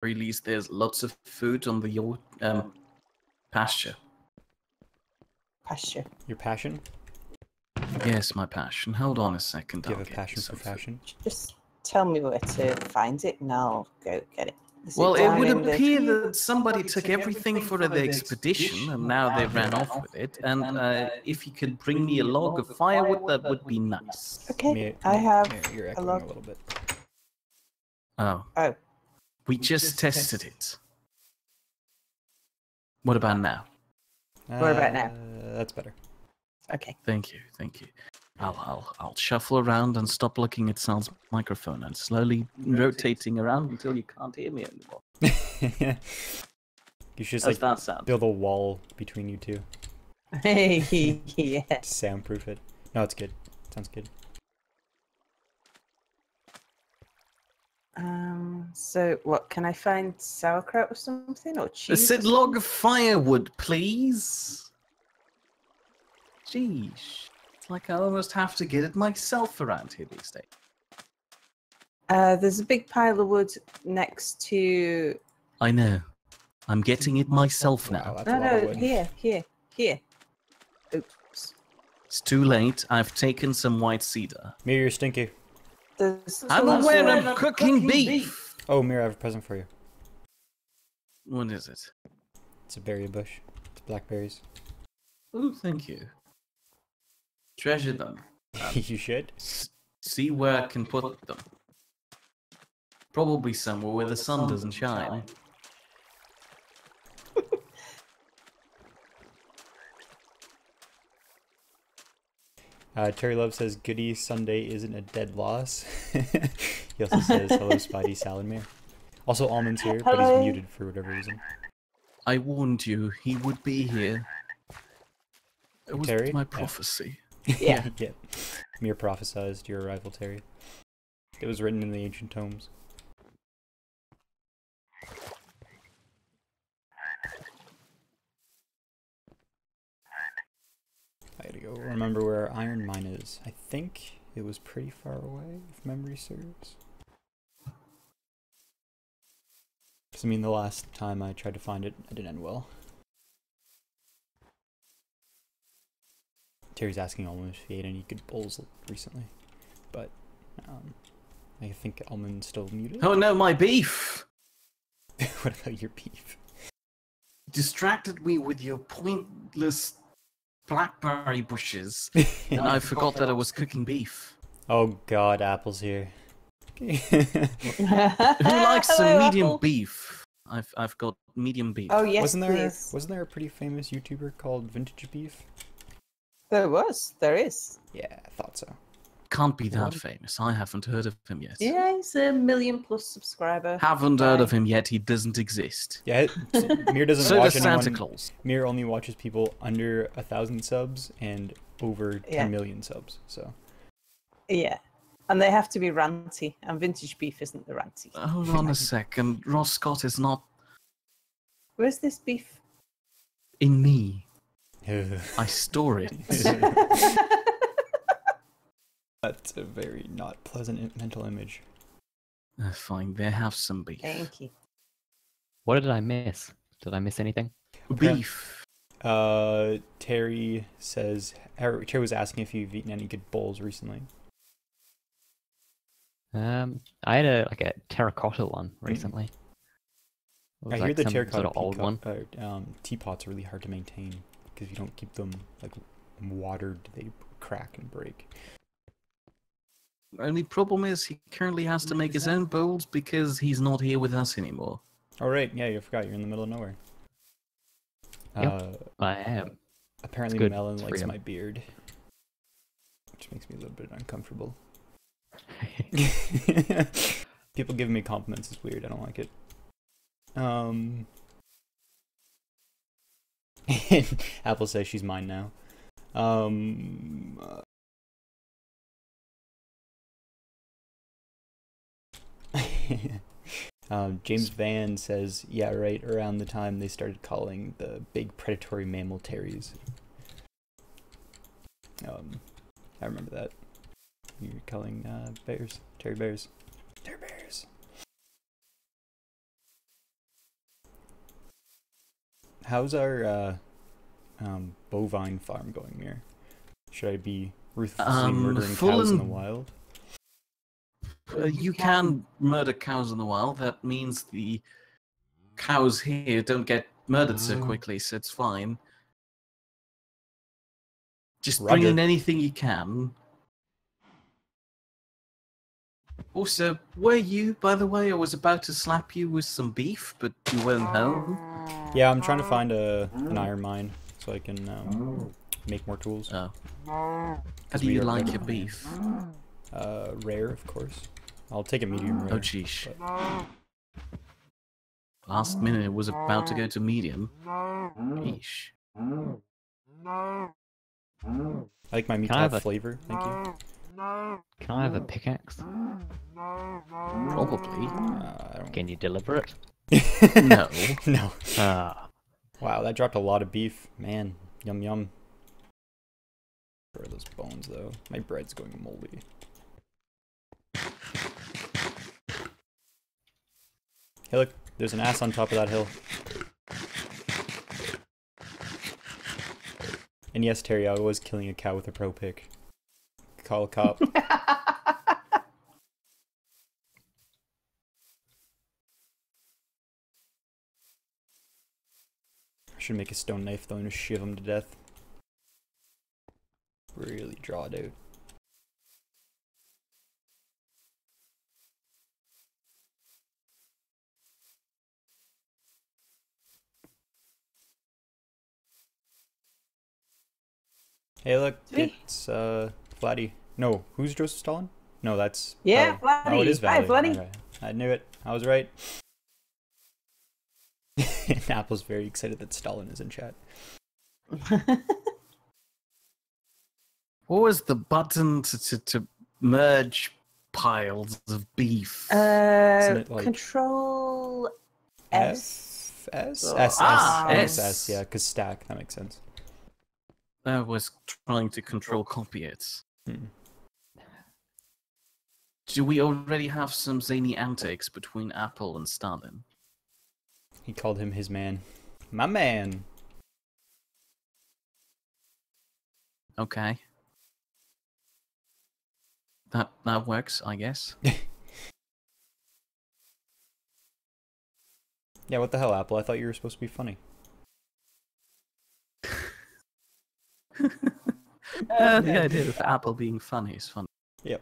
very least, there's lots of food on the pasture. Pasture. Your passion? Yes, my passion. Hold on a second. Do you have a passion for fashion? Just tell me where to find it and I'll go get it. Well, it would appear that somebody took everything for the expedition and now they ran off with it. And if you could bring me a log of firewood, that would be nice. Okay, I have You're a echoing log. a little bit. Oh. Oh. We just tested it. What about now? What about now? That's better. Okay. Thank you, thank you. I'll shuffle around and stop looking at Sal's microphone and slowly rotating around until you can't hear me anymore. You should just How's that sound? build a wall between you two. Hey, yeah. To soundproof it. No, it's good. Sounds good. So what, can I find sauerkraut or something, or I cheese? said log of firewood, please. Jeez. It's like I almost have to get it myself around here these days. There's a big pile of wood next to... I know. I'm getting it myself now. Wow, that's a lot of No, wood. here. Oops. It's too late. I've taken some white cedar. Mira, you're stinky. I'm aware I'm cooking beef. Oh, Mira, I have a present for you. What is it? It's a berry bush. It's blackberries. Oh, thank you. Treasure them. You should. See where I can put them. Probably somewhere where the sun doesn't shine. Terry Love says, Goody Sunday isn't a dead loss. He also says, hello, Spidey Saladmere. Also, Almond's here, but he's muted for whatever reason. I warned you, he would be here. It was Terry? my prophecy. Yeah. Yeah. Mir prophesized your arrival, Terry. It was written in the ancient tomes. I gotta go remember where our iron mine is. I think it was pretty far away, if memory serves. Because, I mean, the last time I tried to find it, it didn't end well. Terry's asking Almond if he ate any good bowls recently. But, I think Almond's still muted. Oh no, my beef! What about your beef? Distracted me with your pointless blackberry bushes, and I forgot that I was cooking beef. Oh god, Apple's here. Who likes some Hello, medium Apple. beef? I've got medium beef. Oh yes, wasn't please. there a pretty famous YouTuber called Vintage Beef? There is. Yeah, I thought so. Can't be that famous. I haven't heard of him yet. Yeah, he's a 1 million+ subscriber. Haven't heard of him yet. He doesn't exist. Yeah, Mir doesn't So watch does anyone. Santa Claus. Mir only watches people under 1,000 subs and over 10 Yeah. million subs. So Yeah. And they have to be ranty, and Vintage Beef isn't the ranty. Hold on a second. Ross Scott is not Where's this beef? in me. I store it. that's a very not pleasant mental image. Fine, there have some beef. Thank you. What did I miss? Did I miss anything? Beef. Terry says Terry was asking if you've eaten any good bowls recently. I had a terracotta one recently. It was I hear the some terracotta sort of old one. teapots are really hard to maintain because if you don't keep them like watered, they crack and break. Only problem is he currently has to make his own bowls because he's not here with us anymore. Oh right, yeah, you forgot you're in the middle of nowhere. Yep. I am. Apparently good. Melon It's likes freedom. my beard, which makes me a little bit uncomfortable. People giving me compliments is weird. I don't like it. Apple says she's mine now. James Van says, yeah, right around the time they started calling the big predatory mammal terries. I remember that. You're calling bears, terry bears. Terry bears. How's our bovine farm going here? Should I be ruthlessly murdering cows in the wild? You can murder cows in the wild. That means the cows here don't get murdered so quickly, so it's fine. Just bring in anything you can. Also, were you, by the way? I was about to slap you with some beef, but you weren't home. Yeah, I'm trying to find an iron mine so I can make more tools. Oh. How do you like your beef? Rare, of course. I'll take a medium rare. Oh, jeez. Last minute, it was about to go to medium. Yeesh. I like my meat to have flavor, thank you. Can I have a pickaxe? Probably. Can you deliver it? No. No. Wow, that dropped a lot of beef. Man, yum yum. Where are those bones, though? My bread's going moldy. Hey, look, there's an ass on top of that hill. And yes, Terry, I was killing a cow with a pro pick. Call a cop. I should make a stone knife though and just shiv him to death. Really draw it out. Hey, look, it's Vladdy. No, who's Joseph Stalin? No, that's Vladdy. Oh, it is Vladdy. Hi, Vladdy. Okay. I knew it. I was right. Apple's very excited that Stalin is in chat. What was the button to merge piles of beef? Like Control S. S, yeah, because stack, that makes sense. I was trying to control copy it. Do we already have some zany antics between Apple and Stalin? He called him his man. My man! Okay. That works, I guess. Yeah, what the hell, Apple? I thought you were supposed to be funny. The idea of Apple being funny is funny. Yep.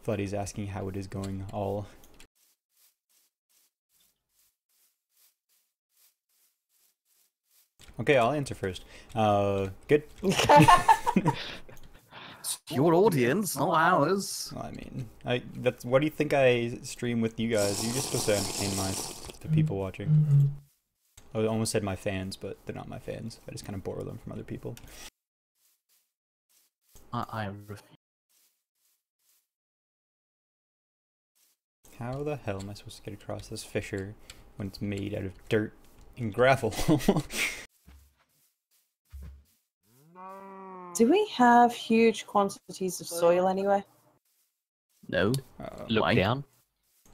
Flooddy's asking how it is going all. Okay, I'll answer first. Good. Your audience, not ours. Well, I mean, that's what do you think I stream with you guys? You're just supposed to entertain the people watching. I almost said my fans, but they're not my fans. I just kind of borrow them from other people. I refuse. How the hell am I supposed to get across this fissure when it's made out of dirt and gravel? Do we have huge quantities of soil anyway? No. Look down.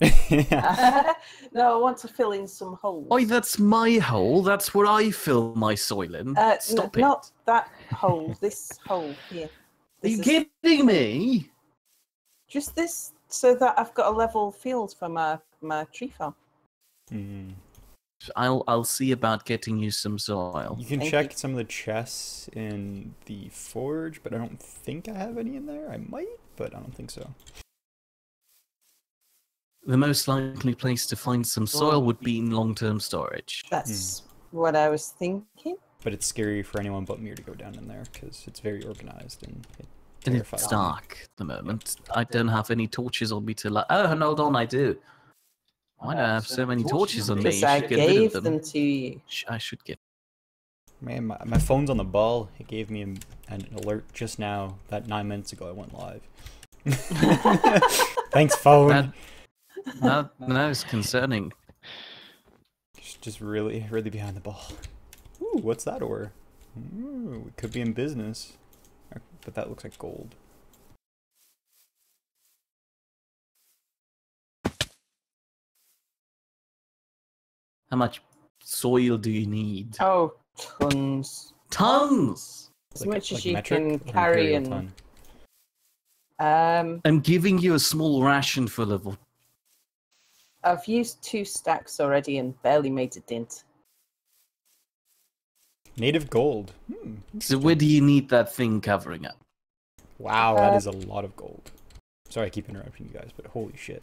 No, I want to fill in some holes. Oh, that's my hole. That's where I fill my soil in. Stop it. Not that hole. This hole here. Are you kidding me? Just this, so that I've got a level field for my tree farm. I'll see about getting you some soil. You can check some of the chests in the forge, but I don't think I have any in there. I might, but I don't think so. The most likely place to find some soil would be in long-term storage. That's what I was thinking. But it's scary for anyone but me to go down in there because it's very organized and it And terrifies it's me. dark at the moment. I don't have any torches on me to light. Oh, hold on, I do. Why do I have so many torches on me? Because You I should get rid gave of them to you. I should get. Man, my phone's on the ball. It gave me an alert just now that 9 minutes ago I went live. Thanks, phone. That is concerning. Just really behind the ball. Ooh, what's that ore? Ooh, we could be in business. But that looks like gold. How much soil do you need? Oh, tons. Tons! As much as you metric can or carry imperial and... ton? I'm giving you a small ration full of... I've used 2 stacks already and barely made a dent. Native gold. So where do you need that thing covering up? Wow, that is a lot of gold. Sorry, I keep interrupting you guys, but holy shit.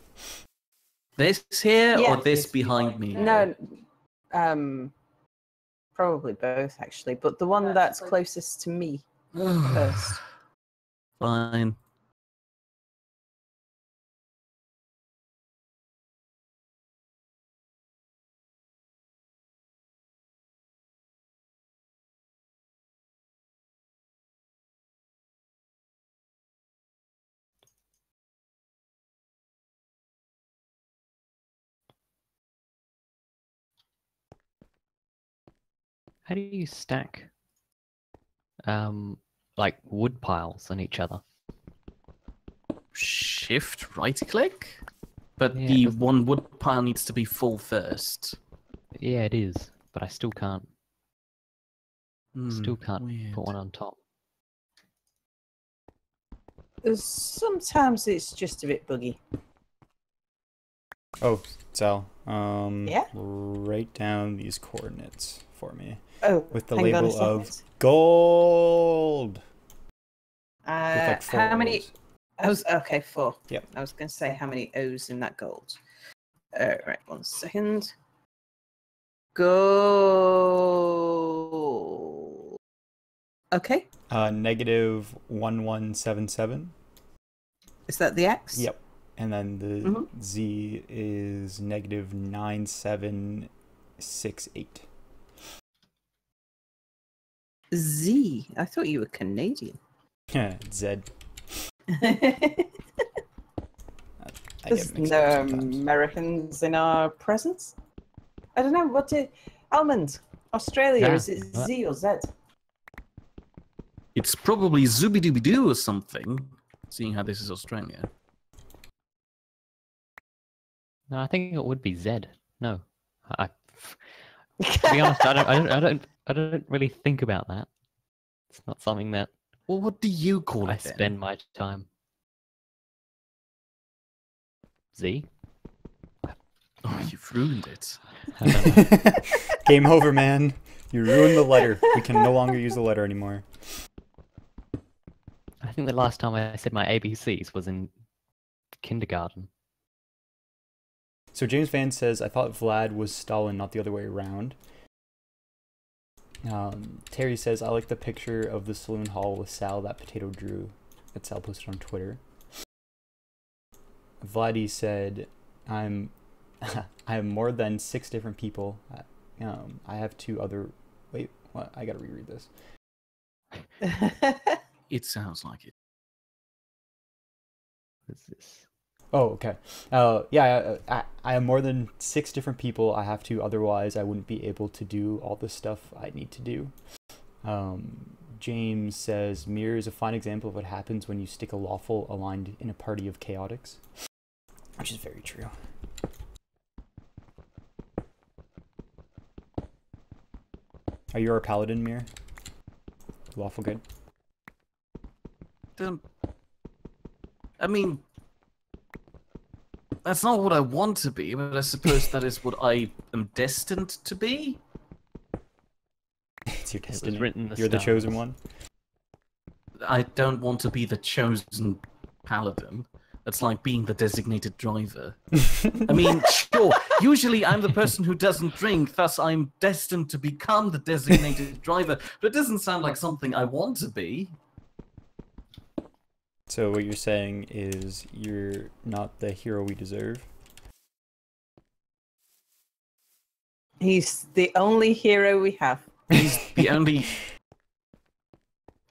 This here Yeah. or this behind me? No, probably both actually, but the one that's closest to me first. Fine. How do you stack like wood piles on each other? Shift right click? But Yeah, the it doesn't- one wood pile needs to be full first. Yeah, it is, but I still can't Weird. put one on top. Sometimes it's just a bit buggy. Oh, Sal. Yeah? Write down these coordinates for me. Oh, With the hang on a label of second. gold! With like 4 how many? O's. Okay, 4. Yep. I was going to say how many O's in that gold. Right, 1 second. Gold. Okay. Negative 1177. Is that the X? Yep. And then the Z is negative 9768. Z. I thought you were Canadian. Z. I There's get mixed no up sometimes. Americans in our presence. I don't know. Almond. Australia. Yeah, Is it what? Z or Z? It's probably Zooby-Dooby-Doo or something, seeing how this is Australia. No, I think it would be Z. No, to be honest, I don't really think about that. It's not something that Well, what do you call I it then? spend my time. Z. Oh, you've ruined it. I don't know. Game over, man. You ruined the letter. We can no longer use the letter anymore. I think the last time I said my ABCs was in kindergarten. So James Van says, I thought Vlad was Stalin, not the other way around. Terry says, I like the picture of the saloon hall with Sal that Potato drew. That Sal posted on Twitter. Vladdy said, I have more than 6 different people. I have 2 other... Wait, what? I gotta reread this. It sounds like it. What is this? Oh, okay. I have more than 6 different people I have to, otherwise I wouldn't be able to do all the stuff I need to do. James says, Mirror is a fine example of what happens when you stick a lawful aligned in a party of chaotics. Which is very true. Are you our paladin, Mirror? Lawful good? I mean, that's not what I want to be, but I suppose that is what I am destined to be. It's your was destiny. written in the You're the chosen stars. one. I don't want to be the chosen paladin. That's like being the designated driver. I mean, sure, usually I'm the person who doesn't drink, thus I'm destined to become the designated driver, but it doesn't sound like something I want to be. So what you're saying is you're not the hero we deserve? He's the only hero we have. He's the only...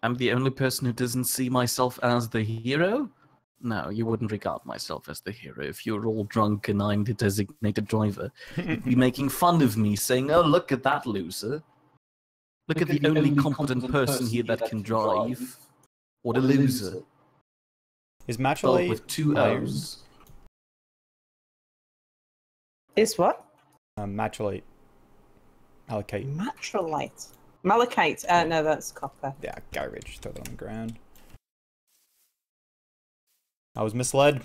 I'm the only person who doesn't see myself as the hero? No, you wouldn't regard myself as the hero if you're all drunk and I'm the designated driver. You'd be making fun of me, saying, oh, look at that loser. Look at the only competent person here that can drive. What a loser. Is Spelled Matchalate with 2 iron? O's. Is what? Matchalate Malachite. Matrolite. Malachite. No, that's copper. Yeah, garbage. Throw that on the ground. I was misled.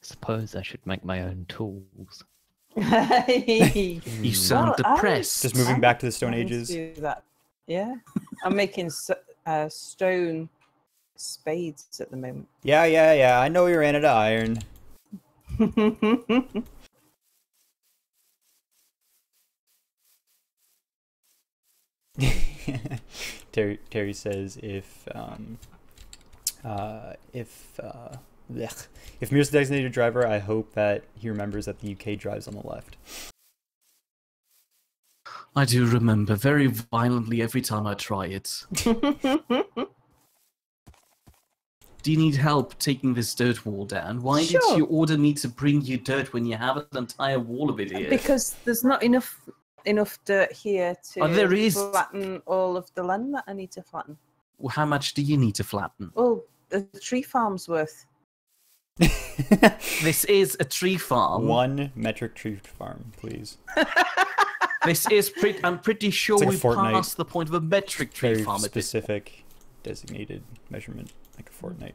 Suppose I should make my own tools. You sound Well, depressed. Just moving back to the Stone planning to Ages. do that. Yeah. I'm making stone spades at the moment. Yeah. I know you ran out of iron. Terry says if Mir's the designated driver, I hope that he remembers that the UK drives on the left. I do remember very violently every time I try it. Do you need help taking this dirt wall down? Why did Sure. you order me to bring you dirt when you have an entire wall of it here? Because there's not enough dirt here to Oh, there is. flatten all of the land that I need to flatten. Well, how much do you need to flatten? Well, the tree farm's worth. This is a tree farm. 1 metric tree farm, please. This is I'm pretty sure like a we fortnight. passed the point of a metric tree Very farm at this point. specific designated measurement, like a fortnight.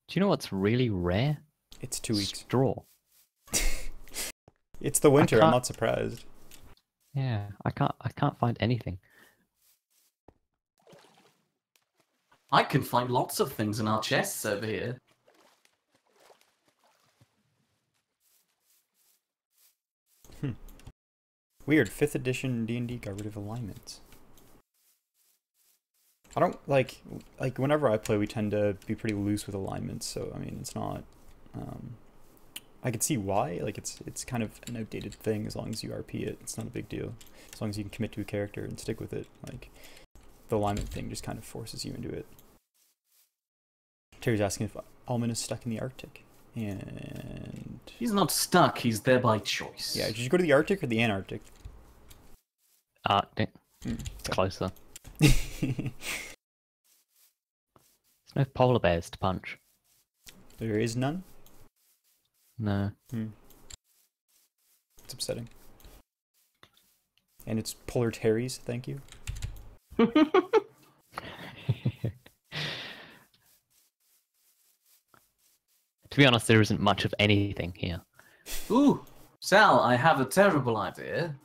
Do you know what's really rare? It's 2 weeks. Straw. It's the winter. I'm can't- not surprised. Yeah, I can't find anything. I can find lots of things in our chests over here. Weird. 5th edition D&D got rid of alignments. I don't like whenever I play, we tend to be pretty loose with alignments. So I mean, it's not. I can see why. Like it's kind of an outdated thing. As long as you RP it, it's not a big deal. As long as you can commit to a character and stick with it. Like the alignment thing just kind of forces you into it. Terry's asking if Alman is stuck in the Arctic, and He's not stuck, he's there by choice. yeah, did you go to the Arctic or the Antarctic? Arctic. It's closer. There's no polar bears to punch. There is none. No. It's upsetting. And it's polar Terry's. Thank you. To be honest, there isn't much of anything here. Ooh, Sal, I have a terrible idea.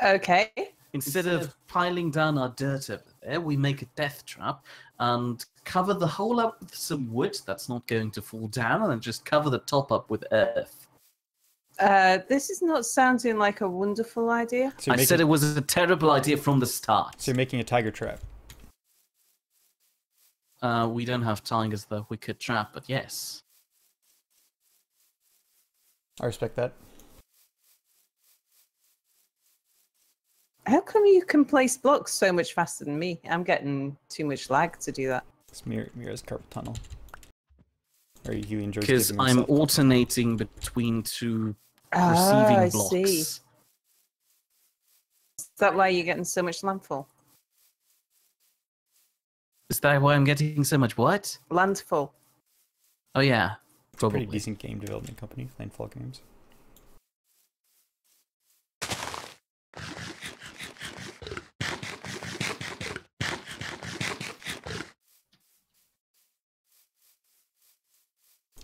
Okay. Instead of piling down our dirt over there, we make a death trap and cover the hole up with some wood that's not going to fall down, and then just cover the top up with earth. This is not sounding like a wonderful idea. So I said it was a terrible idea from the start. So you're making a tiger trap. We don't have tigers that we could trap, but yes. I respect that. How come you can place blocks so much faster than me? I'm getting too much lag to do that. It's Mira's carpal tunnel. Or he enjoys Because giving I'm himself- alternating between two Ah, receiving I blocks. see. Is that why you're getting so much landfall? Is that why I'm getting so much what? Landfall. Oh yeah, probably. Pretty decent game development company, Landfall Games.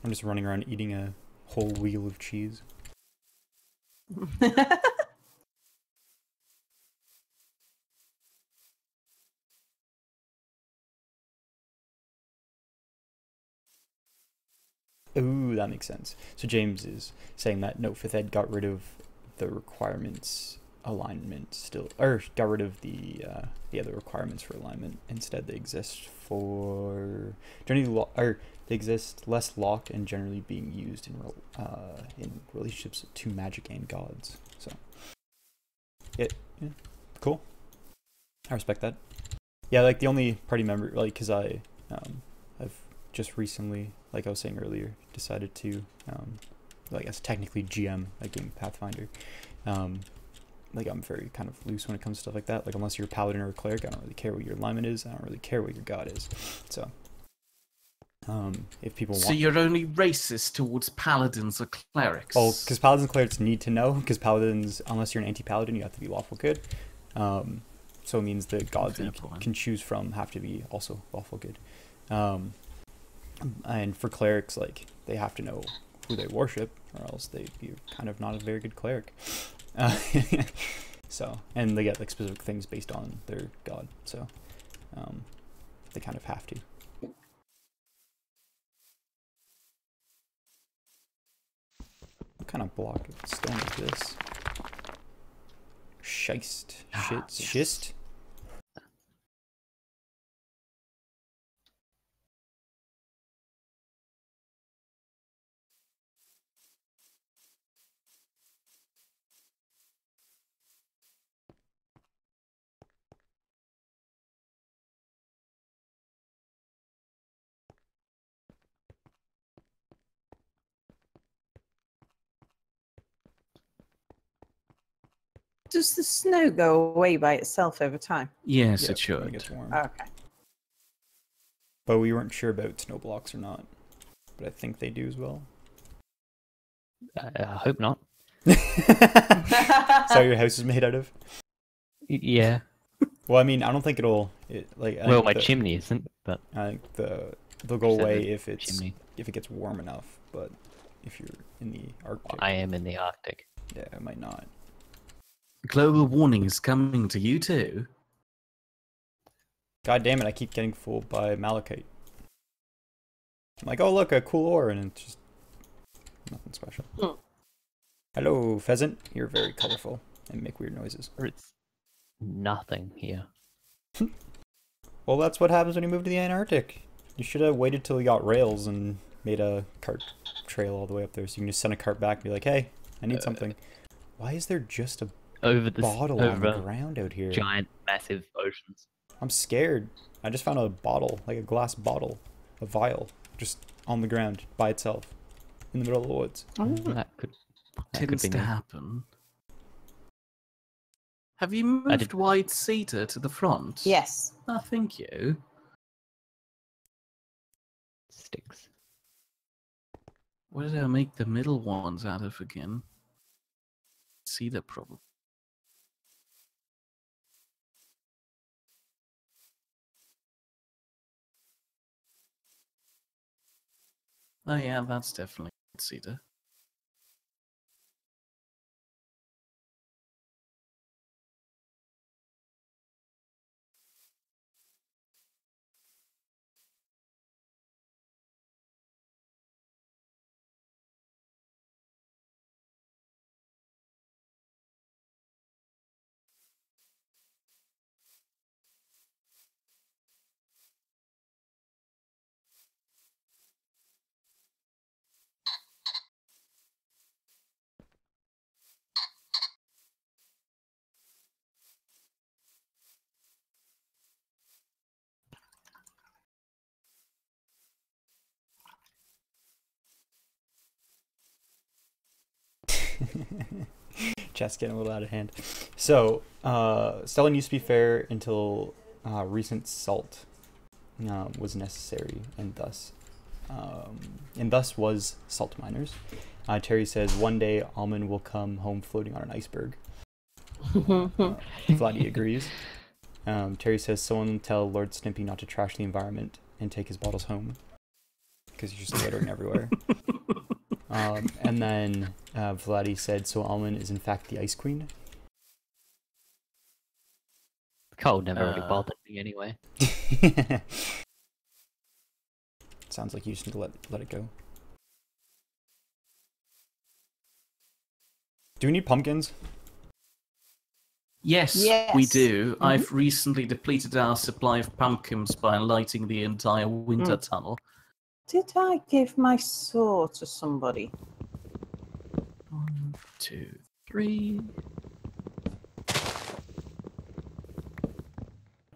I'm just running around eating a whole wheel of cheese. Ooh, that makes sense. So James is saying that no, 5th Ed got rid of the requirements alignment still, or got rid of the other requirements for alignment. Instead, they exist for generally or they exist less locked and generally being used in relationships to magic and gods. So yeah, cool. I respect that. Yeah, like the only party member, like, because I've just recently, like I was saying earlier, decided to, I guess technically GM a game Pathfinder, Like, I'm very kind of loose when it comes to stuff like that. Like, unless you're a paladin or a cleric, I don't really care what your alignment is. I don't really care what your god is. So, if people want... So you're only racist towards paladins or clerics? Oh, because paladins and clerics need to know, because paladins, unless you're an anti-paladin, you have to be lawful good. So it means the gods that you can choose from have to be also lawful good. And for clerics, like, they have to know who they worship, or else they'd be kind of not a very good cleric. So, and they get like specific things based on their god, so they kind of have to. What kind of block of stone is this? Schist. Schist? Does the snow go away by itself over time? Yes, Yeah, it when should. it gets warm. Okay. But we weren't sure about snow blocks or not. But I think they do as well. I hope not. Is that your house is made out of? Yeah. Well, I mean, I don't think it'll... Well, my chimney isn't, but... I think they'll go Except away the if it gets warm enough. But if you're in the Arctic... I am in the Arctic. Yeah, it might not. Global warning is coming to you too. God damn it, I keep getting fooled by malachite. I'm like, oh look, a cool ore, and it's just nothing special. Hello, pheasant. You're very colorful and make weird noises. It's nothing here. Well, that's what happens when you move to the Antarctic. You should have waited till you got rails and made a cart trail all the way up there, so you can just send a cart back and be like, hey, I need something. Why is there just a bottle on the ground out here? Giant, massive oceans. I'm scared. I just found a bottle, like a glass bottle, a vial, just on the ground by itself in the middle of the woods. That could Tends be to me. happen. Have you moved white cedar to the front? Yes. Oh, thank you. Sticks. What did I make the middle ones out of again? Cedar, probably. Oh yeah, that's definitely cedar. Chat's getting a little out of hand. So, Stellan used to be fair until recent salt was necessary, and thus was salt miners. Terry says one day Almond will come home floating on an iceberg. Vladdy agrees. Terry says someone tell Lord Snippy not to trash the environment and take his bottles home because he's just littering everywhere. And then Vladdy said, so Almond is in fact the Ice Queen. Cold never really bothered me anyway. Sounds like you just need to let it go. Do we need pumpkins? Yes, Yes. we do. I've recently depleted our supply of pumpkins by lighting the entire winter tunnel. Did I give my saw to somebody? 1, 2, 3.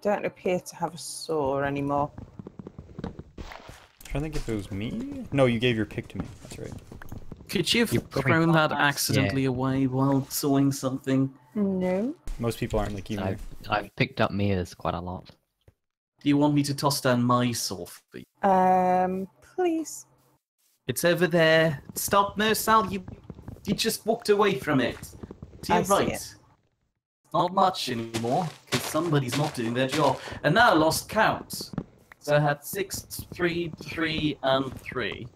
Don't appear to have a saw anymore. I'm trying to think if it was me. No, you gave your pick to me. That's right. Could you You have probably- thrown that accidentally away while sawing something? No. Most people aren't like you. Mir. I've picked up mirrors quite a lot. Do you want me to toss down my saw for you? Please. It's over there. Stop, no, Sal, you just walked away from it. To your I see right. it. Not much anymore, because somebody's not doing their job. And now I lost count. So I had 6, 3, 3, and 3.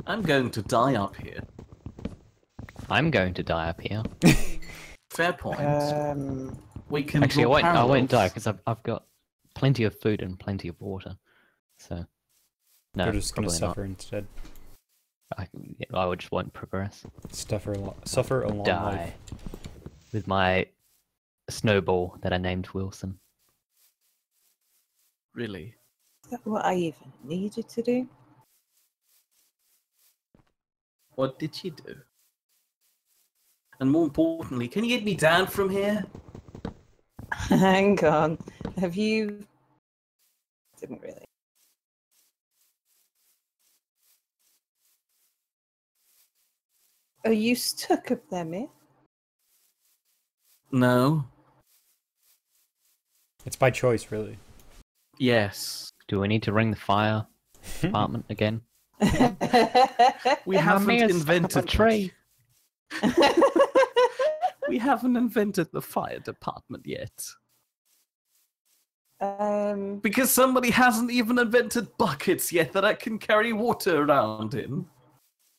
I'm going to die up here. I'm going to die up here. Fair point. We can Actually, draw I won't die parallels. because I've got plenty of food and plenty of water. So, no, They're just gonna probably not. suffer instead. I just won't progress. Suffer a long Die life. with my snowball that I named Wilson. Really? Is that what I even needed to do? What did you do? And more importantly, can you get me down from here? Hang on. Have you... Didn't really. Are you stuck up there, mate? No. It's by choice, really. Yes. Do we need to ring the fire department again? We My haven't mirror's stuck up a invented tree. We haven't invented the fire department yet. Because somebody hasn't even invented buckets yet that I can carry water around in.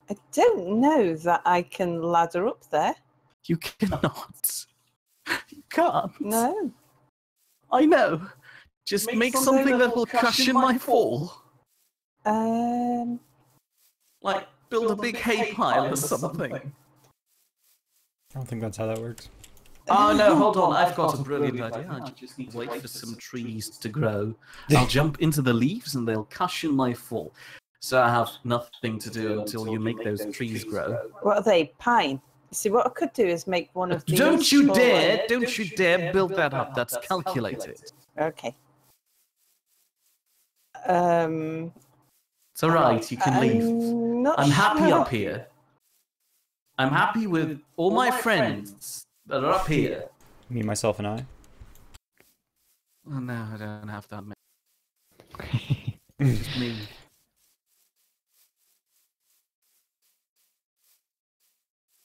I don't know that I can ladder up there. You cannot. You can't. No. I know. Just make something that will cushion my fall. Like build a big hay pile or something. I don't think that's how that works. Oh no, hold on, I've got a brilliant idea. I just need to wait for some trees to grow. I'll jump into the leaves and they'll cushion my fall. So I have nothing to do until you make those trees grow. What are they? Pine? See, what I could do is make one of these. Don't you smaller- dare, don't you dare build that up. That's calculated. Okay. It's alright, you can leave. I'm happy up here. I'm happy with all my friends that are up here. Me, myself, and I. Oh no, I don't have that many. Just me.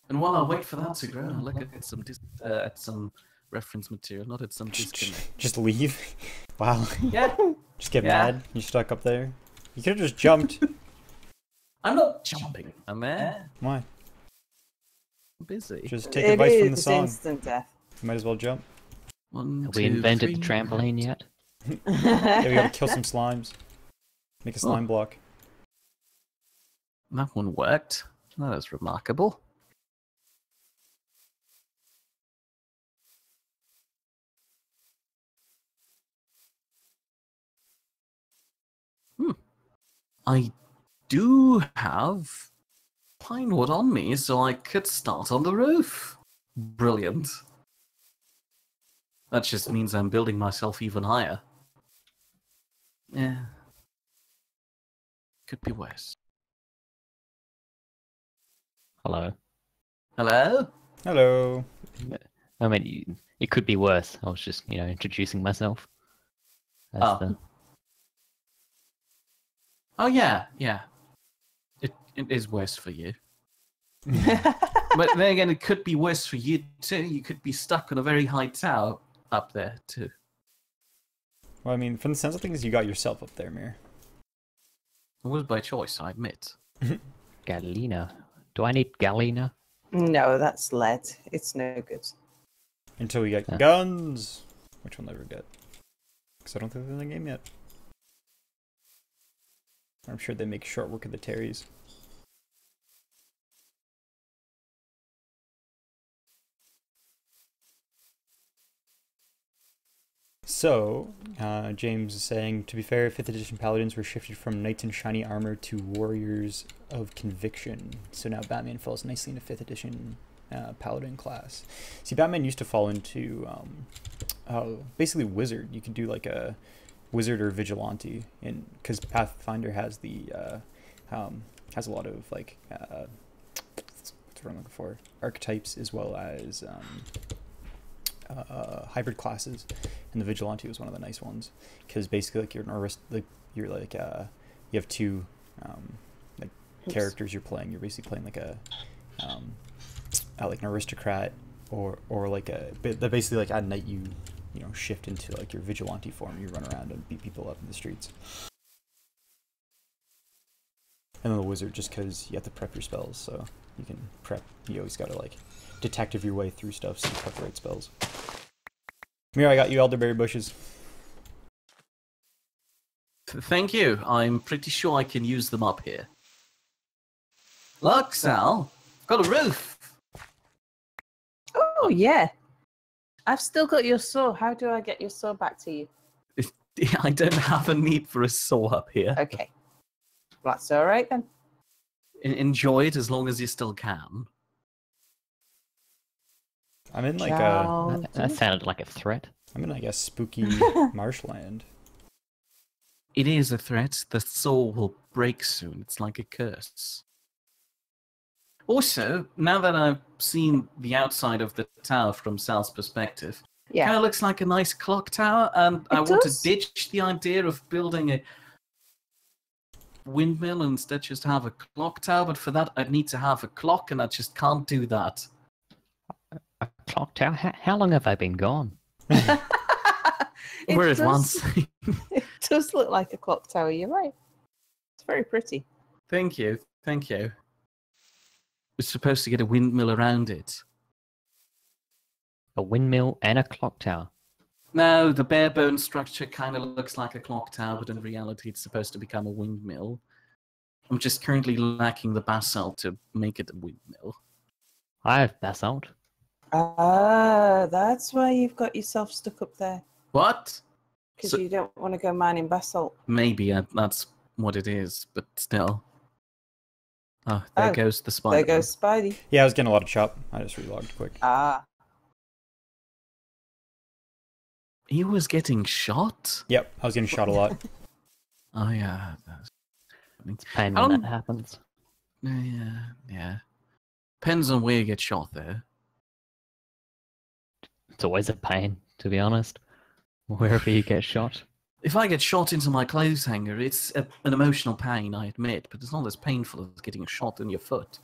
And while I wait for that to grow, I'll look at some reference material, not at some disconnect. Just leave. Wow. Yeah, Just get Yeah. mad. You're stuck up there. You could have just jumped. I'm not jumping. I'm there. Why? I'm busy. Just take It advice from the is song. instant death. You might as well jump. One, Have we two, invented the three. trampoline yet? Yeah, we gotta kill some slimes. Make a slime block. That one worked. That is remarkable. I do have pine wood on me, so I could start on the roof. Brilliant. That just means I'm building myself even higher. Yeah. Could be worse. Hello. Hello? Hello. I mean, it could be worse. I was just, introducing myself. As Oh. the... Oh yeah, yeah. It is worse for you. But then again, it could be worse for you too. You could be stuck on a very high tower up there too. Well, I mean, from the sense of things, you got yourself up there, Mir. It was by choice, I admit. Galena. Do I need Galena? No, that's lead. It's no good. Until we get Yeah. guns, which we'll never get. Because I don't think they're in the game yet. I'm sure they make short work of the Terrys. So, James is saying, to be fair, 5th edition paladins were shifted from knights in shiny armor to warriors of conviction. So now Batman falls nicely into 5th edition paladin class. See, Batman used to fall into basically wizard. You can do like a wizard or vigilante, and because Pathfinder has has a lot of like what's what I'm looking for, archetypes as well as hybrid classes, and the vigilante was one of the nice ones because basically like you have two like characters you're playing. You're basically playing like like an aristocrat or like basically like at night you shift into like your vigilante form. You run around and beat people up in the streets. And then the wizard, just because you have to prep your spells, so you can prep. You always gotta like detective your way through stuff so you prep the right spells. Mira, I got you elderberry bushes. Thank you. I'm pretty sure I can use them up here. Look, Sal, I've got a roof. Oh, yeah. I've still got your saw. How do I get your saw back to you? I don't have a need for a saw up here. Okay. That's all right, then. Enjoy it as long as you still can. I'm in like That sounded like a threat. I'm in like a spooky marshland. It is a threat. The saw will break soon. It's like a curse. Also, now that I've seen the outside of the tower from Sal's perspective, it kind of looks like a nice clock tower, and I want to ditch the idea of building a windmill and instead just have a clock tower, but for that I'd need to have a clock, and I just can't do that. A clock tower? How long have they been gone? We're advancing. It does look like a clock tower, you're right. It's very pretty. Thank you. We're supposed to get a windmill around it. A windmill and a clock tower? No, the bare bone structure kind of looks like a clock tower, but in reality it's supposed to become a windmill. I'm just currently lacking the basalt to make it a windmill. I have basalt. Ah, that's why you've got yourself stuck up there. What? Because you don't want to go mining basalt. Maybe that's what it is, but still. Oh, there goes the spider. There goes Spidey. Yeah, I was getting a lot of chop. I just relogged quick. Ah. He was getting shot? Yep, I was getting shot a lot. Oh, yeah. It's pain when that happens. Yeah. Depends on where you get shot there. It's always a pain, to be honest. Wherever you get shot. If I get shot into my clothes hanger, it's an emotional pain, I admit, but it's not as painful as getting shot in your foot.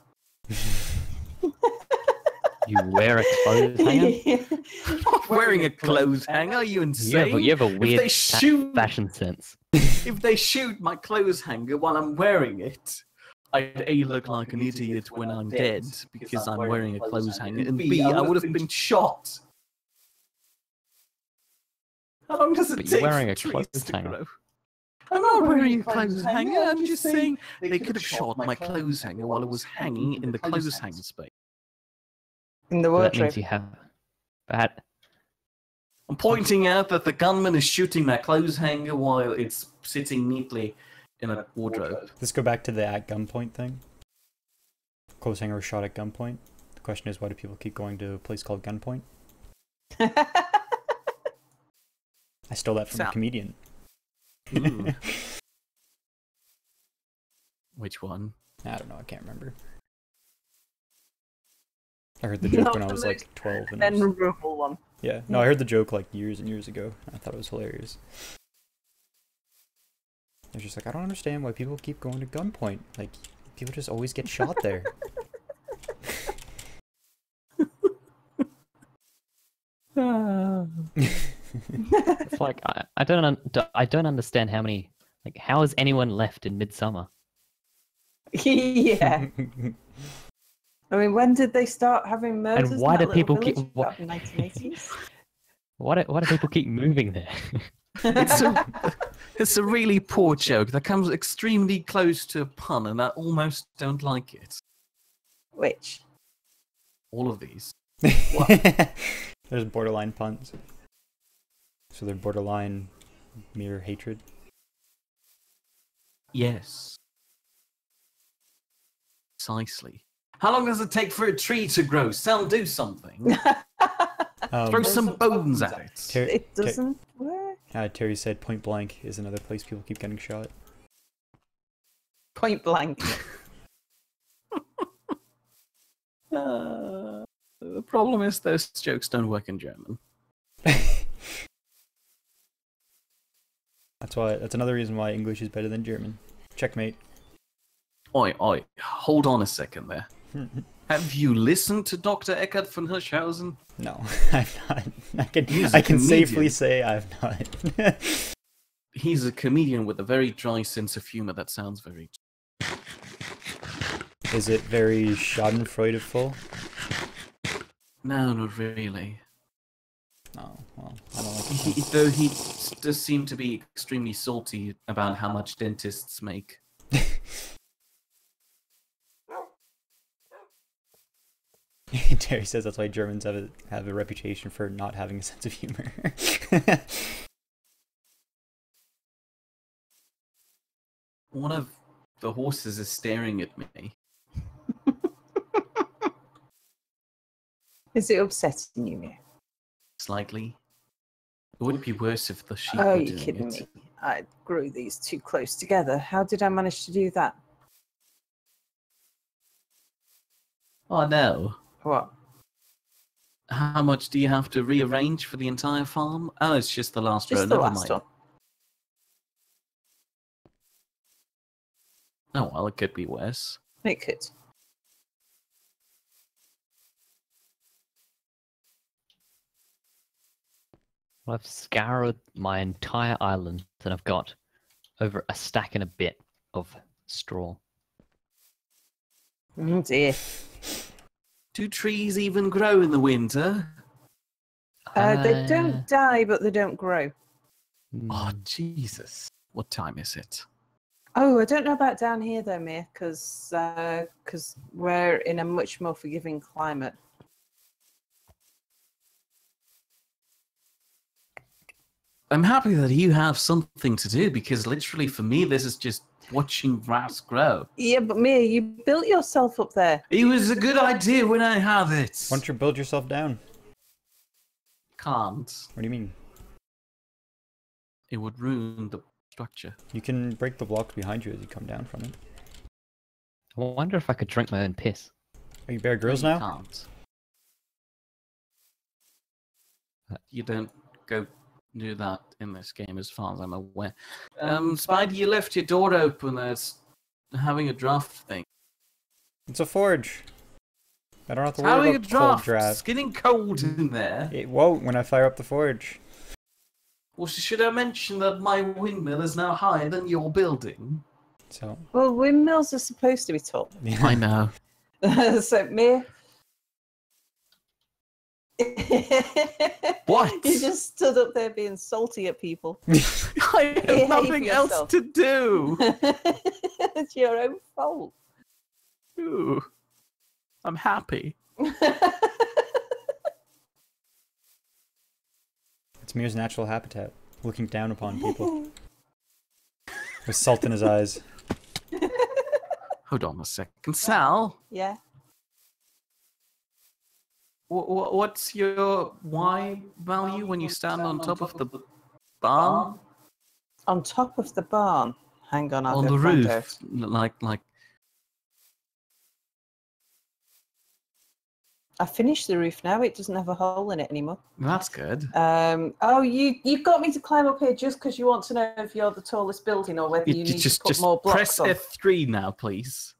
You wear a clothes hanger? I'm not wearing a clothes hanger, are you insane? You have a weird fashion sense. If they shoot my clothes hanger while I'm wearing it, I'd A, look like an idiot when I'm dead, because I'm wearing a clothes hanger, and B, I would have been shot. How long does it take wearing a for clothes trees to hanger. grow? I'm not wearing a clothes hanger, I'm just saying they could have shot my clothes hanger while it was hanging in the clothes hanger space. In the That wardrobe. means you have that. I'm pointing out that the gunman is shooting that clothes hanger while it's sitting neatly in a wardrobe. Let's go back to the at gunpoint thing. Clothes hanger was shot at gunpoint. The question is, why do people keep going to a place called Gunpoint? I stole that from a comedian. Which one? I don't know. I can't remember. I heard the joke when I was like 12. And memorable one. Yeah. No, I heard the joke like years and years ago. I thought it was hilarious. I was just like, I don't understand why people keep going to Gunpoint. Like, people just always get shot there. It's like I don't understand how many, like, how is anyone left in Midsummer? Yeah. I mean, when did they start having murders? And why in that do people little keep village? About the 1980s? Why do people keep moving there? It's a really poor joke that comes extremely close to a pun, and I almost don't like it. Which? All of these. There's borderline puns. So they're borderline mere hatred. Yes. Precisely. How long does it take for a tree to grow? Sal, do something. Throw some bones at it. It doesn't work. Terry said point blank is another place people keep getting shot. Point blank. The problem is those jokes don't work in German. That's another reason why English is better than German. Checkmate. Oi, hold on a second there. Have you listened to Dr. Eckhart von Hirschhausen? No, I've not. He's I a can safely comedian. say I've not. He's a comedian with a very dry sense of humor that sounds very... Is it very schadenfreudevoll? No, not really. Oh, well, I don't like Though he does seem to be extremely salty about how much dentists make. Terry says that's why Germans have a reputation for not having a sense of humor. One of the horses is staring at me. Is it upsetting you, Mia? Slightly. It would be worse if the sheep Oh, were you're doing kidding it. me. I grew these too close together. How did I manage to do that? Oh no. What? How much do you have to rearrange for the entire farm? Oh, it's just the last row. Just the Never last mind. one. Oh well, it could be worse. It could. Well, I've scoured my entire island and I've got over a stack and a bit of straw. Oh dear. Do trees even grow in the winter? They don't die, but they don't grow. Oh, Jesus. What time is it? Oh, I don't know about down here though, Mia, because we're in a much more forgiving climate. I'm happy that you have something to do because literally for me, this is just watching grass grow. Yeah, but Mia, you built yourself up there. It was a good idea when I had it. Why don't you build yourself down? Can't. What do you mean? It would ruin the structure. You can break the blocks behind you as you come down from it. I wonder if I could drink my own piss. Are you Bear Grylls You now? can't. You don't go do that in this game as far as I'm aware. Spider, you left your door open. It's having a draft thing. It's a forge. I don't have to It's worry having a about cold draft. draft. It's getting cold in there. It won't when I fire up the forge. Well, should I mention that my windmill is now higher than your building? So Well, windmills are supposed to be tall. I know. So, Mia. What? You just stood up there being salty at people. I have Behave nothing else yourself. to do. It's your own fault. Ooh. I'm happy. it's Mir's natural habitat, looking down upon people with salt in his eyes. Hold on a second. Sal, Yeah. what's your Y value when you stand on top of the barn? On top of the barn. Hang on, I'll On go the find roof? out. Like. I finished the roof now. It doesn't have a hole in it anymore. That's good. Oh, you got me to climb up here just because you want to know if you're the tallest building or whether you need to put more blocks press on. F3 now, please.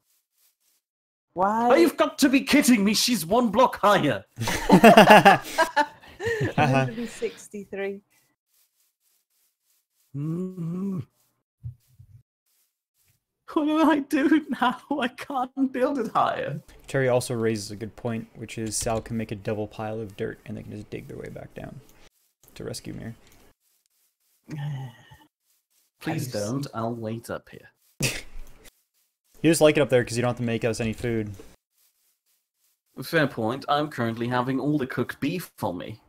Why? Oh, you've got to be kidding me! She's one block higher. 163. What do I do now? I can't build it higher. Terry also raises a good point, which is Sal can make a double pile of dirt and they can just dig their way back down to rescue Mir. Please don't. I'll wait up here. You just like it up there because you don't have to make us any food. Fair point. I'm currently having all the cooked beef for me.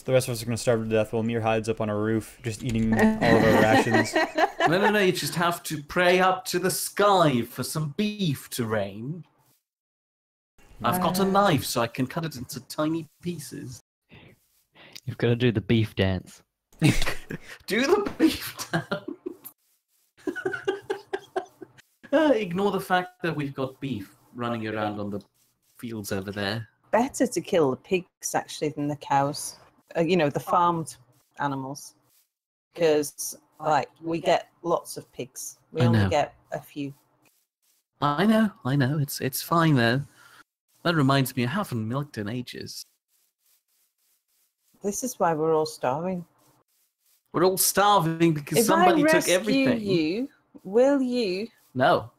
The rest of us are going to starve to death while Mir hides up on a roof, just eating all of our rations. No. You just have to pray up to the sky for some beef to rain. I've got a knife, so I can cut it into tiny pieces. You've got to do the beef dance. Do the beef down. Ignore the fact that we've got beef running around on the fields over there. Better to kill the pigs actually than the cows. You know, the farmed animals, because like we get lots of pigs. We I only know. get a few. I know. It's fine though. That reminds me, I haven't milked in ages. This is why we're all starving. We're all starving because If somebody I took rescue everything. you, will you No.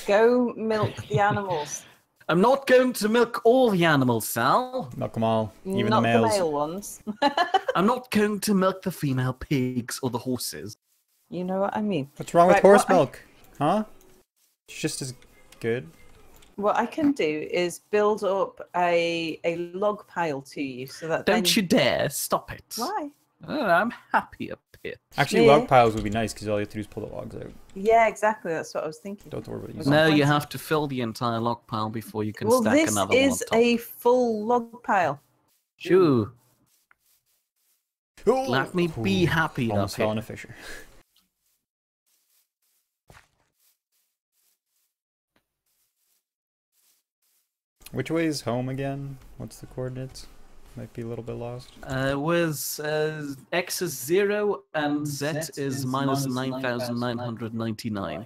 go milk the animals? I'm not going to milk all the animals, Sal. Milk them all, even Not the males. male ones. I'm not going to milk the female pigs or the horses. You know what I mean? What's wrong with Right, horse what I- milk? Huh? It's just as good. What I can do is build up a log pile to you, so that Don't then... you dare. Stop it. Why? I'm happy up here. Actually, Yeah. log piles would be nice because all you have to do is pull the logs out. Yeah, exactly. That's what I was thinking. Don't worry about using No, Point. you have to fill the entire log pile before you can Well, stack this another one is on top. a full log pile. Shoo. it. Let me be happy up Almost fell in here. a fissure. Which way is home again? What's the coordinates? Might be a little bit lost. X is 0 and Z is minus 9,999.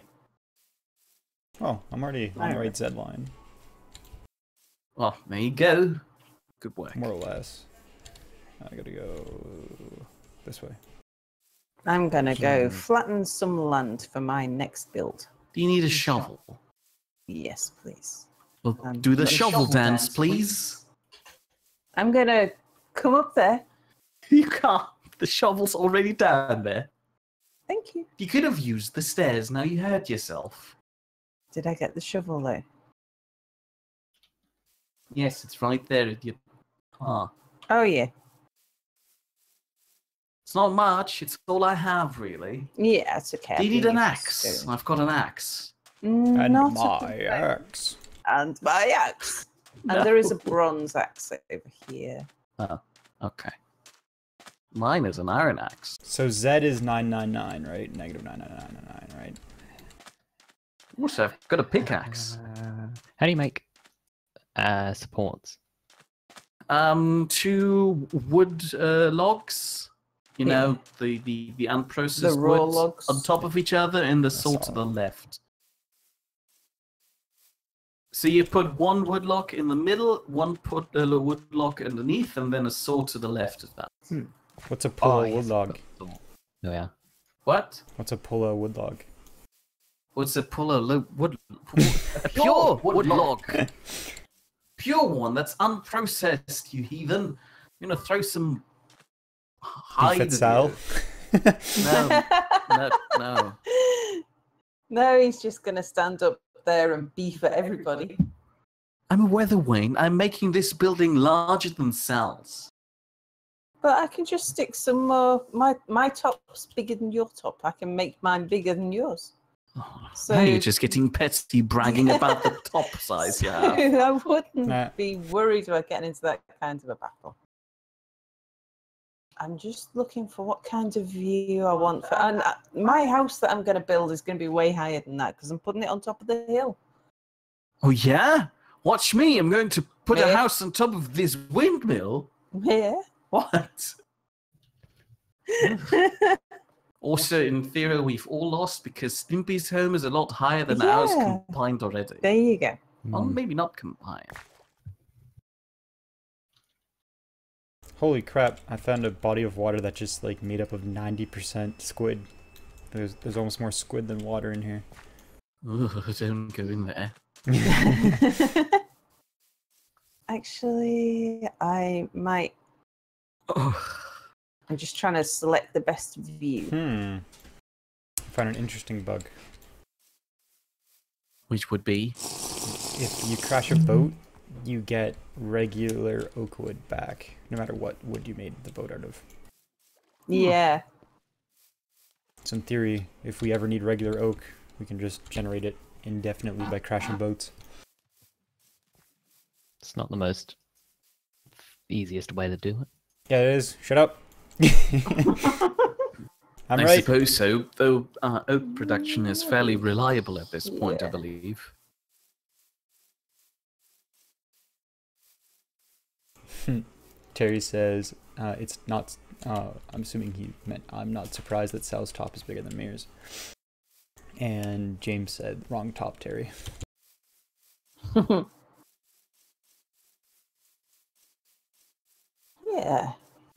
Oh, I'm already on the right Z line, Well, there you go. Good work. more or less. I gotta go this way. I'm gonna go Hmm. flatten some land for my next build. Do you need a shovel? Yes, please. Well, Do do the shovel dance, please. I'm gonna come up there. You can't. The shovel's already down there. Thank you. You could have used the stairs. Now you hurt yourself. Did I get the shovel though? Yes, it's right there at your... Ah. Oh yeah. It's not much. It's all I have, really. Yeah, it's okay. Do you I've need been an used axe? to it. I've got an axe. And Not my at the moment. axe. And my axe. And there is a bronze axe over here. Okay. Mine is an iron axe. So Z is 999, right? Negative 99999, right? Also, I've got a pickaxe. How do you make supports? 2 wood logs. You Yeah. know, the unprocessed The raw wood logs. on top of each other and the That's saw to the all. left. So you put one wood log in the middle, one put a wood log underneath, and then a saw to the left of that. What's a pulla yes, wood log? Oh yeah. What? What's a pulla wood log? What's a wood? A pure wood log. Pure one that's unprocessed, you heathen. You're gonna throw some hide. Beef at Sal? No. No, he's just gonna stand up there and beef at everybody. I'm a weather vane. I'm making this building larger than Sal's. But I can just stick some more. My top's bigger than your top. I can make mine bigger than yours. Oh, So- now you're just getting petty, bragging about the top size you have. I wouldn't Nah. be worried about getting into that kind of a battle. I'm just looking for what kind of view I want for, and my house that I'm going to build is going to be way higher than that because I'm putting it on top of the hill. Oh yeah? Watch me. I'm going to put a Yeah. house on top of this windmill. Yeah. What? Also, in theory, we've all lost because Stimpy's home is a lot higher than ours Yeah. combined already. There you go. Well, maybe not combined. Holy crap, I found a body of water that just like made up of 90% squid. There's almost more squid than water in here. Ugh, don't go in there. Actually, I might. Oh, I'm just trying to select the best view. I found an interesting bug. which would be? If you crash a boat, you get regular oak wood back, no matter what wood you made the boat out of. Yeah. So in theory, if we ever need regular oak, we can just generate it indefinitely by crashing boats. It's not the most easiest way to do it. Yeah, it is. Shut up. I'm I right. suppose so, though oak production is fairly reliable at this point, I Yeah. believe. Terry says, it's not, I'm assuming he meant, I'm not surprised that Sal's top is bigger than Mir's. And James said, wrong top, Terry. Yeah.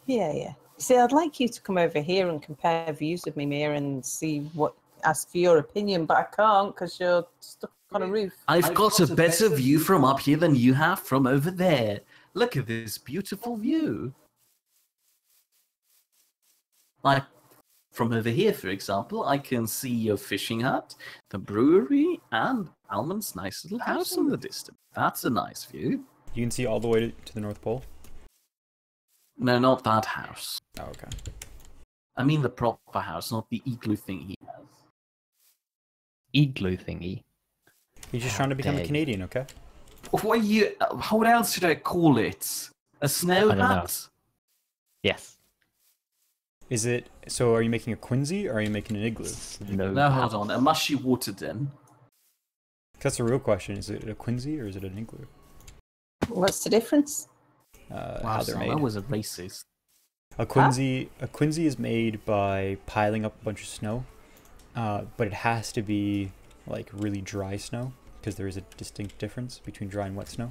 Yeah. See, I'd like you to come over here and compare views with me, Mia, and ask for your opinion, but I can't because you're stuck on a roof. I've got a better view from up here than you have from over there. Look at this beautiful view. Like, from over here, for example, I can see your fishing hut, the brewery, and Almond's nice little house in the distance. That's a nice view. You can see all the way to the North Pole? No, not that house. Oh, okay. I mean the proper house, not the igloo thing he has. Igloo thingy. He's just trying to become a dare you. Canadian, okay? What else should I call it? A snow I don't know. hut? Yes. Is it, so are you making a Quincy or are you making an igloo? No, hold on. A mushy water den. That's the real question. Is it a Quincy or is it an igloo? What's the difference? Wow, How they're Sal, made. that was a racist. A Quincy is made by piling up a bunch of snow, but it has to be like really dry snow because there is a distinct difference between dry and wet snow.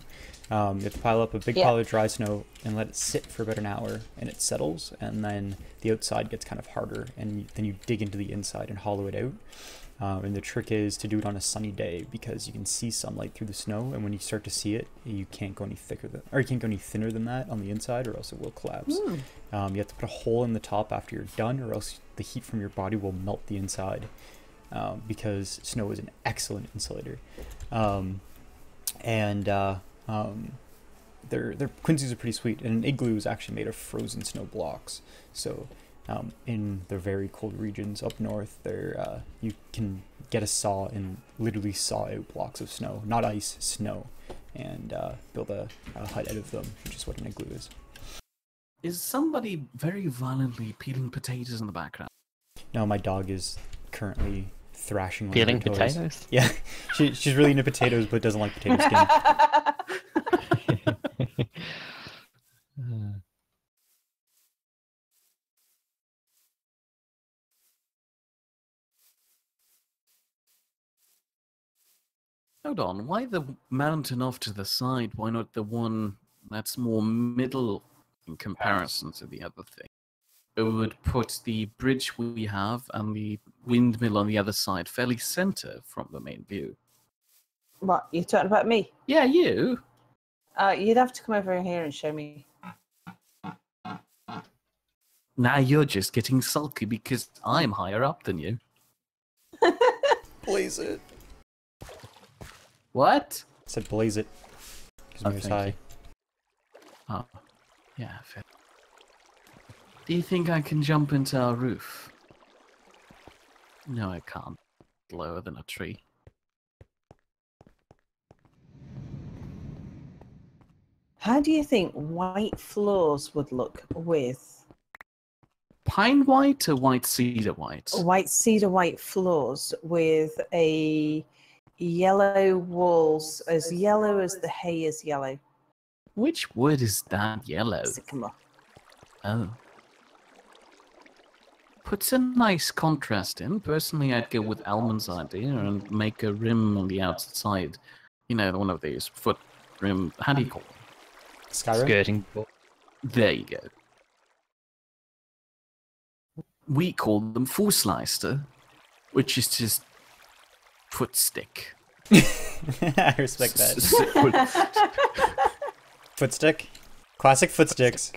You have to pile up a big pile of dry snow and let it sit for about an hour, and it settles, and then the outside gets kind of harder, and then you dig into the inside and hollow it out. And the trick is to do it on a sunny day because you can see sunlight through the snow, and when you start to see it, you can't go any you can't go any thinner than that on the inside, or else it will collapse. You have to put a hole in the top after you're done, or else the heat from your body will melt the inside. Because snow is an excellent insulator. Their Quincy's are pretty sweet, and an igloo is actually made of frozen snow blocks. So in the very cold regions up north, there you can get a saw and literally saw out blocks of snow, not ice, snow, and build a hut out of them, which is what an igloo is. Is somebody very violently peeling potatoes in the background? No, my dog is currently thrashing Peeling on her toys. potatoes? Yeah, she's really into potatoes, but doesn't like potato skin. Hold on, why the mountain off to the side? Why not the one that's more middle in comparison to the other thing? It would put the bridge we have and the windmill on the other side fairly center from the main view. What, you're talking about me? Yeah, you. You'd have to come over here and show me. Now you're just getting sulky because I'm higher up than you. Blaze it. What? I said blaze it. Because Oh, Mir's thank high. you. Oh, yeah, fair. Do you think I can jump into our roof? No, I can't. Lower than a tree. How do you think white floors would look with Pine white or white cedar white? white cedar white floors with a yellow walls, as yellow as the hay is yellow? Which wood is that yellow? Sycamore. Oh. Puts a nice contrast in. Personally, I'd go with Almond's idea and make a rim on the outside. You know, one of these foot rim. How do you call them? Skyrim? Skirting board. There you go. We call them Fußleiste, which is just foot stick. I respect that. Footstick? Classic footsticks.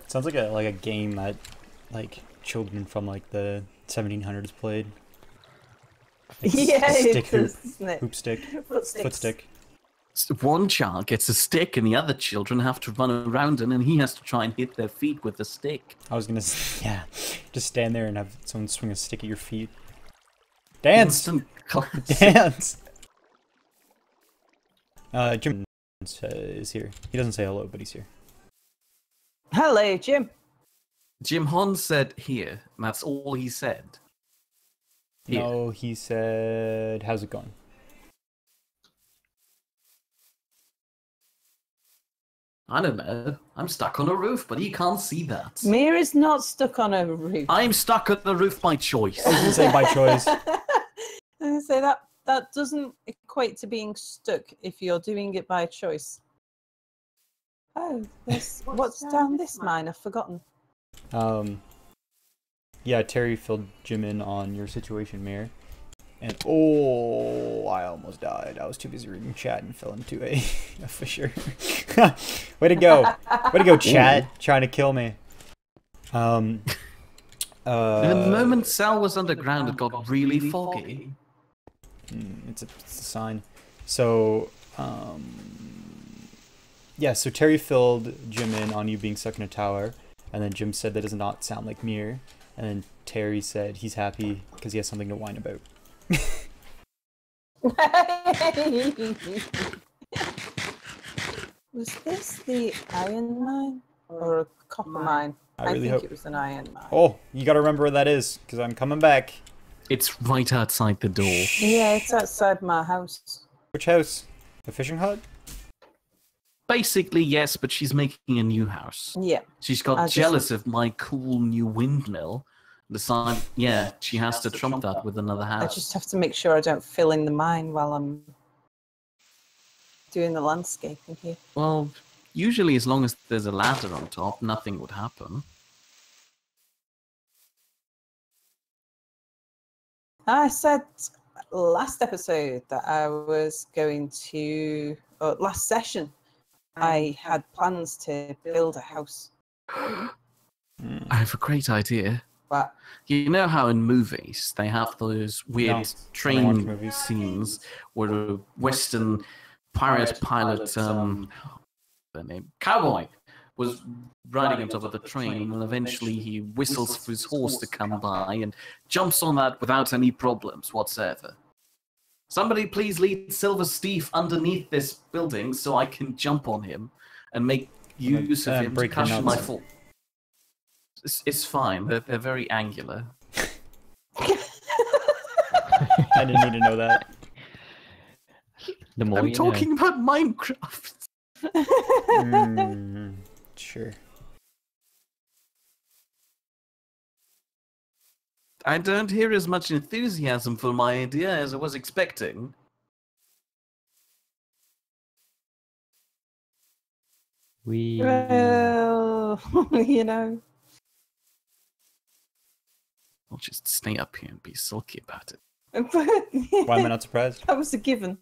Sounds like a game that like children from like the 1700s played. Like Yeah, stick it hoop, does, doesn't it? hoop stick, Footsticks. footstick. One child gets a stick and the other children have to run around it and he has to try and hit their feet with the stick. I was gonna, yeah, just stand there and have someone swing a stick at your feet. Dance, Instant classic. dance. Jim is here. He doesn't say hello, but he's here. Hello, Jim. Jim Hon said here. And that's all he said. Here. No, he said, how's it going? I don't know. I'm stuck on a roof, but he can't see that. Mira's not stuck on a roof. I'm stuck on the roof by choice. I was gonna say by choice. I say that doesn't equate to being stuck if you're doing it by choice. Oh, what's down this mine? I've forgotten. Yeah, Terry filled Jim in on your situation, Mir. And oh, I almost died. I was too busy reading chat and fell into a fissure. Way to go. Way to go, chat. Trying to kill me. The moment Sal was underground, it got really foggy. It's a sign. So, yeah, so Terry filled Jim in on you being stuck in a tower. And then Jim said that does not sound like Mir. And then Terry said he's happy because he has something to whine about. Was this the iron mine or a copper mine? I really think hope it was an iron mine. Oh, you gotta remember where that is, because I'm coming back. It's right outside the door. Yeah, it's outside my house. Which house? The fishing hut? Basically, yes, but she's making a new house. Yeah. She's got jealous of my cool new windmill. Decided, yeah, she has to trump that with another house. I just have to make sure I don't fill in the mine while I'm doing the landscaping here. Well, usually as long as there's a ladder on top, nothing would happen. I said last episode that I was going to, or last session, I had plans to build a house. I have a great idea. But you know how in movies they have those weird train scenes where a Western pirate pilot, their name, cowboy, was riding on top of the train, and eventually he whistles for his horse to come by and jumps on that without any problems whatsoever. Somebody please lead Silver Steve underneath this building so I can jump on him and make use of him to crush my fall. It's fine. They're very angular. I didn't need to know that. The more I'm you talking know. about Minecraft. Sure. I don't hear as much enthusiasm for my idea as I was expecting. well, you know. I'll just stay up here and be sulky about it. Why am I not surprised? That was a given.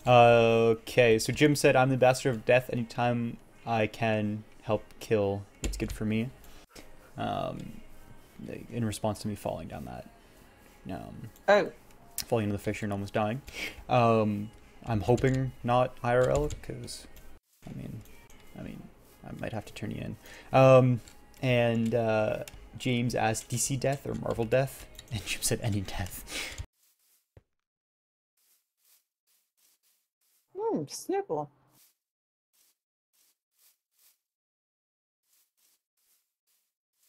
Okay, so Jim said, I'm the bastard of death. Anytime I can help kill, it's good for me. In response to me falling down that. Falling into the fissure and almost dying. I'm hoping not IRL, because, I mean, I might have to turn you in. And James asked DC death or Marvel death, and Jim said any death. Snowball.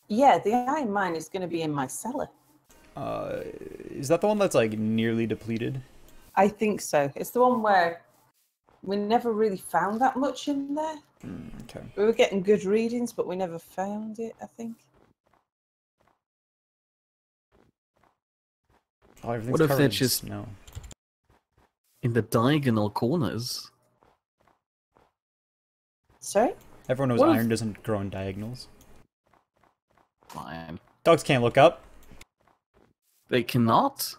Yeah, the iron mine is going to be in my cellar. Is that the one that's like nearly depleted? I think so. It's the one where we never really found that much in there. Okay. We were getting good readings, but we never found it, I think. Oh, What if they're just snow. in the diagonal corners? Sorry? Everyone knows iron doesn't grow in diagonals. Fine. Dogs can't look up. They cannot?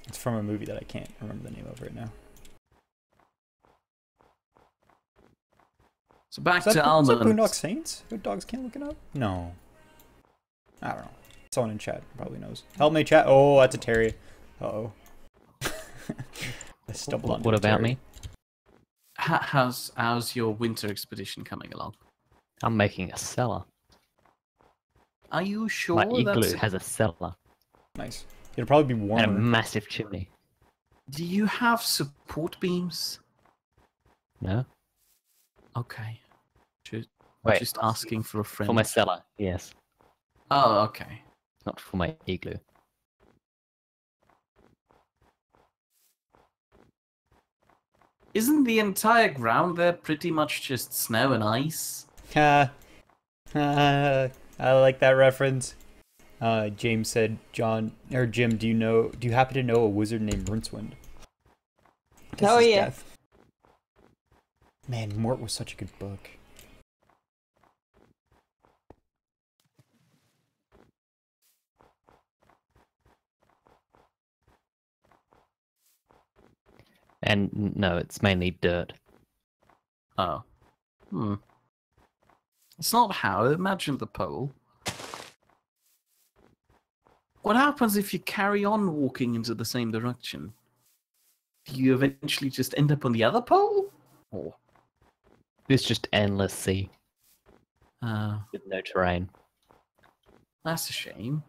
It's from a movie that I can't remember the name of right now. So back Is that to almonds. Boondock Saints? Who dogs can't look it up? No. I don't know. Someone in chat probably knows. Help me, chat. Oh, that's a Terry. Uh-oh. I stumbled on. What about me? How's your winter expedition coming along? I'm making a cellar. Are you sure My igloo that's... has a cellar Nice. It'll probably be warmer. and a massive chimney. Do you have support beams? No? Okay. Just, Wait, just asking for a friend. for my cellar, yes. Oh, okay. Not for my igloo. Isn't the entire ground there pretty much just snow and ice? I like that reference. James said, John or Jim, do you happen to know a wizard named Rincewind? Oh, is yeah. death. Man, Mort was such a good book. And no, it's mainly dirt. Oh. Hmm. It's not how I imagined the pole. What happens if you carry on walking into the same direction? Do you eventually just end up on the other pole? Or It's just endless sea uh, with no terrain. that's a shame.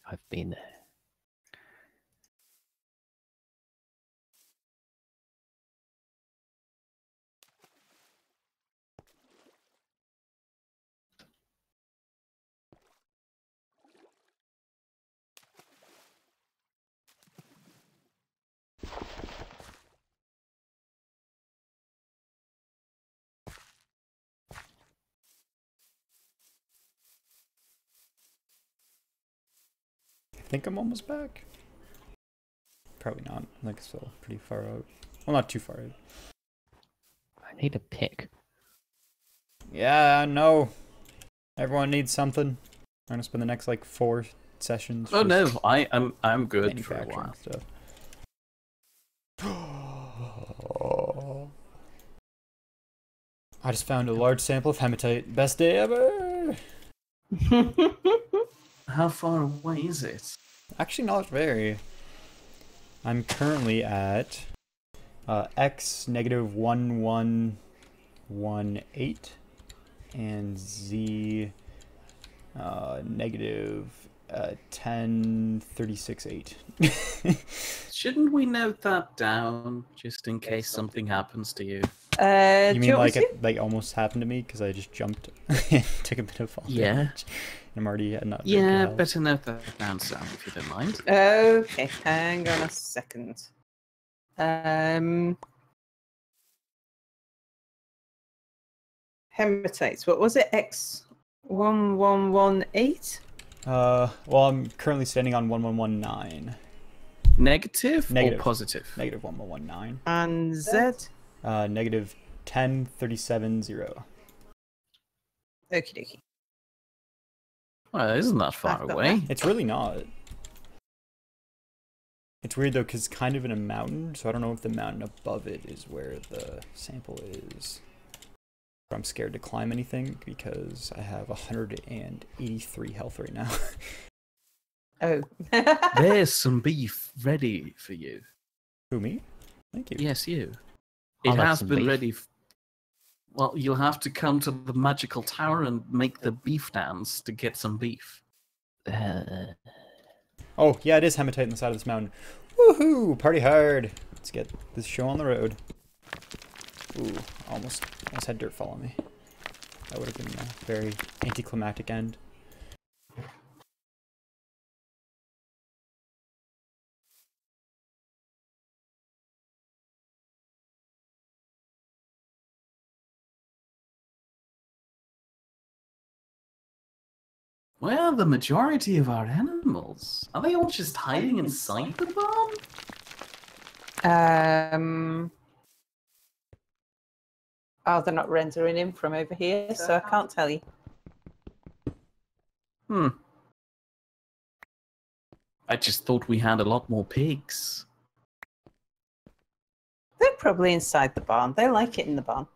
I've been there. I think I'm almost back. Probably not. Like, still pretty far out. Well, not too far out. I need a pick. Yeah, no. Everyone needs something. I'm gonna spend the next like 4 sessions. Oh just no, I'm good for a manufacturing while. stuff. I just found a large sample of hematite. Best day ever. How far away is it? Actually, not very. I'm currently at x negative 1118 and z negative 1036.8. Shouldn't we note that down just in case something happens to you? You do mean want like me to? it like almost happened to me because I just jumped and took a bit of fall Yeah. damage. And I'm already at not very good Yeah, health. better note that down, Sam, if you don't mind. Okay, hang on a second. Hematites. What was it? X1118? Well, I'm currently standing on 1119. Negative, Negative. or positive? Negative 1119. And Z? Negative 1037.0. Okie dokie. Well, it isn't that far I've got away. It's really not. It's weird though, because it's kind of in a mountain, so I don't know if the mountain above it is where the sample is. I'm scared to climb anything because I have 183 health right now. Oh. There's some beef ready for you. Who, me? Thank you. Yes, you. I It like has some been beef. ready. Well, you'll have to come to the magical tower and make the beef dance to get some beef. Oh, yeah, it is hematite on the side of this mountain. Woohoo! Party hard! Let's get this show on the road. Ooh, almost had dirt fall on me. That would have been a very anticlimactic end. Well, the majority of our animals, are they all just hiding inside the barn? Oh, they're not rendering in from over here, so I can't tell you. Hmm. I just thought we had a lot more pigs. They're probably inside the barn. They like it in the barn.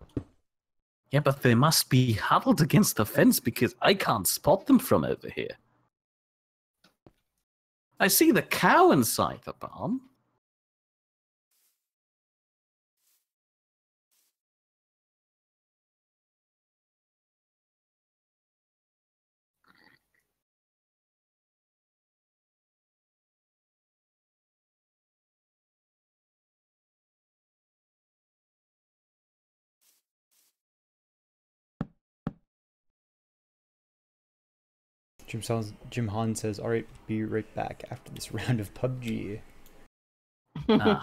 Yeah, but they must be huddled against the fence because I can't spot them from over here. I see the cow inside the barn. Jim Han says, "All right, be right back after this round of PUBG." Ah,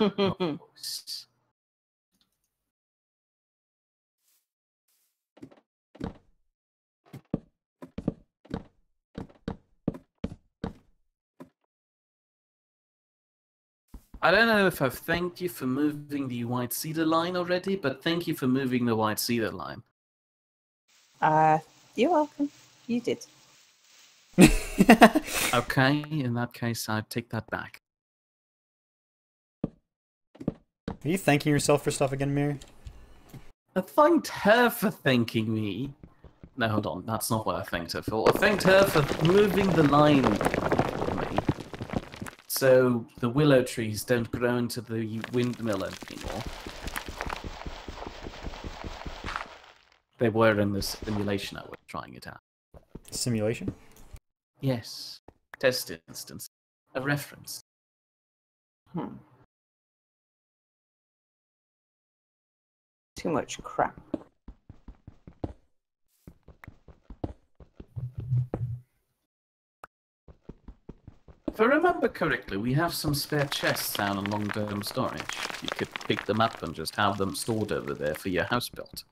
I don't know if I've thanked you for moving the white cedar line already, but thank you for moving the white cedar line. You're welcome. You did. Okay, in that case, I take that back. Are you thanking yourself for stuff again, Mir? I thanked her for thanking me. No, hold on, that's not what I thanked her for. I thanked her for moving the line for me, so the willow trees don't grow into the windmill anymore. They were in the simulation I was trying it out. Simulation? Yes. Test instance. A reference. Too much crap. If I remember correctly, we have some spare chests down in long-term storage. You could pick them up and just have them stored over there for your house built.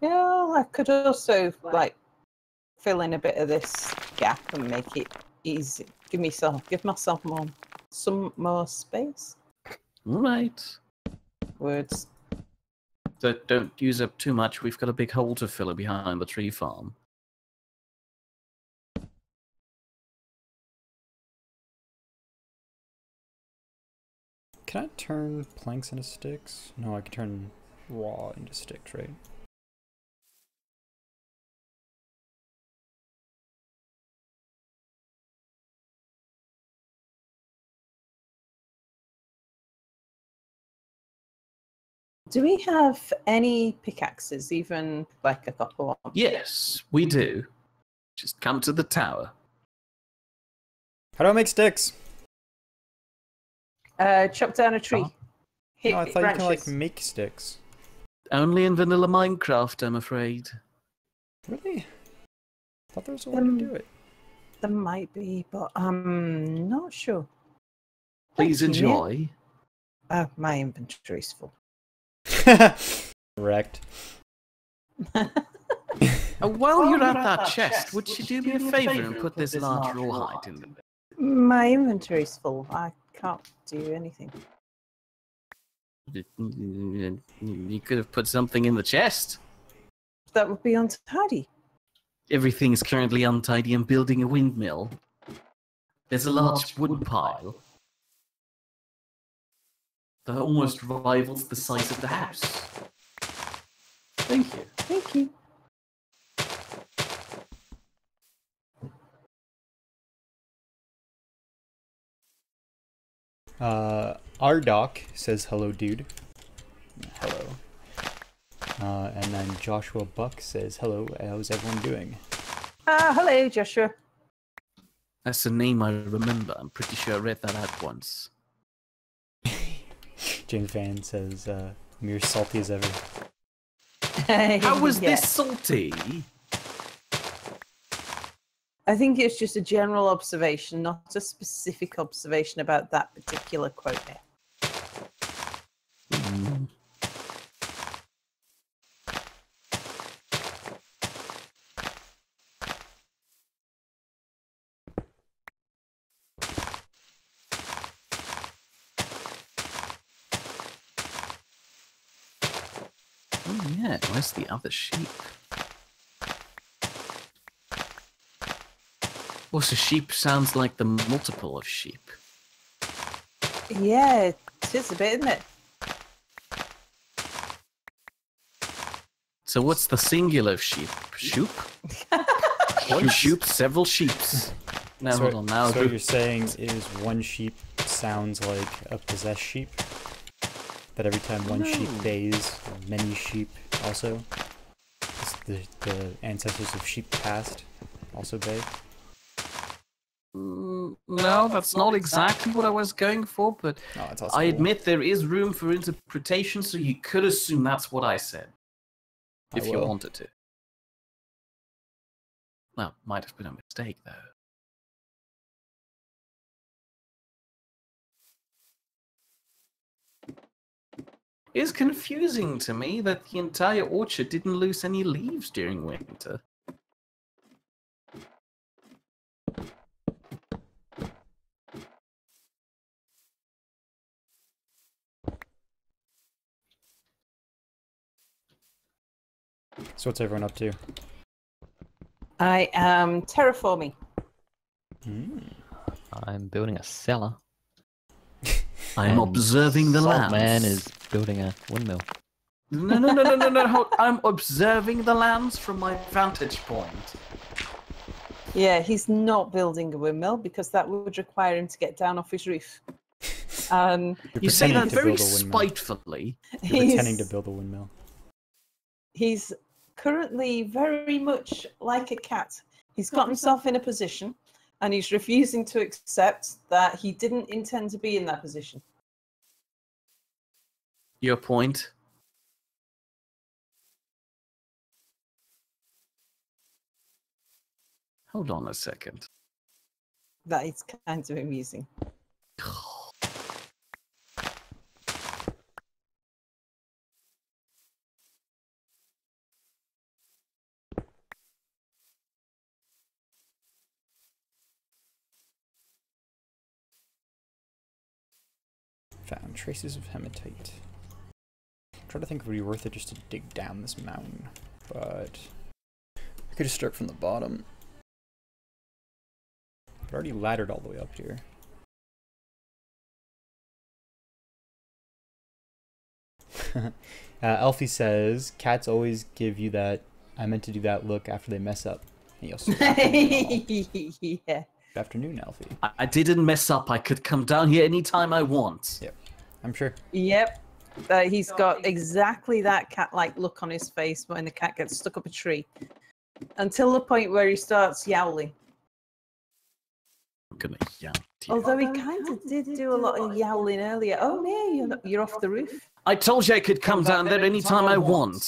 Yeah, I could also like fill in a bit of this gap and make it easy. Give myself some more space. All right. Words. So don't use up too much. We've got a big hole to fill behind the tree farm. Can I turn planks into sticks? No, I can turn raw into sticks, right? Do we have any pickaxes, even like a copper one? Yes, we do. Just come to the tower. How do I make sticks? Chop down a tree. Oh. Hit No, I thought branches. you could like make sticks. Only in vanilla Minecraft, I'm afraid. Really? I thought there was a way to do it. There might be, but I'm not sure. Please Thank you, enjoy. Oh, my inventory's full. Wrecked. While you're at that chest, would you do me a favor and put this large rawhide in there? My inventory's full. I can't do anything. You could have put something in the chest. That would be untidy. Everything's currently untidy. I'm building a windmill. There's a large wood pile that almost rivals the size of the house. Thank you. Thank you. Ardoc says hello, dude. Hello. And then Joshua Buck says hello. How's everyone doing? Hello, Joshua. That's a name I remember. I'm pretty sure I read that out once. James Van says, "Mere salty as ever." How was this salty? I think it's just a general observation, not a specific observation about that particular quote there. Mm. Oh yeah, where's the other sheep? Also, sheep sounds like the multiple of sheep. Yeah, it is a bit, isn't it? So what's the singular of sheep? Shoop? One shoop, several sheeps. No, So, hold on. Now so what you're saying is one sheep sounds like a possessed sheep? That every time one sheep No. bays, many sheep also? The ancestors of sheep past also bay? No, that's not exactly what I was going for, but No, it's also I cool. admit there is room for interpretation, so you could assume that's what I said. I If you will. wanted to. Well, might have been a mistake, though. It's confusing to me that the entire orchard didn't lose any leaves during winter. So what's everyone up to? I am terraforming. I'm building a cellar. I'm and observing the lands. Man is building a windmill. No. I'm observing the lands from my vantage point. Yeah, he's not building a windmill because that would require him to get down off his roof. You're You say pretending that to very build a windmill. spitefully. You're pretending to build a windmill. He's currently very much like a cat. He's got himself in a position and he's refusing to accept that he didn't intend to be in that position. Your point? Hold on a second. That is kind of amusing. Found traces of hematite. I'm trying to think if it would be worth it just to dig down this mountain, but I could just start from the bottom. I've already laddered all the way up here. Elfie says, cats always give you that I meant to do that look after they mess up. And you also Yeah. Good afternoon, Elfie. I didn't mess up. I could come down here anytime I want. Yep, I'm sure. Yep. He's got exactly that cat-like look on his face when the cat gets stuck up a tree. Until the point where he starts yowling. I'm gonna yowl. Although he kind of did do a lot of yowling earlier. Oh, yeah, you're off the roof. I told you I could come down there anytime I want.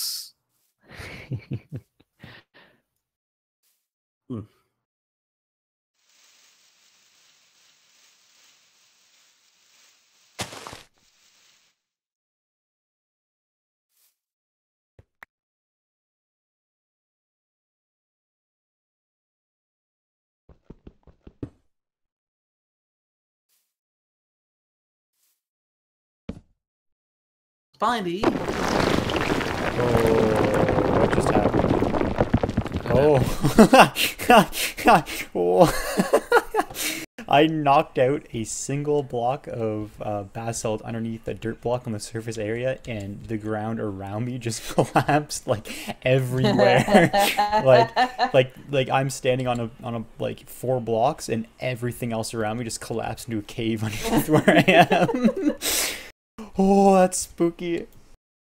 Spidey. Oh, what just happened? Oh. I knocked out a single block of basalt underneath a dirt block on the surface area, and the ground around me just collapsed like everywhere. like I'm standing on a like 4 blocks, and everything else around me just collapsed into a cave underneath where I am. Oh, that's spooky.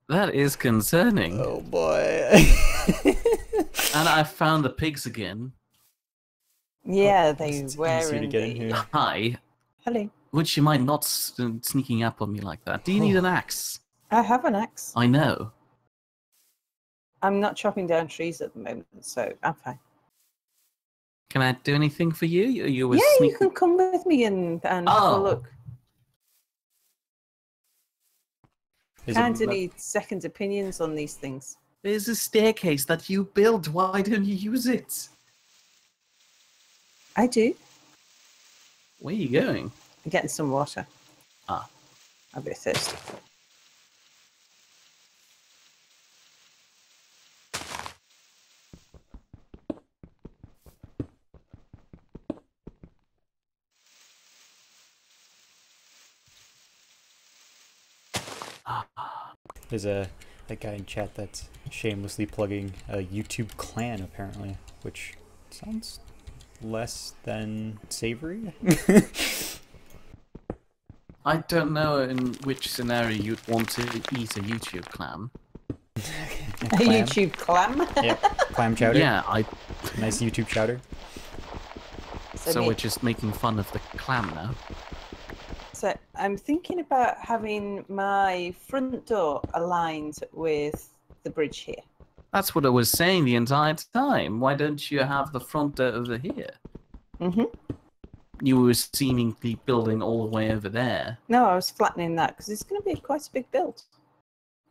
That is concerning. Oh boy. And I found the pigs again. Yeah, they It's were easier to get in indeed. here. Hi. Hello. Would you mind not sneaking up on me like that? Do you need an axe? I have an axe. I know. I'm not chopping down trees at the moment, so I'm fine. Can I do anything for you? You were Yeah, you sneaking. can come with me and have Oh. a look. Is Kind of it, need second opinions on these things. There's a staircase that you built. Why don't you use it? I do. Where are you going? I'm getting some water. Ah. I'm a bit thirsty. There's a guy in chat that's shamelessly plugging a YouTube clan apparently, which sounds less than savory. I don't know in which scenario you'd want to eat a YouTube clam. A YouTube clam? Yep, clam chowder. Yeah, Nice YouTube chowder. so me- we're just making fun of the clam now. So I'm thinking about having my front door aligned with the bridge here. That's what I was saying the entire time. Why don't you have the front door over here? You were seemingly building all the way over there. No, I was flattening that because it's going to be quite a big build.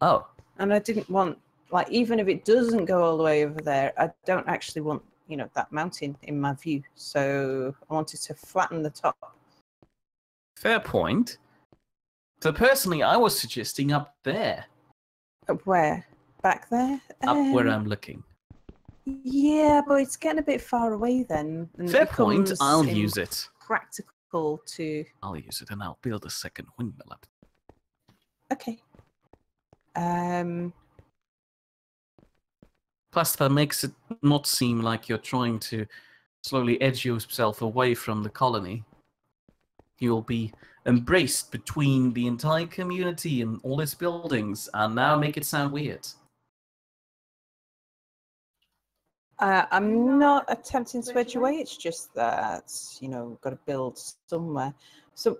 Oh. And I didn't want, like, even if it doesn't go all the way over there, I don't actually want, you know, that mountain in my view. So I wanted to flatten the top. Fair point. So personally, I was suggesting up there. Up where? Back there? Up where I'm looking. Yeah, but it's getting a bit far away then. And Fair it point, becomes I'll use it. Practical to... I'll use it and I'll build a second windmill up. Okay. Plus, that makes it not seem like you're trying to slowly edge yourself away from the colony. You'll be embraced between the entire community and all its buildings, and now make it sound weird. I'm not attempting to edge away, it's just that, you know, we've got to build somewhere. So,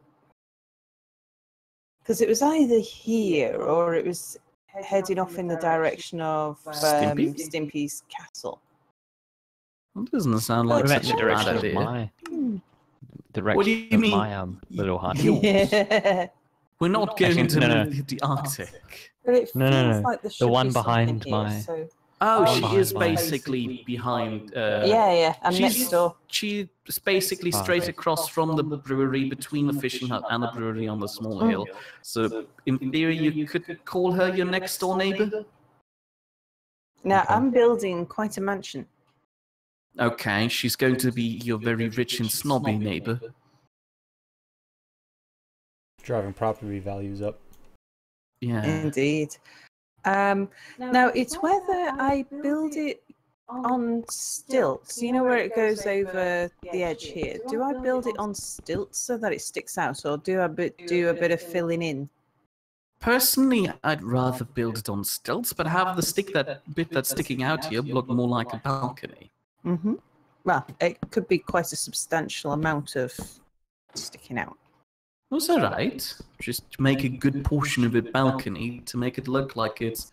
because it was either here or it was heading off in the direction of Stimpy's castle. That doesn't sound like What about such in the a bad direction of idea. my direction What do you of mean? my little hut? Yeah. We're not going Actually, to no. the Arctic. But it feels No. like there The should one be something behind here, my- so... Oh, she behind is my- basically behind. yeah, I'm next she's door. she's basically straight across from the brewery, between the fishing hut and the brewery on the smaller hill. So, in theory, you could call her your next door neighbor. Now, Okay. I'm building quite a mansion. Okay, she's going to be your very rich and snobby neighbor. Driving property values up. Yeah. Indeed. Now, it's whether I build it on stilts. You know where it goes over the edge here? Do I build it on stilts so that it sticks out, or do I do a bit of filling in? Personally, I'd rather build it on stilts, but have the bit that's sticking out here look more like a balcony. Mm-hmm. Well, it could be quite a substantial amount of sticking out. That's alright. Just make a good portion of it balcony to make it look like it's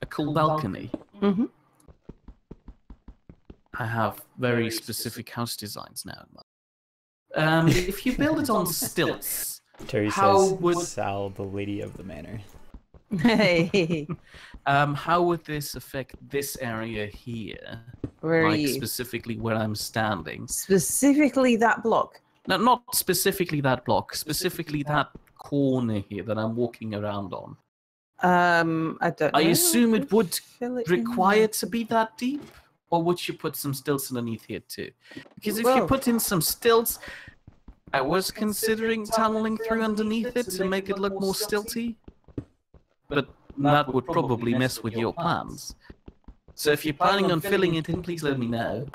a cool balcony. Mm-hmm. I have very specific house designs now in mind. If you build it on stilts, Terry How says, would- Sal, the lady of the manor. Hey, how would this affect this area here? where are Like you? specifically where I'm standing. Specifically that block. No, not specifically that block, specifically that corner here that I'm walking around on. I don't know. I assume it would Fill it in require to be that deep? Or would you put some stilts underneath here too? Because if you Well- put in some stilts, I was considering tunneling through underneath it to make it look more stilty. But that would probably mess with your plans. So if you're planning on filling it in, please let me know.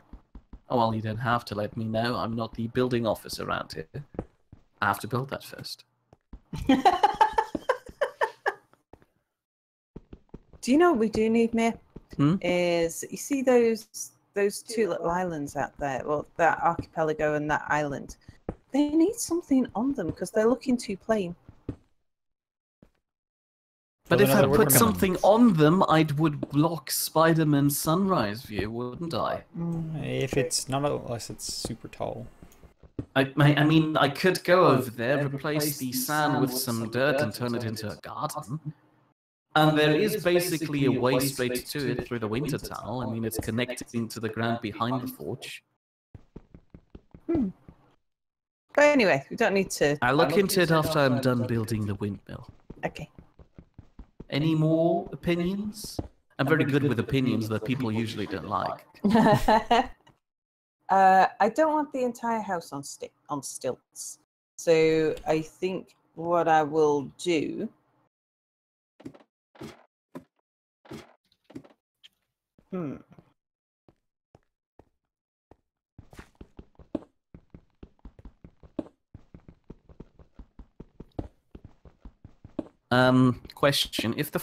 Oh, well, you don't have to let me know. I'm not the building officer around here. I have to build that first. Do you know what we do need, Mia? Hmm? Is you see those two little islands out there? Well, that archipelago and that island. They need something on them because they're looking too plain. But Build if I another put workaround. something on them, I would block Spider-Man's sunrise view, wouldn't I? If it's not unless it's super tall. I mean, I could go over there, replace the sand with some dirt and turn it into a garden. And there is basically a way straight to it through the winter tunnel. I mean, it's connecting to the ground behind the forge. But anyway, we don't need to. I'll look into it after I'm done building the windmill. Okay. Any more opinions? I'm very good with opinions that people usually don't like. I don't want the entire house on stilts. So I think what I will do. Question. If the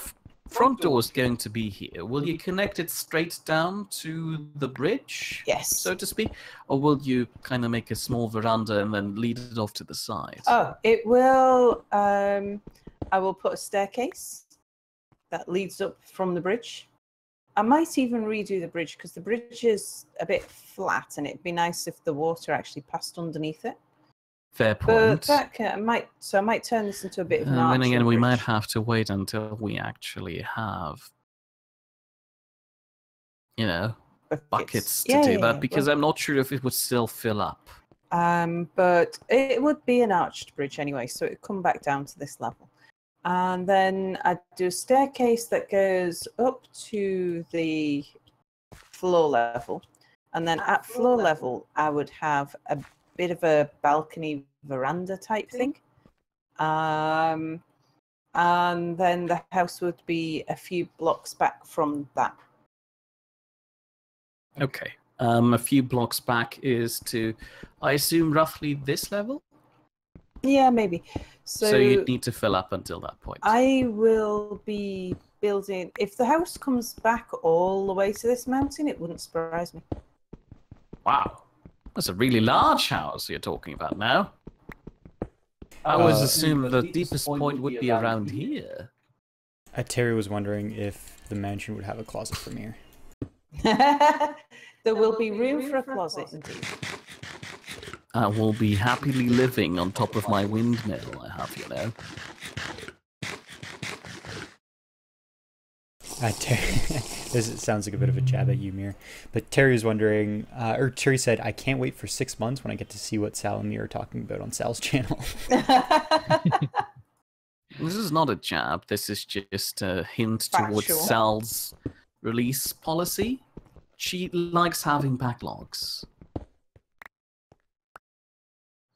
front door is going to be here, will you connect it straight down to the bridge? Yes. So to speak? Or will you kind of make a small veranda and then lead it off to the side? Oh, it will. I will put a staircase that leads up from the bridge. I might even redo the bridge because the bridge is a bit flat, and it'd be nice if the water actually passed underneath it. Fair But point. I might turn this into a bit of an Then again, archery we might bridge. have to wait until we actually have, you know, buckets to do that, because I'm not sure if it would still fill up. But it would be an arched bridge anyway, so it'd come back down to this level. And then I'd do a staircase that goes up to the floor level. And then at floor level, I would have a bit of a balcony veranda type thing. And then the house would be a few blocks back from that. Okay. A few blocks back is to, I assume, roughly this level? Yeah, maybe. So you'd need to fill up until that point. I will be building. If the house comes back all the way to this mountain, it wouldn't surprise me. Wow. That's a really large house you're talking about now. I always assumed the deepest point would be around here. Terry was wondering if the mansion would have a closet for mirror. There will be room for a closet, indeed. I will be happily living on top of my windmill, I have, you know. This sounds like a bit of a jab at you, Mir. But Terry was wondering, or Terry said, I can't wait for 6 months when I get to see what Sal and Mir are talking about on Sal's channel. This is not a jab, this is just a hint towards Factual. Sal's release policy. She likes having backlogs.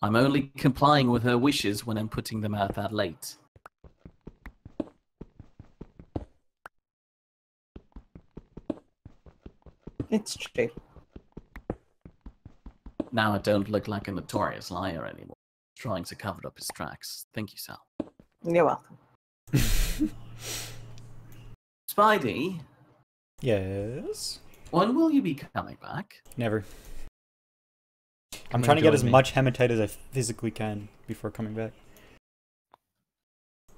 I'm only complying with her wishes when I'm putting them out that late. It's true. Now I don't look like a notorious liar anymore, trying to cover up his tracks. Thank you, Sal. You're welcome. Spidey, Yes? when will you be coming back? Never. I'm Come trying to and get as join me. much hematite as I physically can before coming back.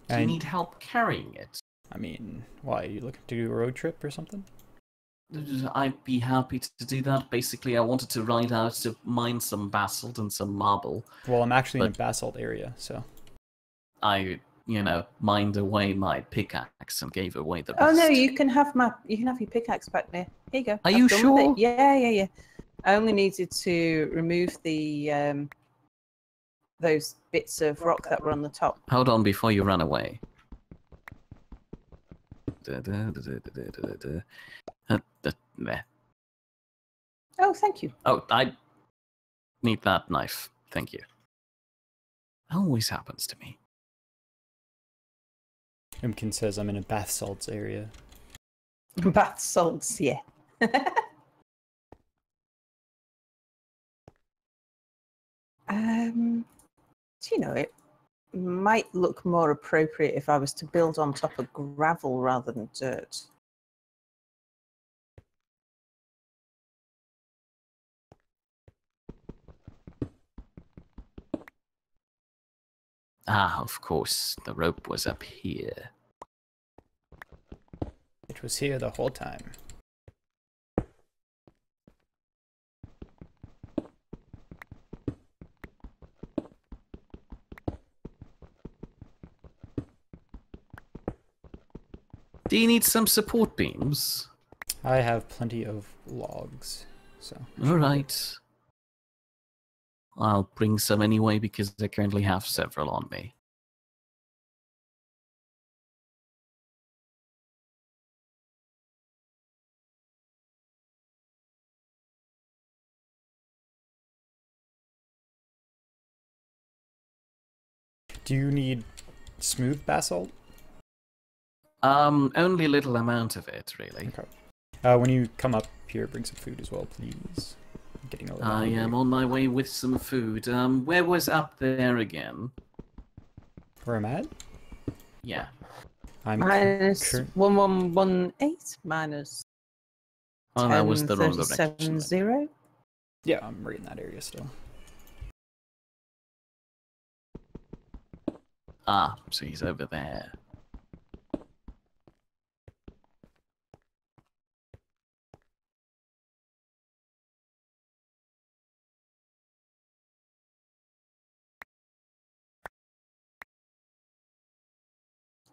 Do you And- need help carrying it? I mean, why? Are you looking to do a road trip or something? I'd be happy to do that. Basically, I wanted to ride out to mine some basalt and some marble. Well, I'm actually in a But- basalt area, so. I, you know, mined away my pickaxe and gave away the rest. Oh no, you can have your pickaxe back there. Here you go. Are you I've done with sure? it. Yeah. I only needed to remove the those bits of rock that were on the top. Hold on before you run away. There. Oh, thank you. Oh, I need that knife. Thank you. Always happens to me. Imkin says I'm in a bath salts area. Bath salts, yeah. Do you know, it might look more appropriate if I was to build on top of gravel rather than dirt. Ah, of course, the rope was up here. It was here the whole time. Do you need some support beams? I have plenty of logs, so. Alright. I'll bring some anyway because I currently have several on me. Do you need smooth basalt? Only a little amount of it, really. Okay. When you come up here, bring some food as well, please. I'm getting a little I hungry. am on my way with some food. Where was up there again? Where I'm at? Yeah. I'm Minus cur- 1118 minus Oh, that was the wrong 1037 direction. 0. Yeah, I'm right in that area still. Ah, so he's over there.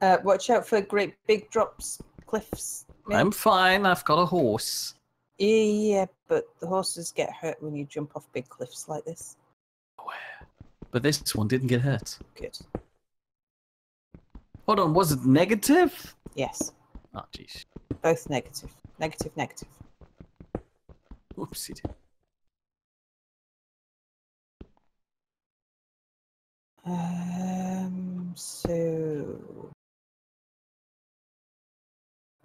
Watch out for great big drops, cliffs. mate. I'm fine. I've got a horse. Yeah, but the horses get hurt when you jump off big cliffs like this. But this one didn't get hurt. Good. Hold on, was it negative? Yes, Oh, jeez. both negative. Negative, negative. Oopsie. So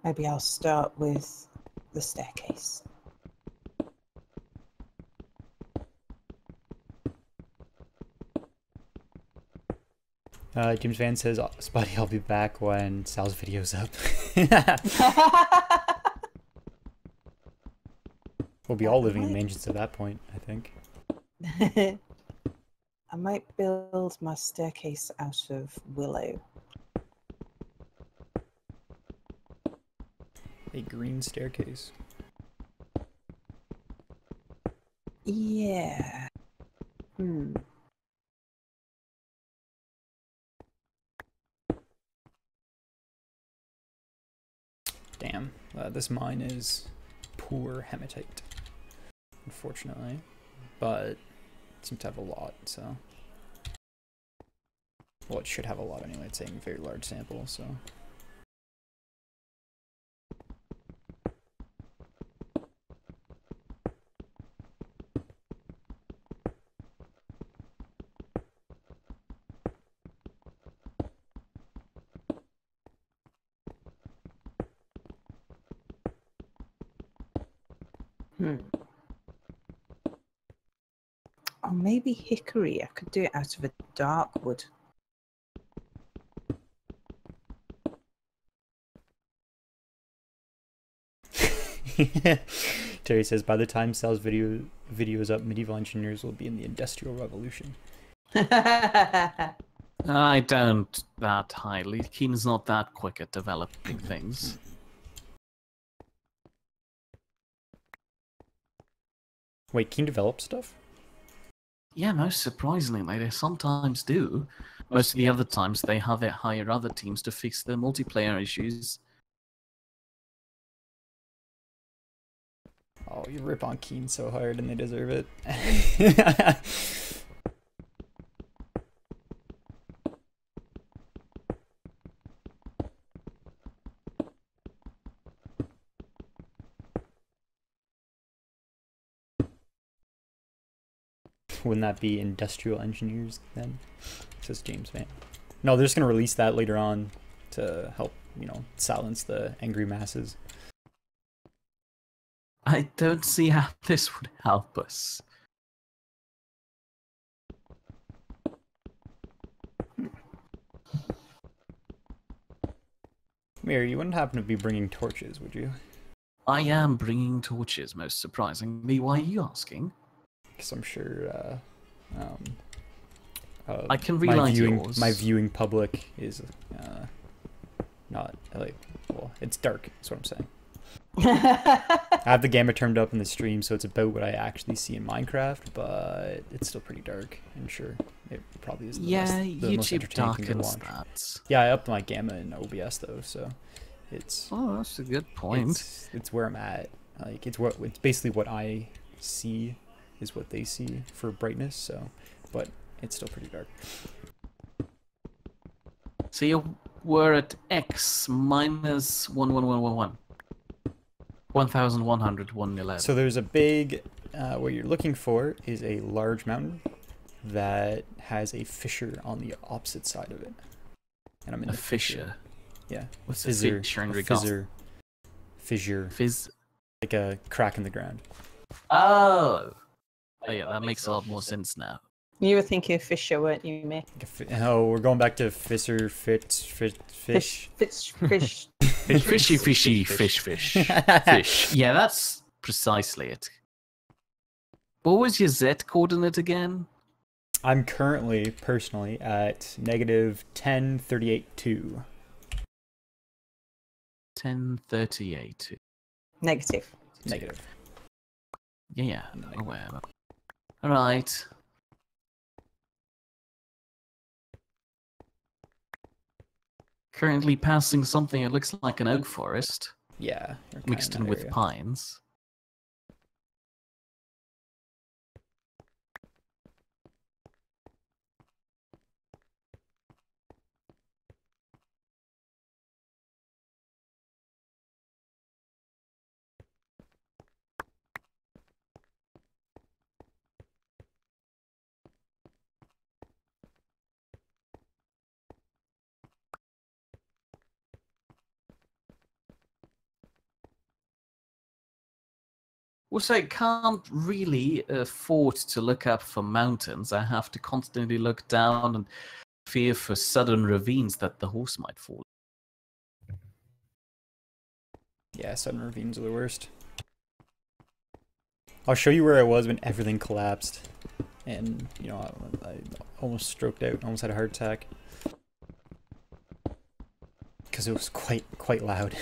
maybe I'll start with the staircase. James Van says, Spotty, I'll be back when Sal's video's up. We'll be all living in mansions at that point, I think. I might build my staircase out of willow. A green staircase. Yeah. Damn, this mine is poor hematite, unfortunately, but it seems to have a lot, so... Well, it should have a lot anyway, it's saying very large sample, so... Or maybe hickory. I could do it out of a dark wood. Terry says, by the time Sal's video is up, medieval engineers will be in the Industrial Revolution. I don't that highly. Keen's not that quick at developing things. Wait, Keen develops stuff? Yeah, most surprisingly, they sometimes do. Most of the other times, they have it hire other teams to fix their multiplayer issues. Oh, you rip on Keen so hard and they deserve it. Wouldn't that be industrial engineers then? Says James Van. No, they're just going to release that later on to help, you know, silence the angry masses. I don't see how this would help us. Mir, you wouldn't happen to be bringing torches, would you? I am bringing torches, most surprisingly. Why are you asking? Because I'm sure I can relight yours. My viewing public is not like, well, it's dark. That's what I'm saying. I have the gamma turned up in the stream, so it's about what I actually see in Minecraft, but it's still pretty dark. And sure, it probably isn't the most entertaining thing to watch. That. Yeah, I upped my gamma in OBS though, so it's. Oh, that's a good point. It's where I'm at. Like it's basically what I see is what they see for brightness. So, but it's still pretty dark. So you were at X minus 11111. 1100, 111. So there's a big, what you're looking for is a large mountain that has a fissure on the opposite side of it. And I'm in a the fissure. Yeah. What's fissure, a fissure in regards? Fissure. Fizz. Like a crack in the ground. Oh. Oh yeah, that makes a lot more sense now. You were thinking of Fisher, weren't you, Mick? Oh, we're going back to Fisher, fish. Fish. Fishy, fish. Yeah, that's precisely it. What was your Z coordinate again? I'm currently, personally, at negative 1038.2. 1038. Negative. Negative. Yeah, aware. Alright. Currently passing something that looks like an oak forest, Yeah. you're kinda mixed in that with area. pines. Also, I can't really afford to look up for mountains. I have to constantly look down and fear for sudden ravines that the horse might fall. Yeah, sudden ravines are the worst. I'll show you where I was when everything collapsed. And, you know, I almost stroked out, almost had a heart attack. Because it was quite loud.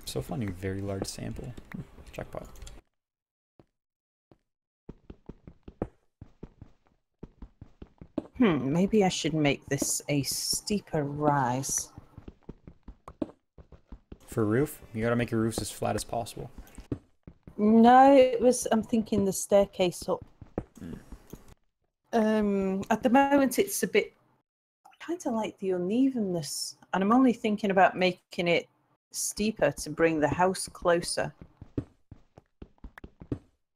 So finding a very large sample. Jackpot. Maybe I should make this a steeper rise. For a roof, you gotta make your roofs as flat as possible. No, I'm thinking the staircase up. At the moment, it's a bit. I kind of like the unevenness, and I'm only thinking about making it steeper to bring the house closer.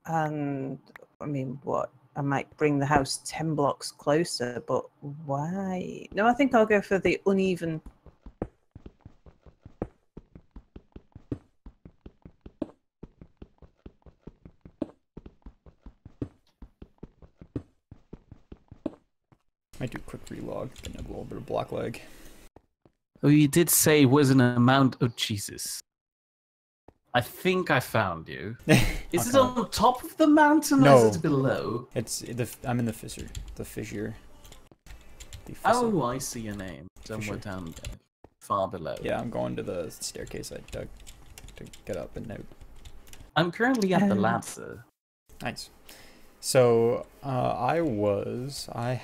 And I mean, what? I might bring the house 10 blocks closer, but why? No, I think I'll go for the uneven. Might do a quick relog, getting a little bit of block lag. Oh, you did say it was an amount. Oh, Jesus. I think I found you. Is it on top of the mountain No. or is it below? I'm in the fissure. The fissure. Oh, I see your name. Somewhere down there. Far below. Yeah, I'm going to the staircase I dug to get up and out. I'm currently at the ladder. Nice. So, I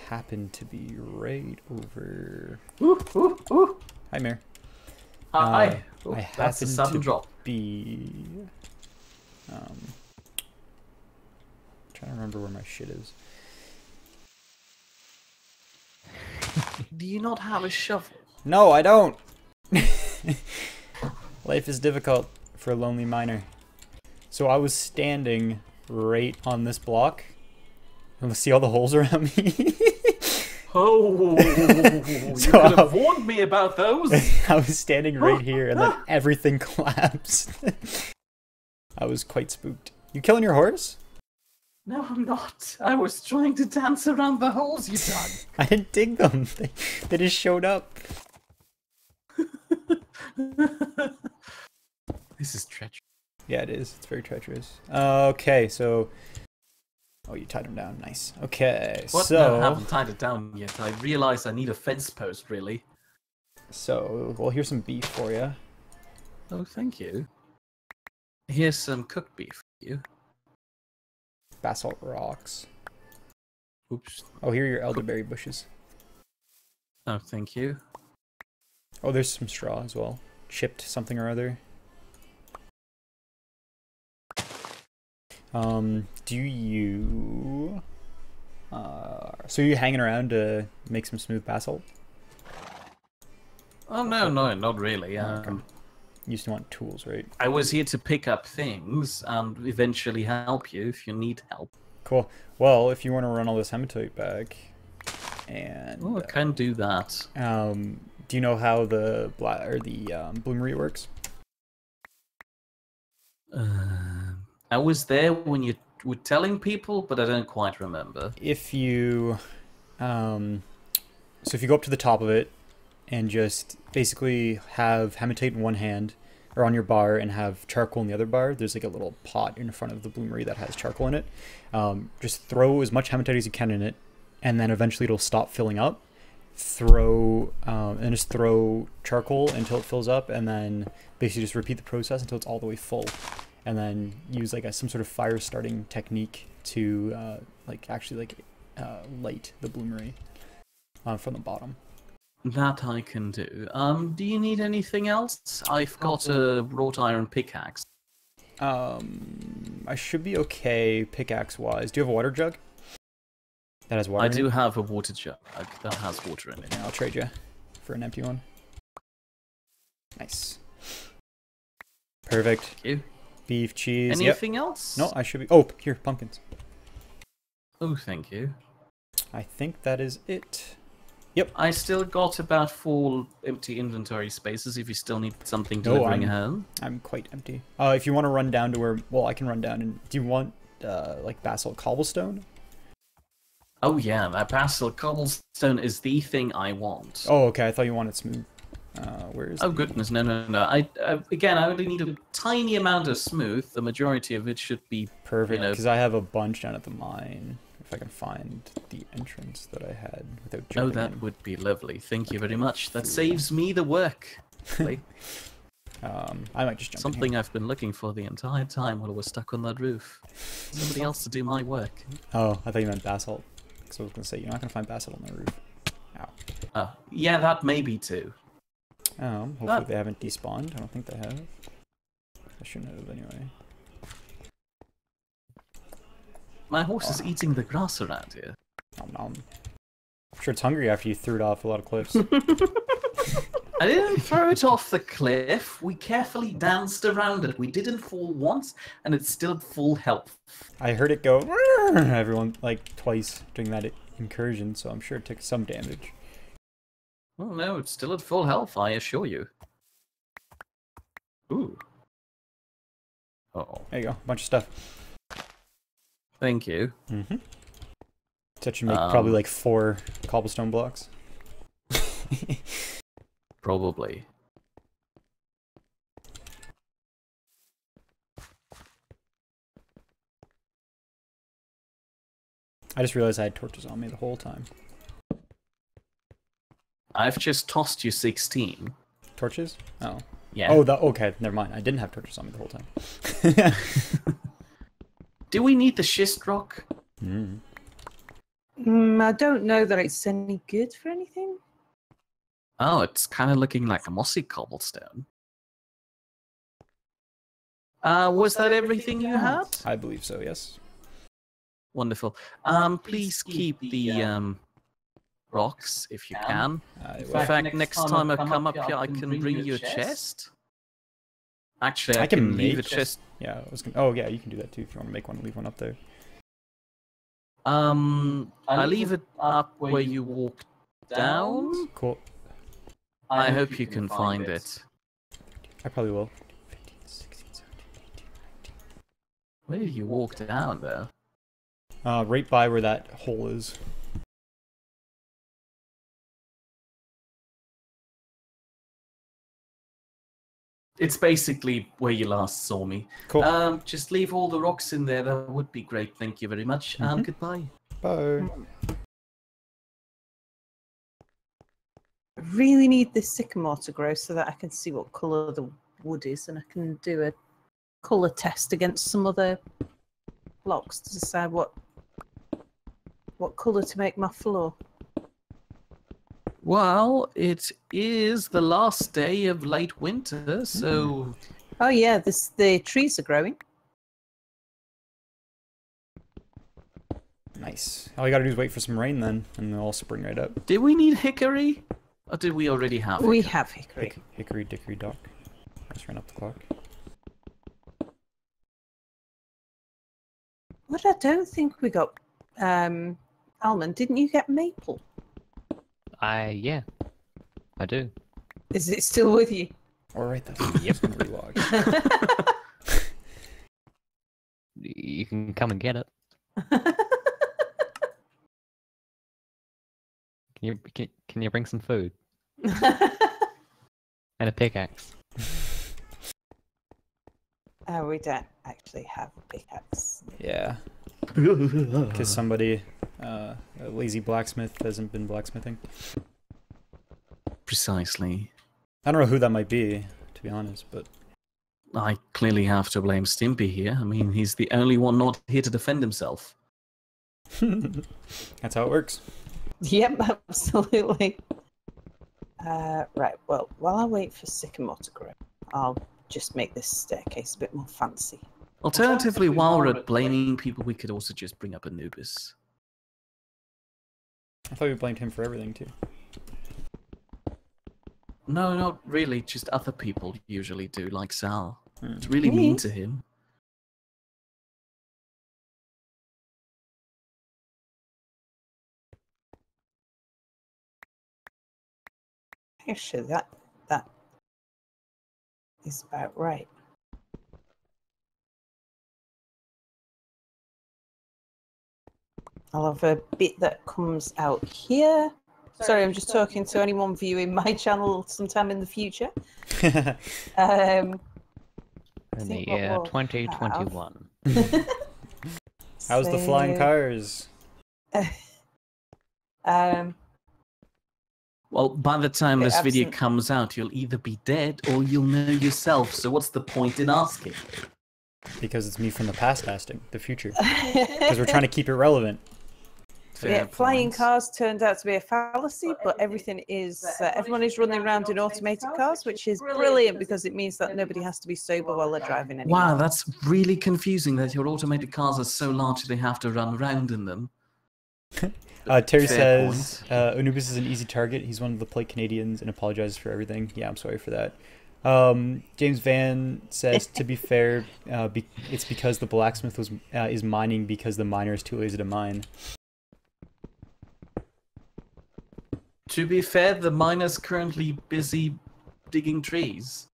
happened to be right over... Ooh, ooh, ooh. Hi, Mare. Hi. I That's a happened sudden to drop. be... trying to remember where my shit is. Do you not have a shovel? No, I don't! Life is difficult for a lonely miner. So I was standing right on this block. And see all the holes around me? Oh, you So could have warned me about those. I was standing right here and then everything collapsed. I was quite spooked. You killing your horse? No, I'm not. I was trying to dance around the holes you dug. I didn't dig them. They just showed up. This is treacherous. Yeah, it is. It's very treacherous. Okay, so... Oh, you tied him down. Nice. Okay, What? so... No, I haven't tied it down yet. I realize I need a fence post, really. So, well, here's some beef for you. Oh, thank you. Here's some cooked beef for you. Basalt rocks. Oops. Oh, here are your elderberry bushes. Oh, thank you. Oh, there's some straw as well. Chipped something or other. Do you... so you're hanging around to make some smooth basalt? Oh, no, not really. Okay. You just want tools, right? I was here to pick up things and eventually help you if you need help. Cool. Well, if you want to run all this hematite back, and... Oh, I can do that. do you know how the bloomery works? I was there when you were telling people, but I don't quite remember. If you... so if you go up to the top of it, and just basically have hematite in one hand, or on your bar, and have charcoal in the other bar, there's like a little pot in front of the bloomery that has charcoal in it. Just throw as much hematite as you can in it, and then eventually it'll stop filling up. throw and just throw charcoal until it fills up, and then basically just repeat the process until it's all the way full, and then use like some sort of fire starting technique to actually light the bloomery from the bottom. That I can do. Do you need anything else? I've got a wrought iron pickaxe. I should be okay pickaxe wise. Do you have a water jug? That has water. I in do it? have a water jug that has water in it. Yeah, I'll trade you for an empty one. Nice. Perfect. Thank you. Beef, cheese. Anything else? No, I should be. Oh, here, pumpkins. Oh, thank you. I think that is it. I still got about 4 empty inventory spaces if you still need something No, delivering home. I'm quite empty. If you want to run down to where, well, I can run down. And do you want like basalt cobblestone? Oh yeah, that basalt cobblestone is the thing I want. Oh, okay. I thought you wanted smooth. Where is? Oh goodness, no. I only need a tiny amount of smooth. The majority of it should be Perfect, you know, because I have a bunch down at the mine. If I can find the entrance that I had without Oh, jumping that in. would be lovely. Thank you very much. That saves me the work. Really. I might just jump in Something I've been looking for the entire time while I was stuck on that roof. Somebody else to do my work. here. Oh, I thought you meant basalt. Because I was going to say, you're not going to find basalt on the roof. Ow. Yeah, that may be too. Hopefully they haven't despawned. I don't think they have. I shouldn't have anyway. My horse is eating the grass around here. Nom nom. I'm sure it's hungry after you threw it off a lot of cliffs. I didn't throw it off the cliff. We carefully danced around it. We didn't fall once, and it's still at full health. I heard it go everyone like twice during that incursion, so I'm sure it took some damage. Oh no, it's still at full health, I assure you. Ooh. Uh-oh. There you go, a bunch of stuff. Thank you. Mm-hmm. That should make probably like 4 cobblestone blocks. Probably. I just realized I had torches on me the whole time. I've just tossed you 16. Torches? Oh. Yeah. Oh, okay, never mind. I didn't have torches on me the whole time. Do we need the schist rock? I don't know that it's any good for anything. Oh, it's kind of looking like a mossy cobblestone. Was that everything you had? I believe so, yes. Wonderful. Please keep the rocks if you can. I In will. fact, next time I come up here, I can bring you a chest. Actually, I can can leave a make chest. Yeah, I was gonna. Oh, yeah, you can do that too if you want to make one. Leave one up there. I leave it up where you walk down. Cool. I hope you can find it. I probably will. Where do you walk down, though? Right by where that hole is. It's basically where you last saw me. Cool. Just leave all the rocks in there. That would be great. Thank you very much. Goodbye. Bye. I really need this sycamore to grow so that I can see what colour the wood is, and I can do a colour test against some other blocks to decide what colour to make my floor. Well, it is the last day of late winter, so... Oh yeah, the trees are growing. Nice. All you gotta do is wait for some rain then, and they'll all spring right up. Did we need hickory? Or did we already have We hickory? have hickory. Hickory dickory dock. Just ran up the clock. What I don't think we got, Almond, didn't you get maple? Yeah, I do. Is it still with you? Alright, that's yep. Gonna relog. You can come and get it. Can you bring some food and a pickaxe? Oh, we don't actually have a pickaxe. Yeah. Because somebody, a lazy blacksmith, hasn't been blacksmithing. Precisely. I don't know who that might be, to be honest, but I clearly have to blame Stimpy here. I mean, he's the only one not here to defend himself. that's how it works. Yep, absolutely. Right, well, while I wait for Sycamore to grow, I'll just make this staircase a bit more fancy. Alternatively, while we're at blaming people, we could also just bring up Anubis. I thought we blamed him for everything too. No, not really. Just other people usually do, like Sal. Hmm. It's really mean to him. Actually, that is about right. I'll have a bit that comes out here. Sorry, I'm just talking to anyone viewing my channel sometime in the future. In the think year what we'll 2021. How's the flying cars? Well, by the time Bit this video absent. comes out, you'll either be dead or you'll know yourself, so what's the point in asking? Because it's me from the past asking the future. Because we're trying to keep it relevant. Yeah, Fair flying point. cars turned out to be a fallacy, but everything is everyone is running around in automated cars, which is brilliant because it means that nobody has to be sober while they're driving anymore. Wow, that's really confusing that your automated cars are so large they have to run around in them. Terry Fair says Anubis is an easy target. He's one of the polite Canadians and apologizes for everything. Yeah, I'm sorry for that. James Van says, to be fair, it's because the blacksmith is mining because the miner is too lazy to mine. To be fair, the miner's currently busy digging trees.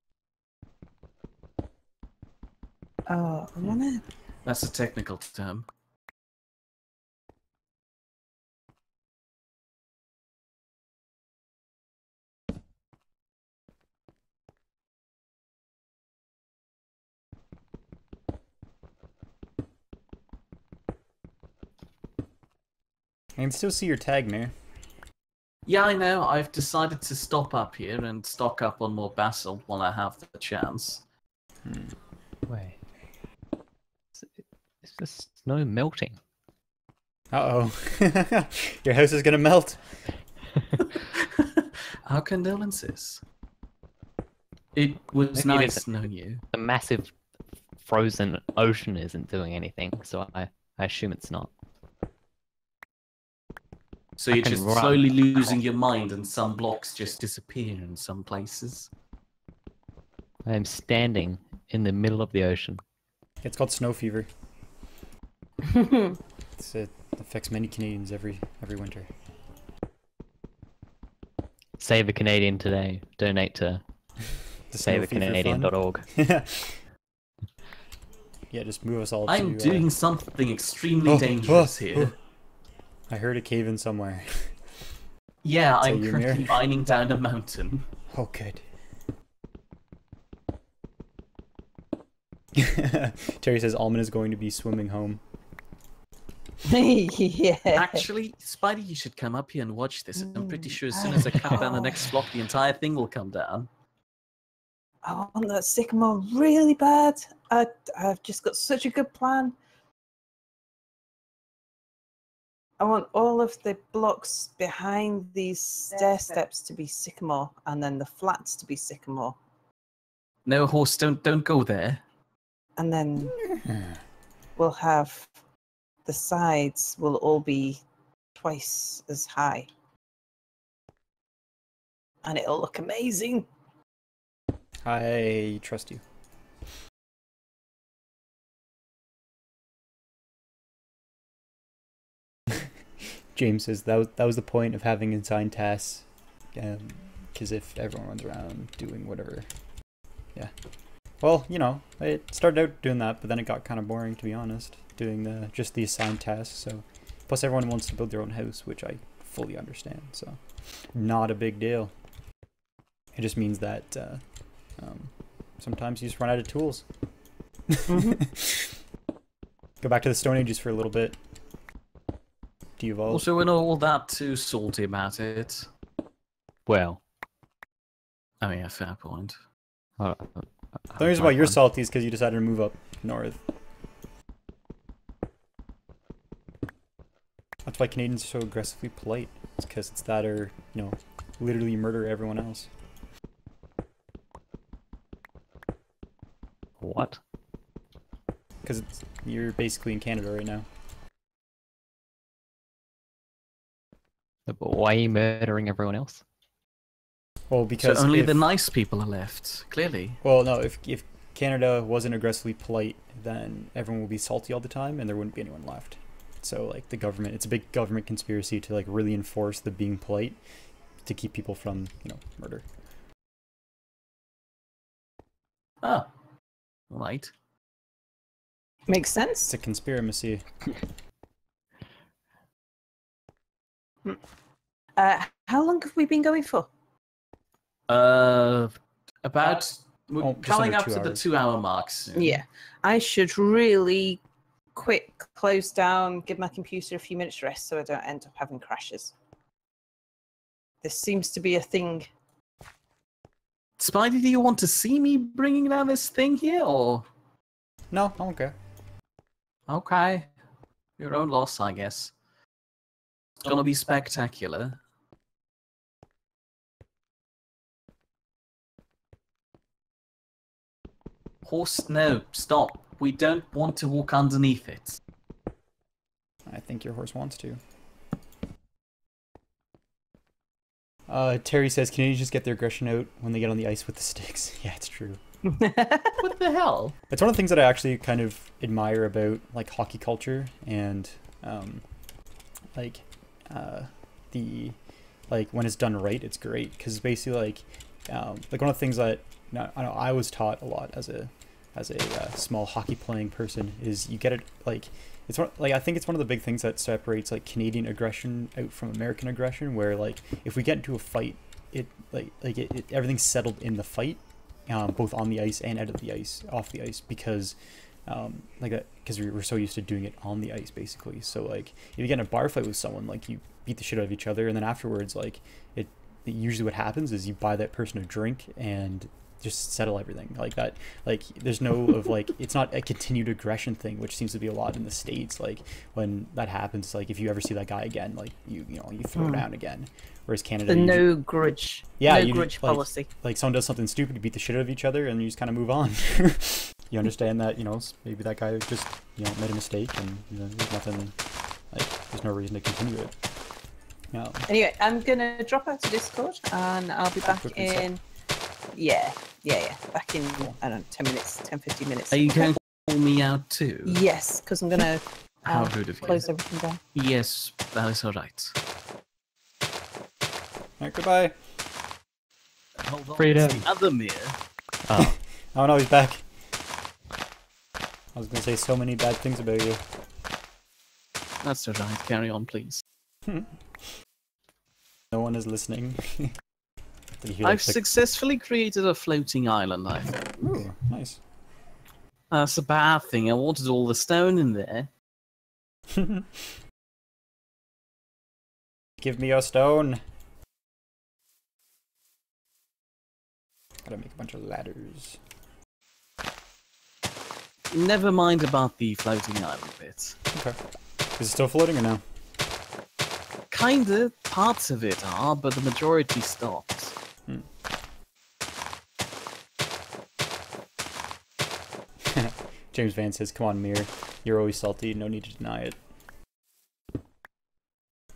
Oh, I wanna. That's a technical term. I can still see your tag, Mayor. Yeah, I know. I've decided to stop up here and stock up on more basalt while I have the chance. Wait. Is the snow melting? Uh-oh. Your house is gonna melt. Our condolences. It was Maybe it nice isn't. knowing you. The massive frozen ocean isn't doing anything, so I assume it's not. So you're can just run. slowly losing your mind and some blocks just disappear in some places. I am standing in the middle of the ocean. It's called snow fever. It affects many Canadians every winter. Save a Canadian today. Donate to The Snow Fever Fund. saveacanadian.org. Yeah, just move us all I'm to... doing something extremely dangerous here. I heard a cave in somewhere. Yeah, So I'm you currently mirror- mining down a mountain. Oh, good. Terry says Almond is going to be swimming home. Yeah. Actually, Spidey, you should come up here and watch this. I'm pretty sure as soon as I cut down the next block, the entire thing will come down. I want that sycamore really bad. I've just got such a good plan. I want all of the blocks behind these stair steps to be sycamore, and then the flats to be sycamore, No, horse, don't go there. and then we'll have the sides will all be twice as high, and it'll look amazing. I trust you. James says that was the point of having assigned tasks, because if everyone runs around doing whatever, yeah. Well, you know, it started out doing that, but then it got kind of boring, to be honest, doing just the assigned tasks. So, plus everyone wants to build their own house, which I fully understand. So, not a big deal. It just means that sometimes you just run out of tools. Go back to the Stone Ages for a little bit. De-evolve. Also, we're not all that too salty about it. Well, Oh yeah, fair point. Oh, The reason why you're salty is because you decided to move up north. That's why Canadians are so aggressively polite. It's because it's that or, you know, literally murder everyone else. What? Because you're basically in Canada right now. But why are you murdering everyone else? Well, because So only if, the nice people are left, clearly. well, no, if Canada wasn't aggressively polite, then everyone would be salty all the time, and there wouldn't be anyone left. So, like, the government, it's a big government conspiracy to, like, really enforce the being polite to keep people from, you know, murder. Oh, right. Makes It's sense. a conspiracy. How long have we been going for? About we're just coming under up 2 to the hours. 2-hour mark soon. Yeah. I should really quick close down, give my computer a few minutes rest so I don't end up having crashes. This seems to be a thing. Spidey, do you want to see me bringing down this thing here, or No, I don't care. okay, your own loss, I guess. It's gonna be spectacular. Horse, no, stop. We don't want to walk underneath it. I think your horse wants to. Terry says, Canadians just get their aggression out when they get on the ice with the sticks. Yeah, it's true. What the hell? It's one of the things that I actually kind of admire about, like, hockey culture and, when it's done right, it's great. Because basically, like one of the things that I know I was taught a lot as a small hockey playing person is you get it, like, it's one, like, I think it's one of the big things that separates, like, Canadian aggression out from American aggression, where, like, if we get into a fight, it everything's settled in the fight, both on the ice and out of the ice, off the ice, because because we're so used to doing it on the ice, basically. So, like, if you get in a bar fight with someone, like, you beat the shit out of each other, and then afterwards, like, usually what happens is you buy that person a drink and just settle everything like that. Like, there's no of, like, it's not a continued aggression thing, which seems to be a lot in the States. Like, when that happens, like, if you ever see that guy again, like, you throw down again. Whereas Canada, The no grudge. yeah, no grudge policy. like someone does something stupid, you beat the shit out of each other, and you just kind of move on. You understand that, you know, maybe that guy just, you know, made a mistake, and, you know, there's nothing, like, there's no reason to continue it. Yeah. Anyway, I'm gonna drop out to Discord and I'll be back Quick reset. in. Yeah. Back in, I don't know, 10 minutes, 10, 15 minutes. Are you going to call me out too? Yes, because I'm gonna How rude of you. close everything down. Yes, that is alright. Alright, goodbye. Hold on, Freedom. it's the other mirror. Oh, Oh no, he's back. I was gonna say so many bad things about you. That's alright, carry on, please. No one is listening. Did you hear, I've like, the- successfully created a floating island, I think. Ooh, nice. That's a bad thing. I wanted all the stone in there. Give me your stone. Gotta make a bunch of ladders. Never mind about the floating island bit. Okay. Is it still floating or no? Kinda, parts of it are, but the majority stopped. James Van says, come on, Mir. You're always salty. No need to deny it.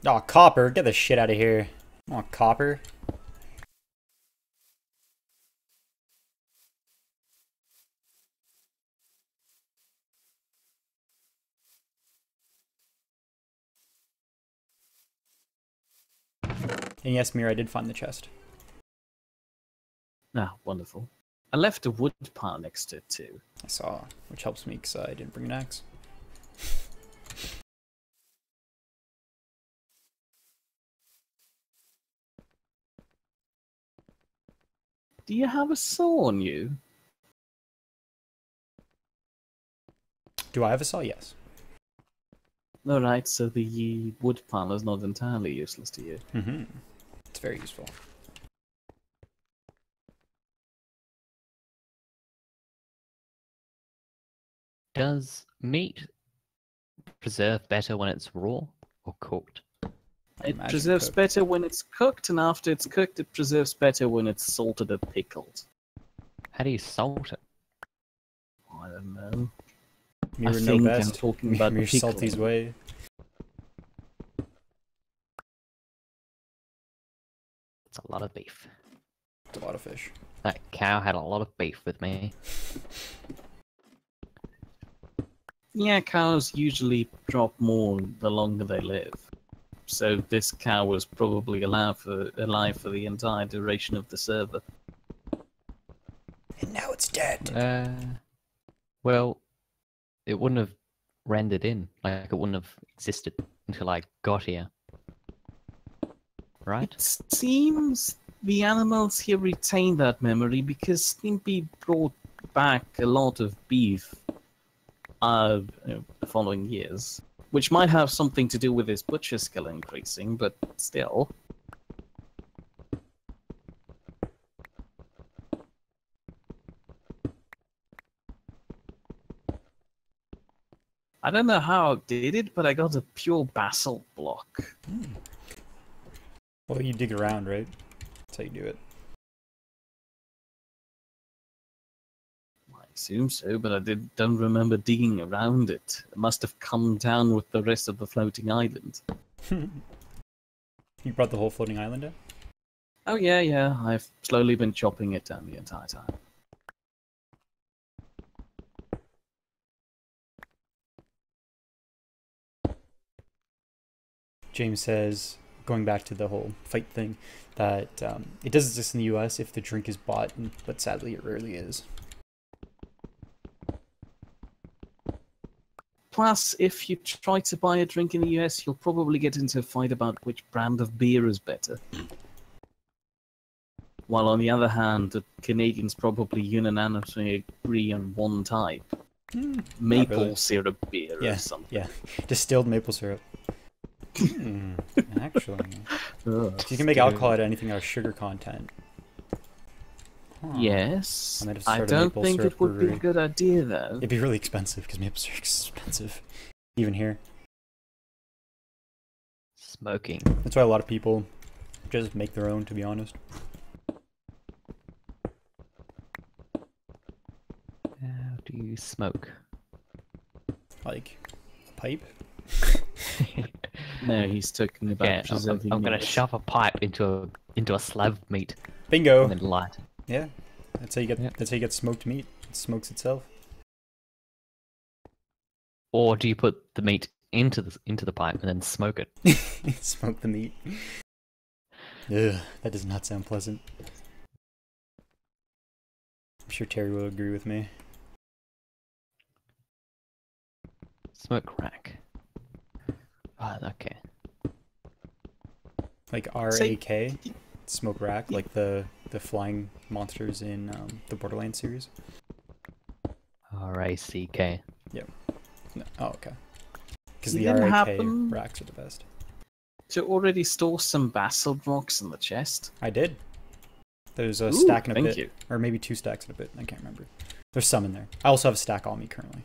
Aw, Copper. Get the shit out of here. Aw, Copper. And yes, Mir, I did find the chest. Ah, wonderful. I left a wood pile next to it too. I saw, which helps me because I didn't bring an axe. Do you have a saw on you? Do I have a saw? Yes. Alright, so the wood pile is not entirely useless to you. Mm-hmm. It's very useful. Does meat preserve better when it's raw or cooked? It Imagine preserves cooked. better when it's cooked, and after it's cooked, it preserves better when it's salted or pickled. How do you salt it? I don't know. You I would know think I'm best. talking about Mir Salty's pickling. way. It's a lot of beef. It's a lot of fish. That cow had a lot of beef with me. Yeah, cows usually drop more the longer they live. So this cow was probably alive for the entire duration of the server. And now it's dead. Well, it wouldn't have rendered in. Like, it wouldn't have existed until I got here. Right? It seems the animals here retain that memory because Stimpy brought back a lot of beef the following years, which might have something to do with his butcher skill increasing, but still. I don't know how I did it, but I got a pure basalt block. Well, you dig around, right? That's how you do it. I assume so, but don't remember digging around it. It must have come down with the rest of the floating island. You brought the whole floating island in? Oh yeah, I've slowly been chopping it down the entire time. James says, going back to the whole fight thing, that it does exist in the US if the drink is bought, but sadly it rarely is. Plus, if you try to buy a drink in the US, you'll probably get into a fight about which brand of beer is better. While on the other hand, the Canadians probably unanimously agree on one type. Maple really. syrup beer Yeah, or something. yeah. Distilled maple syrup. Actually. Ugh, You can make alcohol out of anything out of sugar content. Huh. Yes. I might have I started a don't maple think syrup it would be a brewery. good idea, though. It'd be really expensive, because maple syrup is expensive. Even here. Smoking. That's why a lot of people just make their own, to be honest. How do you smoke? Like, a pipe? No, he's talking about Okay, preserving I'm gonna meat. shove a pipe into a slab of meat Bingo! and then light. Yeah. That's how you get Yep. that's how you get smoked meat. It smokes itself. Or do you put the meat into the pipe and then smoke it? Smoke the meat. Ugh, that does not sound pleasant. I'm sure Terry will agree with me. Smoke rack. Ah, okay. Like RAK, smoke rack, like the flying monsters in the Borderlands series. RACK. No. Oh, okay. Because You the didn't RAK happen- racks are the best. To already store some basalt rocks in the chest. I did. There's a Ooh, stack and a thank bit, you. or maybe 2 stacks and a bit. I can't remember. There's some in there. I also have a stack on me currently.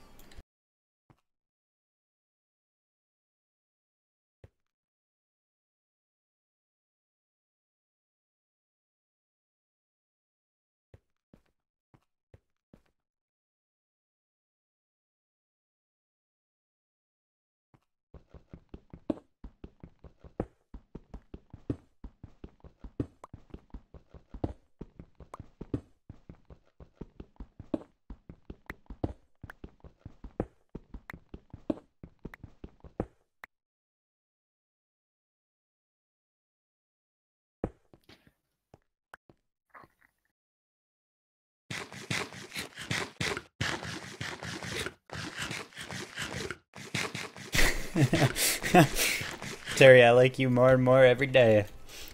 Terry, I like you more and more every day.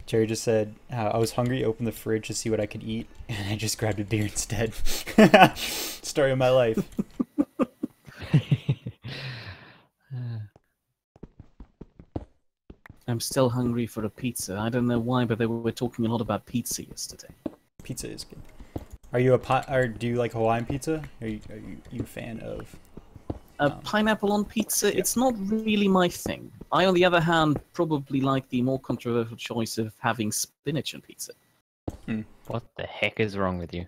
Terry just said, I was hungry, opened the fridge to see what I could eat, and I just grabbed a beer instead. Story of my life. I'm still hungry for a pizza. I don't know why, but they were talking a lot about pizza yesterday. Pizza is good. Are you or do you like Hawaiian pizza? Are you a fan of Pineapple on pizza, it's not really my thing. I, on the other hand, probably like the more controversial choice of having spinach on pizza. What the heck is wrong with you?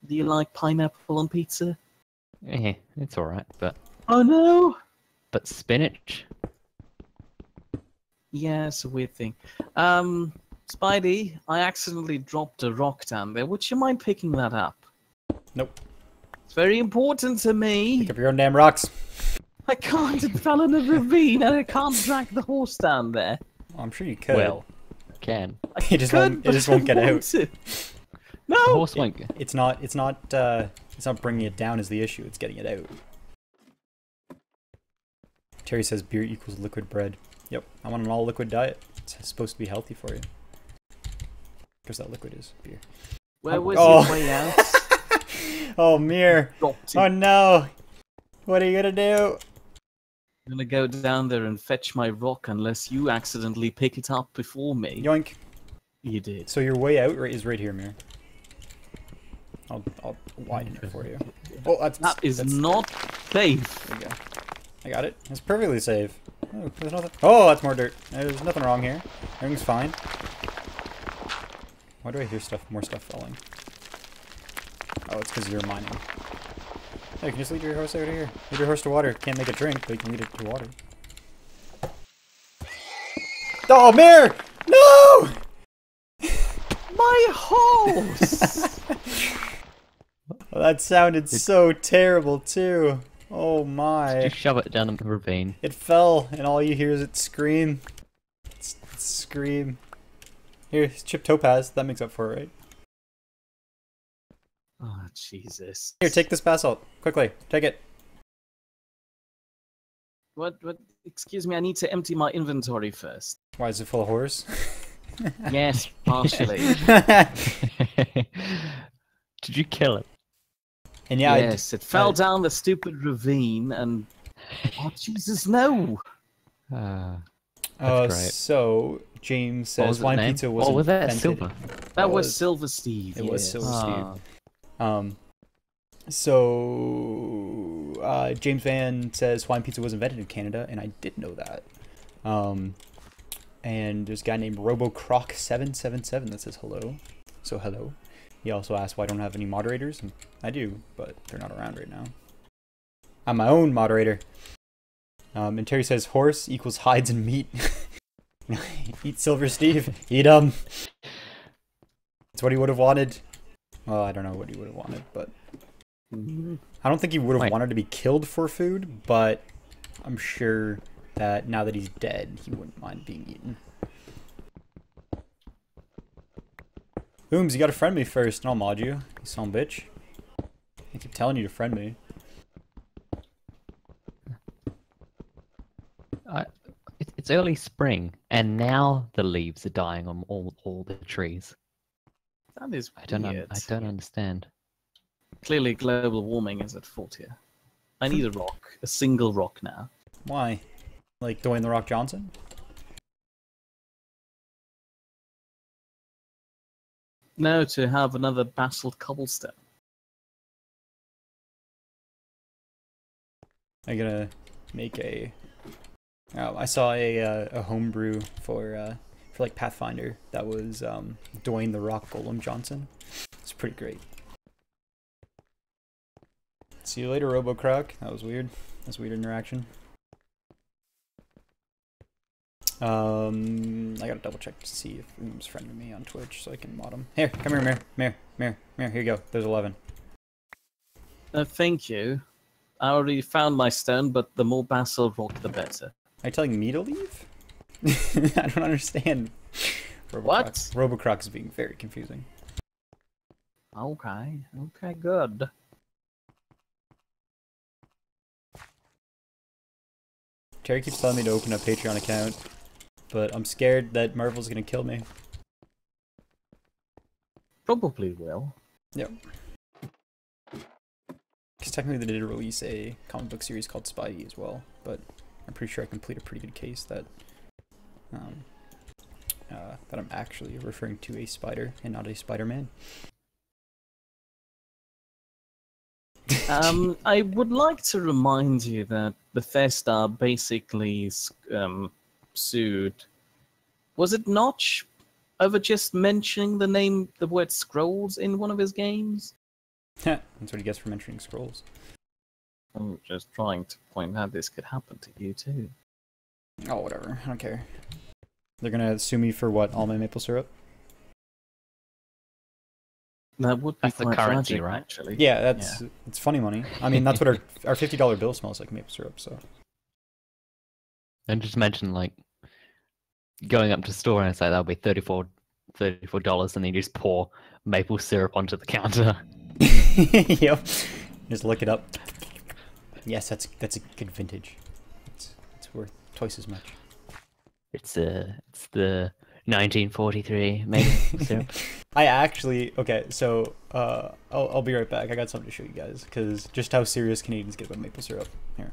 Do you like pineapple on pizza? Eh, it's alright, but Oh no! spinach? Yeah, it's a weird thing. Spidey, I accidentally dropped a rock down there. Would you mind picking that up? Nope. It's very important to me. Pick up your own damn rocks. I can't. It fell in a ravine and I can't drag the horse down there. I'm sure you could. Well, can. it just won't get out. No! The horse won't go. It's not bringing it down is the issue. It's getting it out. Terry says beer equals liquid bread. Yep, I'm on an all liquid diet. It's supposed to be healthy for you. Because that liquid is beer. Where was your way out? Oh, Mir. Oh no. What are you gonna do? I'm gonna go down there and fetch my rock unless you accidentally pick it up before me. Yoink. You did. So your way out is right here, Mir. I'll widen it for you. Oh, that's not safe. There you go. I got it. It's perfectly safe. Oh, there's nothing. Oh, that's more dirt. There's nothing wrong here. Everything's fine. Why do I hear more stuff falling? Oh, it's because you're mining. Hey, you can just lead your horse out here. Lead your horse to water. Can't make it drink, but you can lead it to water. Oh, Mir! No! My horse! Well, that sounded so terrible, too. Oh my. Just shove it down the ravine. It fell, and all you hear is it scream. It's scream. Here, chip topaz. That makes up for it, right? Oh, Jesus. Here, take this basalt. Quickly, take it. What? Excuse me, I need to empty my inventory first. Why is it full of horse? Yes, partially. Did you kill it? And yeah, yes, it fell down the stupid ravine and... Oh, Jesus, no! That's great. So, James says What was wine its name? pizza was Oh, was that invented. Silver? That was Silver Steve. It was yes. Silver Steve. So, James Van says Hawaiian pizza was invented in Canada, and I did know that. And there's a guy named RoboCroc777 that says hello. So hello. He also asked why I don't have any moderators. And I do, but they're not around right now. I'm my own moderator. And Terry says horse equals hides and meat. Eat Silver Steve. Eat 'em. That's what he would have wanted. Well, I don't know what he would have wanted, but I don't think he would have wanted to be killed for food, but I'm sure that now that he's dead, he wouldn't mind being eaten. Booms, you gotta friend me first, and I'll mod you, you son of a bitch. I keep telling you to friend me. It's early spring, and now the leaves are dying on all the trees. That is I don't weird. I don't understand. Clearly, global warming is at fault here. I need a rock, a single rock now. Why? Like Dwayne The Rock Johnson? No, to have another basalt cobblestone. I'm gonna make a... Oh, I saw a homebrew for like Pathfinder that was Dwayne The Rock Golem Johnson. It's pretty great. See you later, RoboCroc. That was weird. That's weird interaction. I gotta double check to see if Oom's friended me on Twitch so I can mod him. Here, come here, Mir. Here you go. There's 11. Thank you. I already found my stone, but the more basalt rock, the better. Are you telling me to leave? I don't understand. What? RoboCroc is being very confusing. Okay, good. Terry keeps telling me to open a Patreon account, but I'm scared that Marvel's gonna kill me. Probably will. Yep. Because technically they did release a comic book series called Spidey as well, but I'm pretty sure I complete a pretty good case that that I'm actually referring to a spider and not a Spider-Man. I would like to remind you that Bethesda basically sued. Was it Notch over just mentioning the word scrolls in one of his games? That's what he gets for mentioning scrolls. I'm just trying to point out this could happen to you too. Oh, whatever. I don't care. They're gonna sue me for what? All my maple syrup? That would be That's the quite currency, tragic, right? actually. Yeah, it's funny money. I mean, that's what our $50 bill smells like, maple syrup. So. And just imagine like going up to the store and it's like that'll be $34, and then you just pour maple syrup onto the counter. Yep. Just look it up. Yes, that's a good vintage. It's worth twice as much. It's the 1943 maple syrup. I actually so I'll be right back. I got something to show you guys because just how serious Canadians get about maple syrup. Here.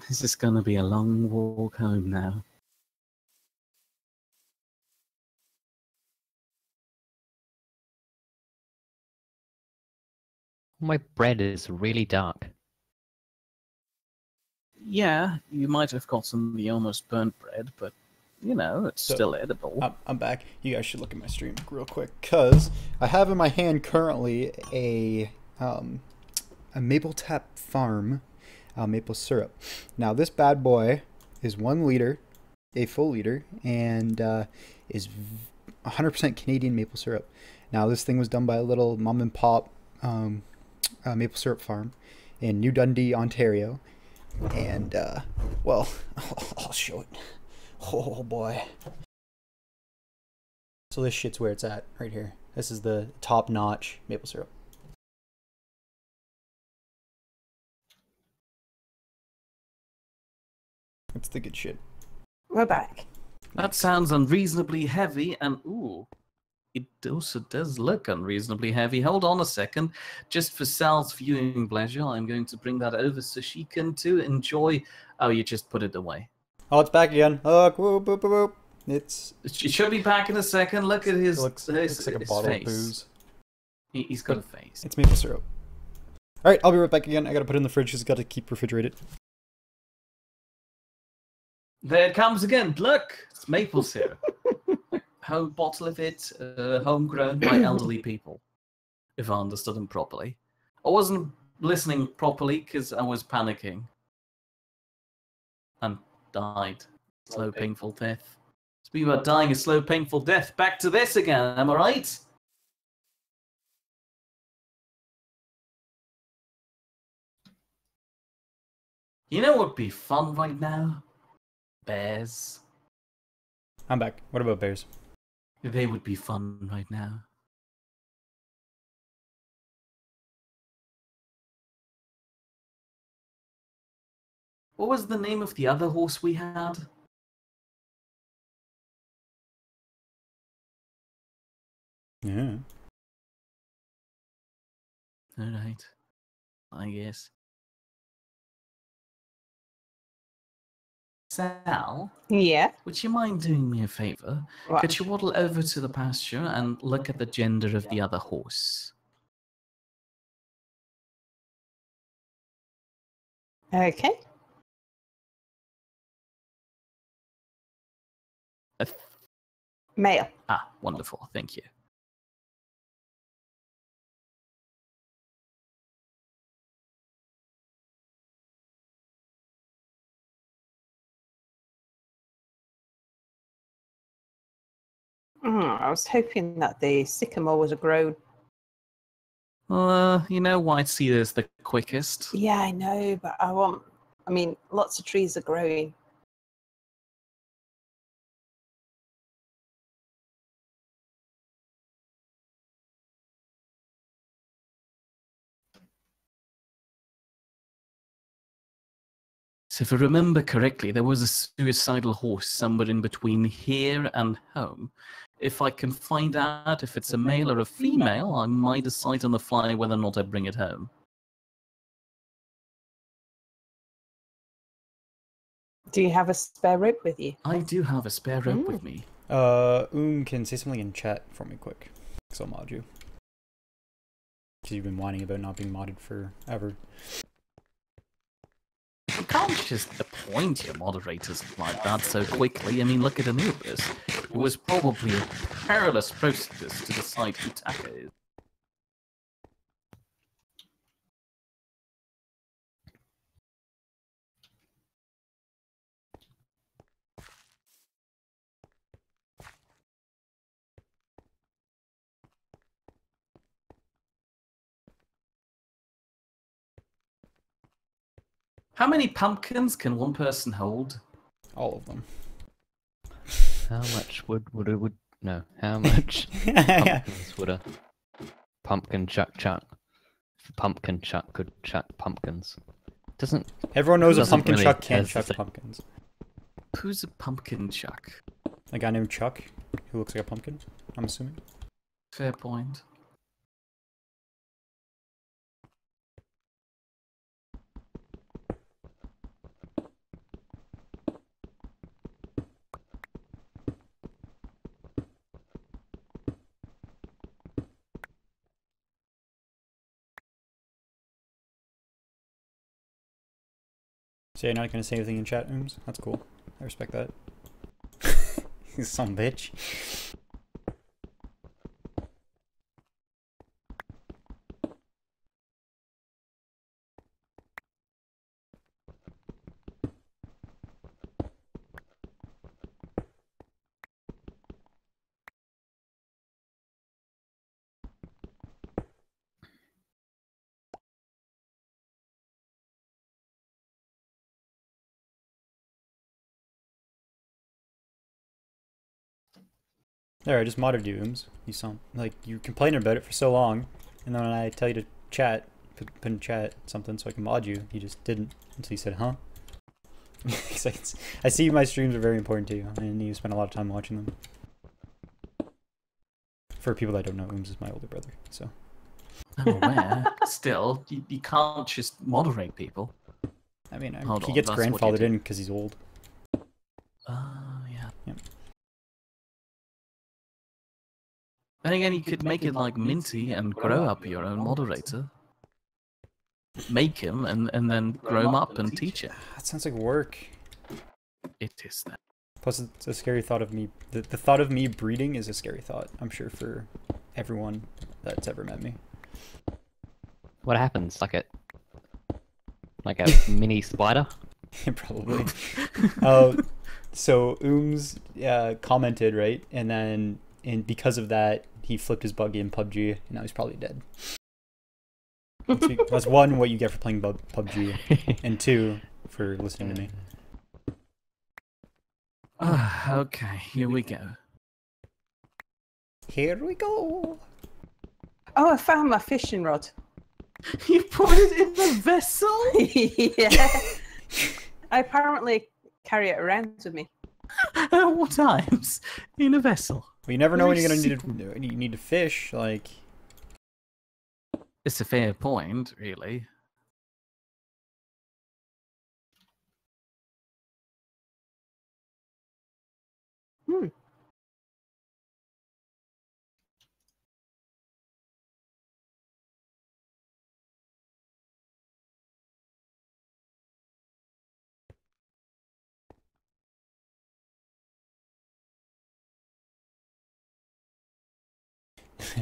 This is going to be a long walk home now. My bread is really dark. Yeah, you might have gotten the almost burnt bread, but, you know, it's So, still edible. I'm back. You guys should look at my stream real quick because I have in my hand currently a Maple Tap Farm maple syrup. Now this bad boy is 1 liter, a full liter, and is 100% Canadian maple syrup. Now this thing was done by a little mom and pop maple syrup farm in New Dundee, Ontario, and well, I'll show it. Oh boy. So this shit's where it's at, right here. This is the top-notch maple syrup. That's the good shit. We're back. That sounds unreasonably heavy, and ooh, it also does look unreasonably heavy. Hold on a second. Just for Sal's viewing pleasure, I'm going to bring that over so she can too enjoy. Oh, you just put it away. Oh, it's back again. Look, whoop, whoop, whoop. It She'll be back in a second. Look at his, looks like a his bottle face. of booze. He's got a face. It's maple syrup. Alright, I'll be right back again. I gotta put it in the fridge because it's gotta keep refrigerated. There it comes again. Look, it's maple syrup. Home bottle of it, homegrown by elderly people, if I understood them properly. I wasn't listening properly because I was panicking. And died. Slow, painful death. Speaking about dying a slow, painful death, back to this again, am I right? You know what would be fun right now? Bears. I'm back. What about bears? They would be fun right now. What was the name of the other horse we had? Yeah. Alright. I guess. Sal, Yeah. would you mind doing me a favour? What? Could you waddle over to the pasture and look at the gender of the other horse? Okay. Male. Ah, wonderful. Thank you. I was hoping that the sycamore was a grown. You know, white cedar is the quickest. Yeah, I know, but I mean, lots of trees are growing. So if I remember correctly, there was a suicidal horse somewhere in between here and home. If I can find out if it's a male or a female, I might decide on the fly whether or not I bring it home. Do you have a spare rope with you? I do have a spare rope with me. Can say something in chat for me quick, because I'll mod you. Because you've been whining about not being modded forever. You can't just appoint your moderators like that so quickly. I mean, look at Anubis. It was probably a perilous process to decide who Taka is. How many pumpkins can one person hold? All of them. How much would no? How much pumpkins would a pumpkin chuck? If a pumpkin chuck could chuck pumpkins. Doesn't Everyone knows a doesn't pumpkin really chuck can't has the chuck same- pumpkins. Who's a pumpkin chuck? A guy named Chuck, who looks like a pumpkin, I'm assuming. Fair point. So you're not gonna say anything in chat rooms? That's cool. I respect that. You some bitch. There, I just modded you, Ooms. You sound like you complaining about it for so long, and then when I tell you to chat, put in chat something so I can mod you, you just didn't. Until you said, huh? I see my streams are very important to you, and you spend a lot of time watching them. For people that don't know, Ooms is my older brother, so. I'm aware. Still, you can't just moderate people. I mean, Hold he on, gets that's what you grandfathered do. in because he's old. Oh, yeah. Yep. Then again, you could make it like Minty and grow up your own moderator. Make him and then grow him up and teach him. That sounds like work. It is that. Plus, it's a scary thought of me. The thought of me breeding is a scary thought, I'm sure, for everyone that's ever met me. What happens? Like a mini spider? Probably. So Ooms commented, right? And then because of that, he flipped his buggy in PUBG, and now he's probably dead. That's one, what you get for playing PUBG, and two, for listening to me. Okay, here we go. Here we go. Oh, I found my fishing rod. You put it in the vessel? Yeah. I apparently carry it around with me. At what times? In a vessel? Well, you never know when Very you're gonna need to fish. Like, It's a fair point, really. Hmm.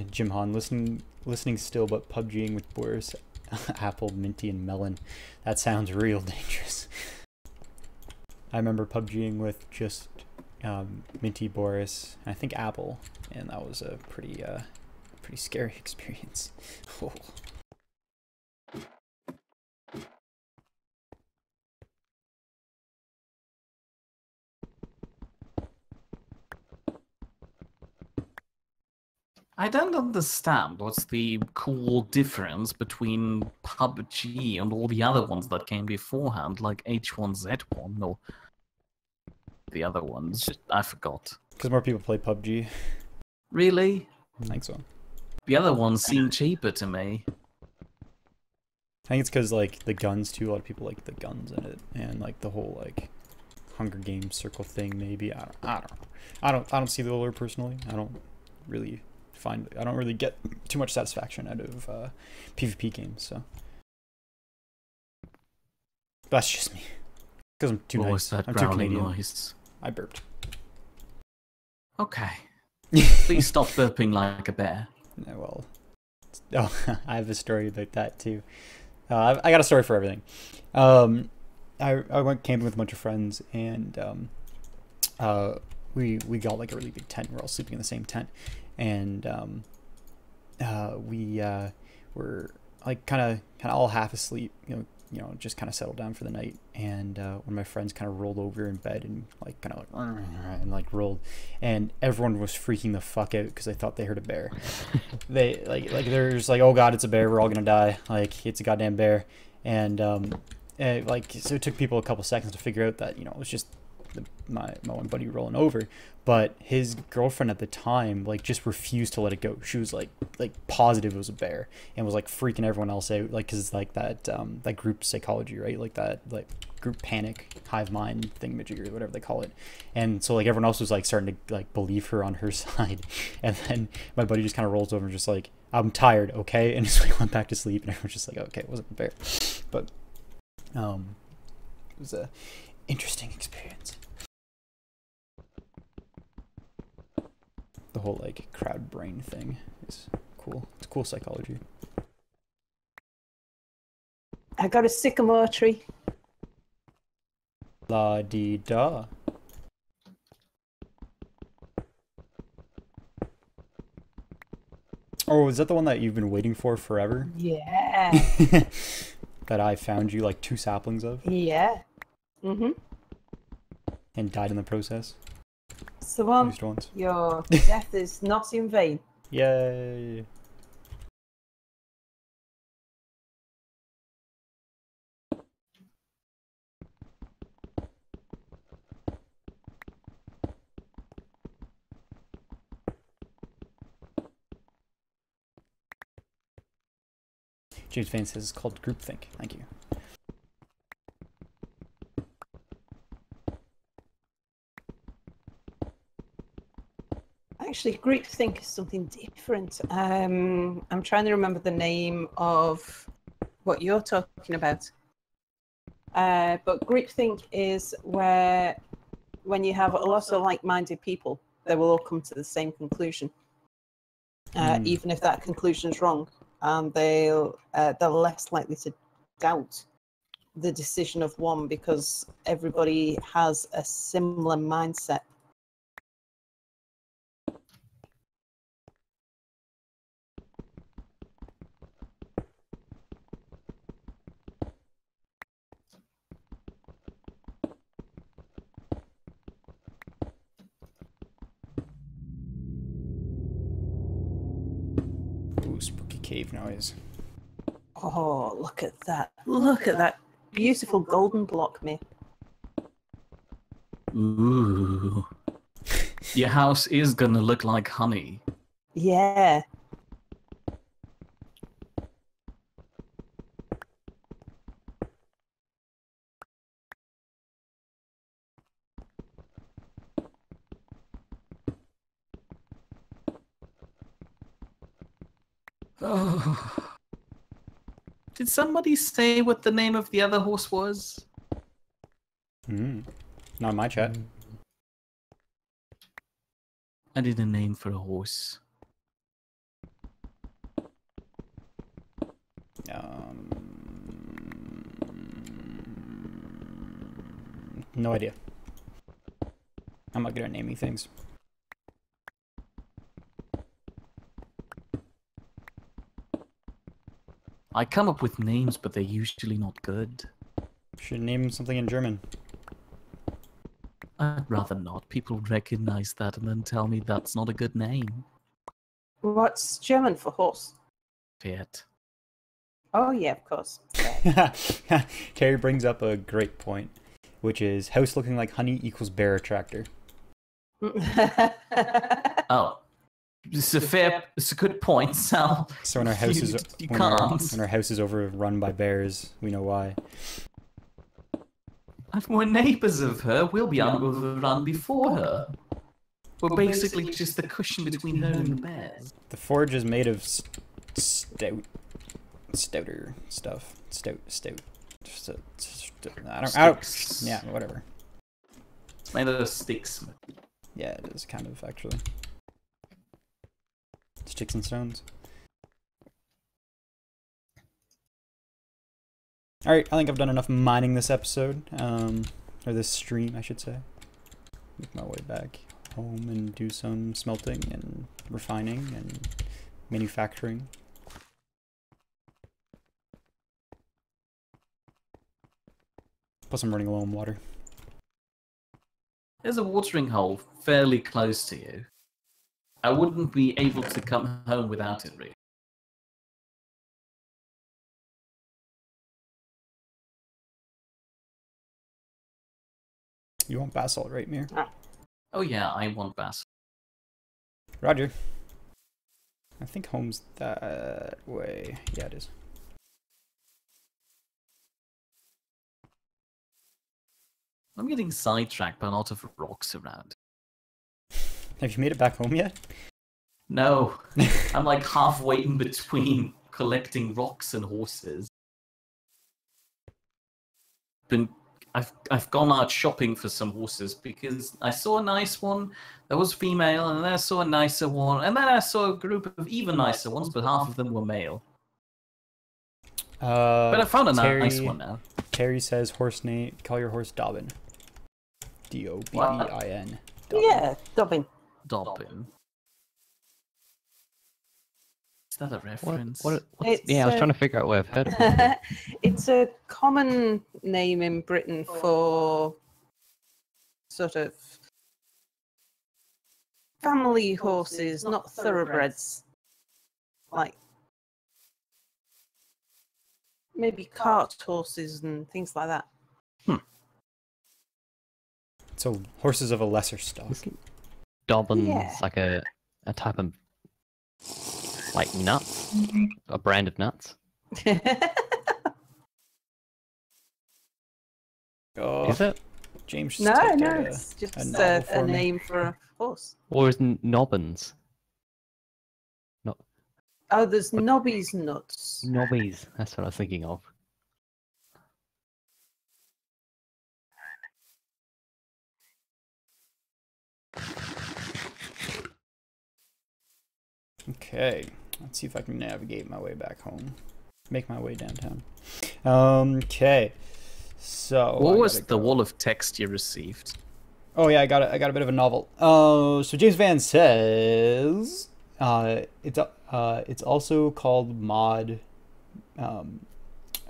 Jim Han, listening still, but PUBGing with Boris, Apple, Minty, and Melon. That sounds real dangerous. I remember PUBGing with just Minty, Boris, and I think Apple, and that was a pretty scary experience. Oh. I don't understand what's the cool difference between PUBG and all the other ones that came beforehand, like H1Z1 or the other ones. I forgot. Because more people play PUBG. Really? I think so. The other ones seem cheaper to me. I think it's because, like, the guns, too. A lot of people like the guns in it. And, like, the whole, like, Hunger Games circle thing, maybe. I don't know. I don't see the lure personally. I don't really get too much satisfaction out of PvP games. So that's just me. Because I'm too What nice. was that I'm too growling Canadian. noise? I burped. Okay. Please stop burping like a bear. Yeah, well, I have a story about that too. I got a story for everything. I went camping with a bunch of friends, and we got like a really big tent. We're all sleeping in the same tent, and we were like kind of all half asleep, you know, just kind of settled down for the night. And one of my friends kind of rolled over in bed and like kind of like and like rolled, and everyone was freaking the fuck out because they thought they heard a bear. They like they're just like, oh god, it's a bear, we're all gonna die, like it's a goddamn bear. And like so it took people a couple seconds to figure out that, you know, it was just my one buddy rolling over, but his girlfriend at the time like just refused to let it go. She was like positive it was a bear, and was like freaking everyone else out, like, because it's like that that group psychology, right? Like that like group panic, hive mind thingamajig, or whatever they call it. And so like everyone else was like starting to like believe her on her side, and then my buddy just kind of rolls over and just like, I'm tired, okay, and just like went back to sleep, and everyone's just like, okay, it wasn't a bear. But it was a interesting experience. The whole like crowd brain thing is cool. It's cool psychology. I got a sycamore tree. La di da. Oh, is that the one that you've been waiting for forever? Yeah. That I found you like 2 saplings of? Yeah. Mm-hmm. And died in the process? It's the one. Used ones. Your death is not in vain. Yay. James Vane says it's called groupthink. Thank you. Actually, groupthink is something different. I'm trying to remember the name of what you're talking about. But groupthink is where, when you have a lot of like-minded people, they will all come to the same conclusion, even if that conclusion is wrong, and they're less likely to doubt the decision of one because everybody has a similar mindset. Ooh, spooky cave noise. Oh, look at that. Look at that beautiful golden block, me. Ooh. Your house is gonna look like honey. Yeah. Oh. Did somebody say what the name of the other horse was? Not in my chat. I need a name for a horse. No idea. I'm not good at naming things. I come up with names, but they're usually not good. Should name something in German. I'd rather not. People recognize that and then tell me that's not a good name. What's German for horse? Pferd. Oh, yeah, of course. Terry brings up a great point, which is house looking like honey equals bear attractor. Oh. It's a good point, Sal. So when our house is You when can't. our house is overrun by bears, we know why. If we're neighbours of her, we'll be overrun before her. We're basically just the cushion between her and the bears. The forge is made of stouter stuff. Stout. I don't. Sticks. Yeah, whatever. It's made of sticks. Yeah, it is kind of actually. Sticks and stones. Alright, I think I've done enough mining this episode. Or this stream, I should say. Make my way back home and do some smelting and refining and manufacturing. Plus I'm running low on water. There's a watering hole fairly close to you. I wouldn't be able to come home without it, really. You want basalt, right, Mir? Oh yeah, I want basalt. Roger. I think home's that way. Yeah, it is. I'm getting sidetracked by a lot of rocks around. Have you made it back home yet? No, I'm like halfway in between collecting rocks and horses. I've gone out shopping for some horses because I saw a nice one that was female, and then I saw a nicer one, and then I saw a group of even nicer ones, but half of them were male. But I found a nice one now. Terry says horse name. Call your horse Dobbin. D-O-B-B-I-N. Yeah, Dobbin. Dobbin. Is that a reference? Yeah, I was trying to figure out where I've heard of it. It's a common name in Britain for sort of family horses, not thoroughbreds. Like maybe cart horses and things like that. So horses of a lesser stock. Dobbin's Yeah. like a type of like nuts, a brand of nuts. Oh, Is it? James just No, typed no, out it's just novel a for me. name for a horse. Or is Nobbins? Oh, there's Nobby's nuts. Nobbies. That's what I was thinking of. Okay, let's see if I can navigate my way back home. Make my way downtown. Okay, so What I was gotta the go. wall of text you received? Oh yeah, I got a bit of a novel. So James Van says, it's also called mod,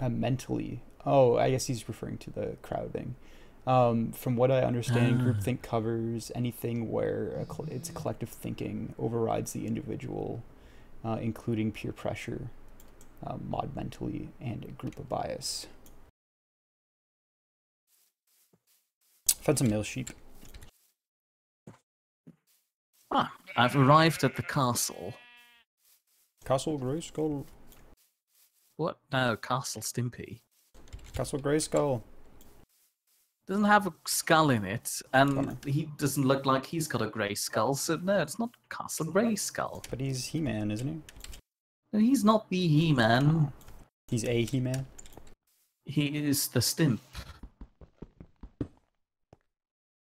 mentally. Oh, I guess he's referring to the crowding. From what I understand, groupthink covers anything where it's a collective thinking overrides the individual, including peer pressure, mod mentally, and a group of bias. Found some male sheep. Ah, I've arrived at the castle. Castle Grayskull. What? No, Castle Stimpy. Castle Grayskull. Doesn't have a skull in it, and Bummer. he doesn't look like he's got a grey skull, so no, it's not Castle Grayskull. But he's He-Man, isn't he? No, he's not the He-Man. He's a He-Man. He is the Stimp.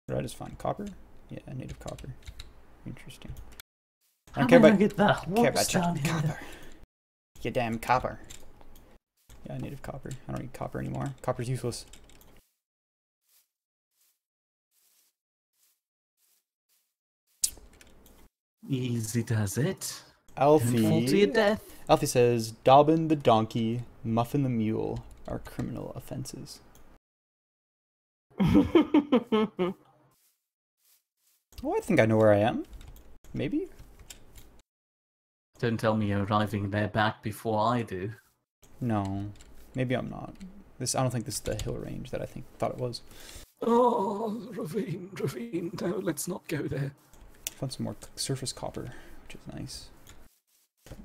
Red is fine. Copper? Yeah, native copper. Interesting. I How don't care did I about, get that? care What's about down your here? copper. You damn copper. Yeah, native copper. I don't need copper anymore. Copper's useless. Easy does it. Alfie. Fall to your death. Alfie says, Dobbin the donkey, Muffin the mule are criminal offenses. Oh, I think I know where I am. Maybe? Don't tell me you're arriving there back before I do. No. Maybe I'm not. I don't think this is the hill range that I thought it was. Oh, ravine, no, let's not go there. Found some more surface copper, which is nice. But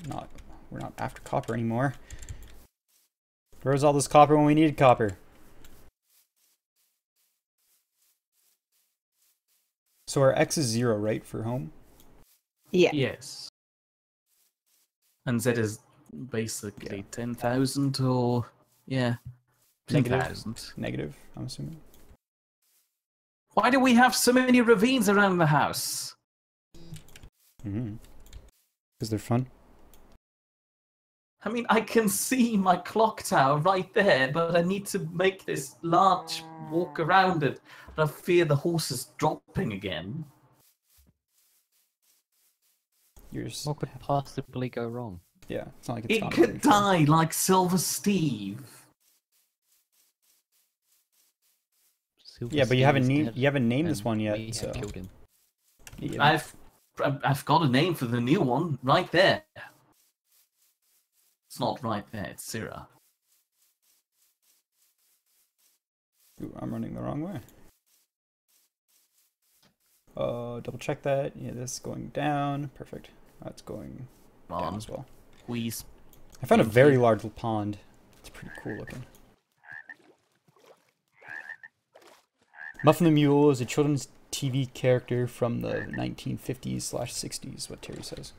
we're not after copper anymore. Where was all this copper when we needed copper? So our X is 0, right, for home? Yeah. Yes. And Z is basically Yeah. 10,000 or, yeah, Negative. 10,000. Negative, I'm assuming. Why do we have so many ravines around the house? Because they're fun. I mean, I can see my clock tower right there, but I need to make this large walk around it. But I fear the horse is dropping again. What could possibly go wrong? Yeah, it's not like it's It gone could very far. die like Silver Steve. Silver Yeah, but you haven't Steve's named dead, you haven't named this and one we yet, have so killed him. yeah. I've got a name for the new one right there. It's not right there. It's Syrah. Ooh, I'm running the wrong way. Double check that. Yeah, this is going down. Perfect. That's going Come down on, as well. squeeze. I found a Thank very you. large pond. It's pretty cool looking. Muffin the Mule is a children's TV character from the 1950s/60s, what Terry says.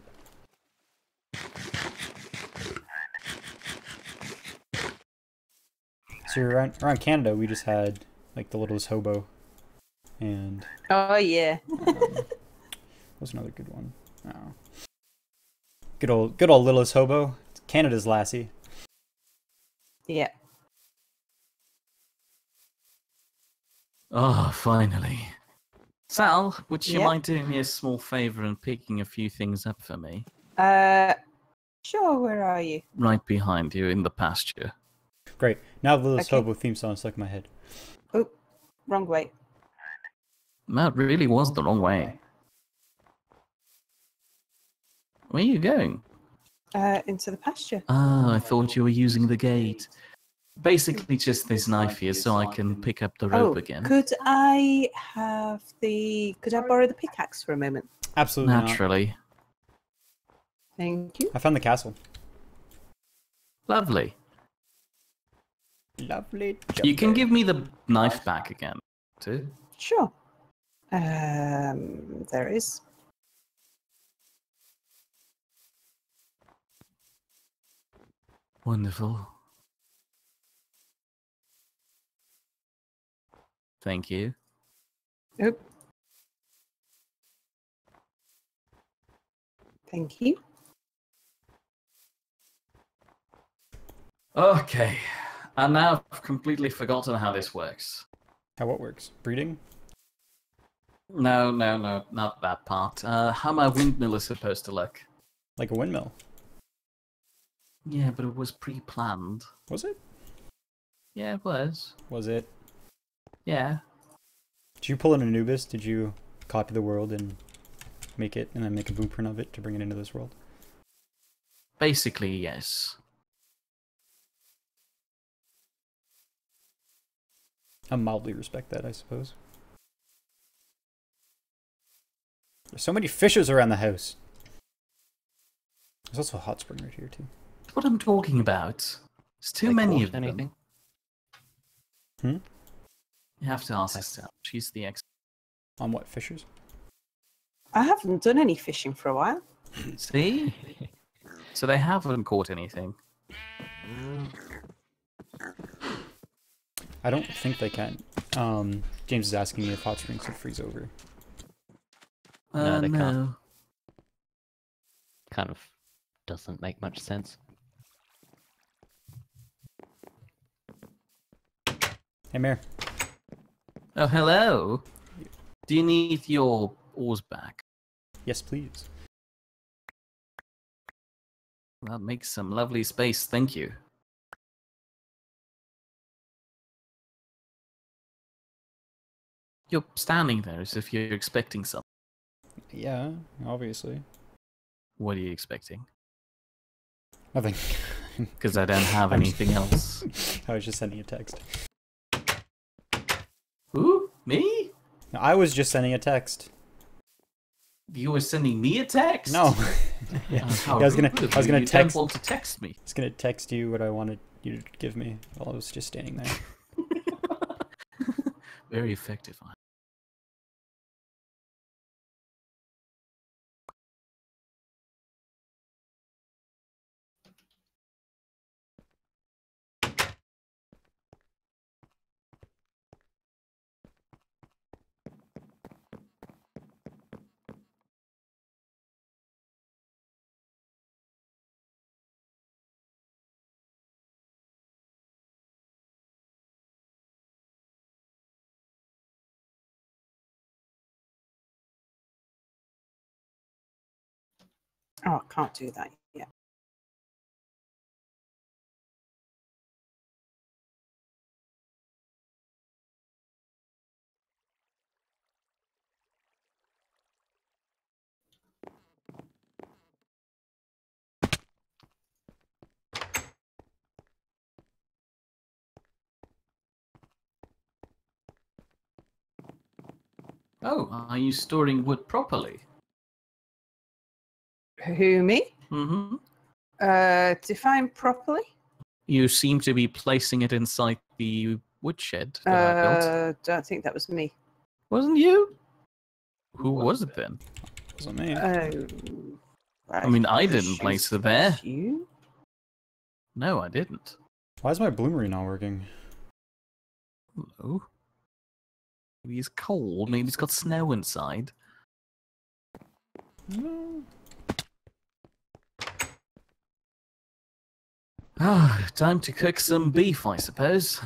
So around Canada, we just had like the Littlest Hobo, and Oh yeah. what was another good one? Oh. Good old Littlest Hobo. It's Canada's Lassie. Yeah. Oh, finally. Sal, would you Yeah? mind doing me a small favour and picking a few things up for me? Sure, where are you? Right behind you in the pasture. Great. Now the Littlest Okay. Hobo theme song is stuck in my head. Oh, wrong way. That really was the wrong way. Where are you going? Into the pasture. Ah, I thought you were using the gate. Basically just this knife here so I can pick up the rope again. Could I borrow the pickaxe for a moment? Absolutely not. Naturally. Thank you. I found the castle. Lovely. Lovely. You can give me the knife back again, too. Sure. There is. Wonderful. Thank you. Oop. Thank you. Okay. And now I've completely forgotten how this works. How what works? Breeding? No, not that part. How my windmill is supposed to look. Like a windmill. Yeah, but it was pre-planned. Was it? Yeah, it was. Was it? Yeah. Did you pull an Anubis? Did you copy the world and make it, and then make a blueprint of it to bring it into this world? Basically, yes. I mildly respect that, I suppose. There's so many fishes around the house. There's also a hot spring right here, too. That's what I'm talking about. There's too They many caught of them. anything? Hmm? You have to ask Estelle. She's the expert. On what, fishers? I haven't done any fishing for a while. See? So they haven't caught anything. I don't think they can. James is asking me if hot springs would freeze over. No, they can't. No. Kind of doesn't make much sense. Hey, Mayor. Oh, hello. Do you need your oars back? Yes, please. That makes some lovely space, thank you. You're standing there as if you're expecting something. Yeah, obviously. What are you expecting? Nothing. Because I don't have I'm anything else. I was just sending a text. Who? Me? No, I was just sending a text. You were sending me a text? No. Yeah. Oh, how I was gonna rude of I was you. gonna You text don't want to text me. I was gonna text you what I wanted you to give me while I was just standing there. Very effective. Oh, I can't do that yet. Oh, are you storing wood properly? Who, me? Mm-hmm. Define properly? You seem to be placing it inside the woodshed that I built. Don't think that was me. Wasn't you? Who was it then? Wasn't me. I mean, I didn't place it there. You? No, I didn't. Why is my bloomery not working? Hello? Maybe he's cold. Maybe he's got snow inside. No. Ah, time to cook some beef, I suppose.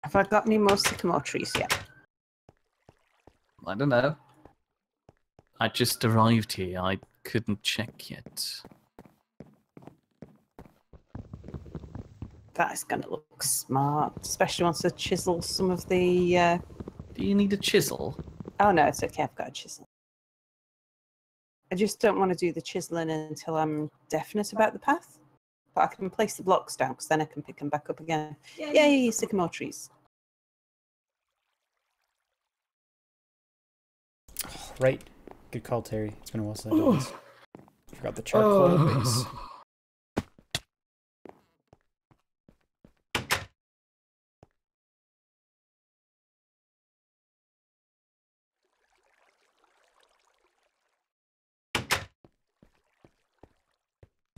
Have I got any more sycamore trees yet? I don't know. I just arrived here. I couldn't check yet. That is going to look smart, especially once I chisel some of the... Do you need a chisel? Oh no, it's okay, I've got a chisel. I just don't want to do the chiseling until I'm definite about the path. But I can place the blocks down, because then I can pick them back up again. Yay, sycamore trees. Oh, right. Good call, Terry. It's been a while since I did this. Forgot the charcoal base.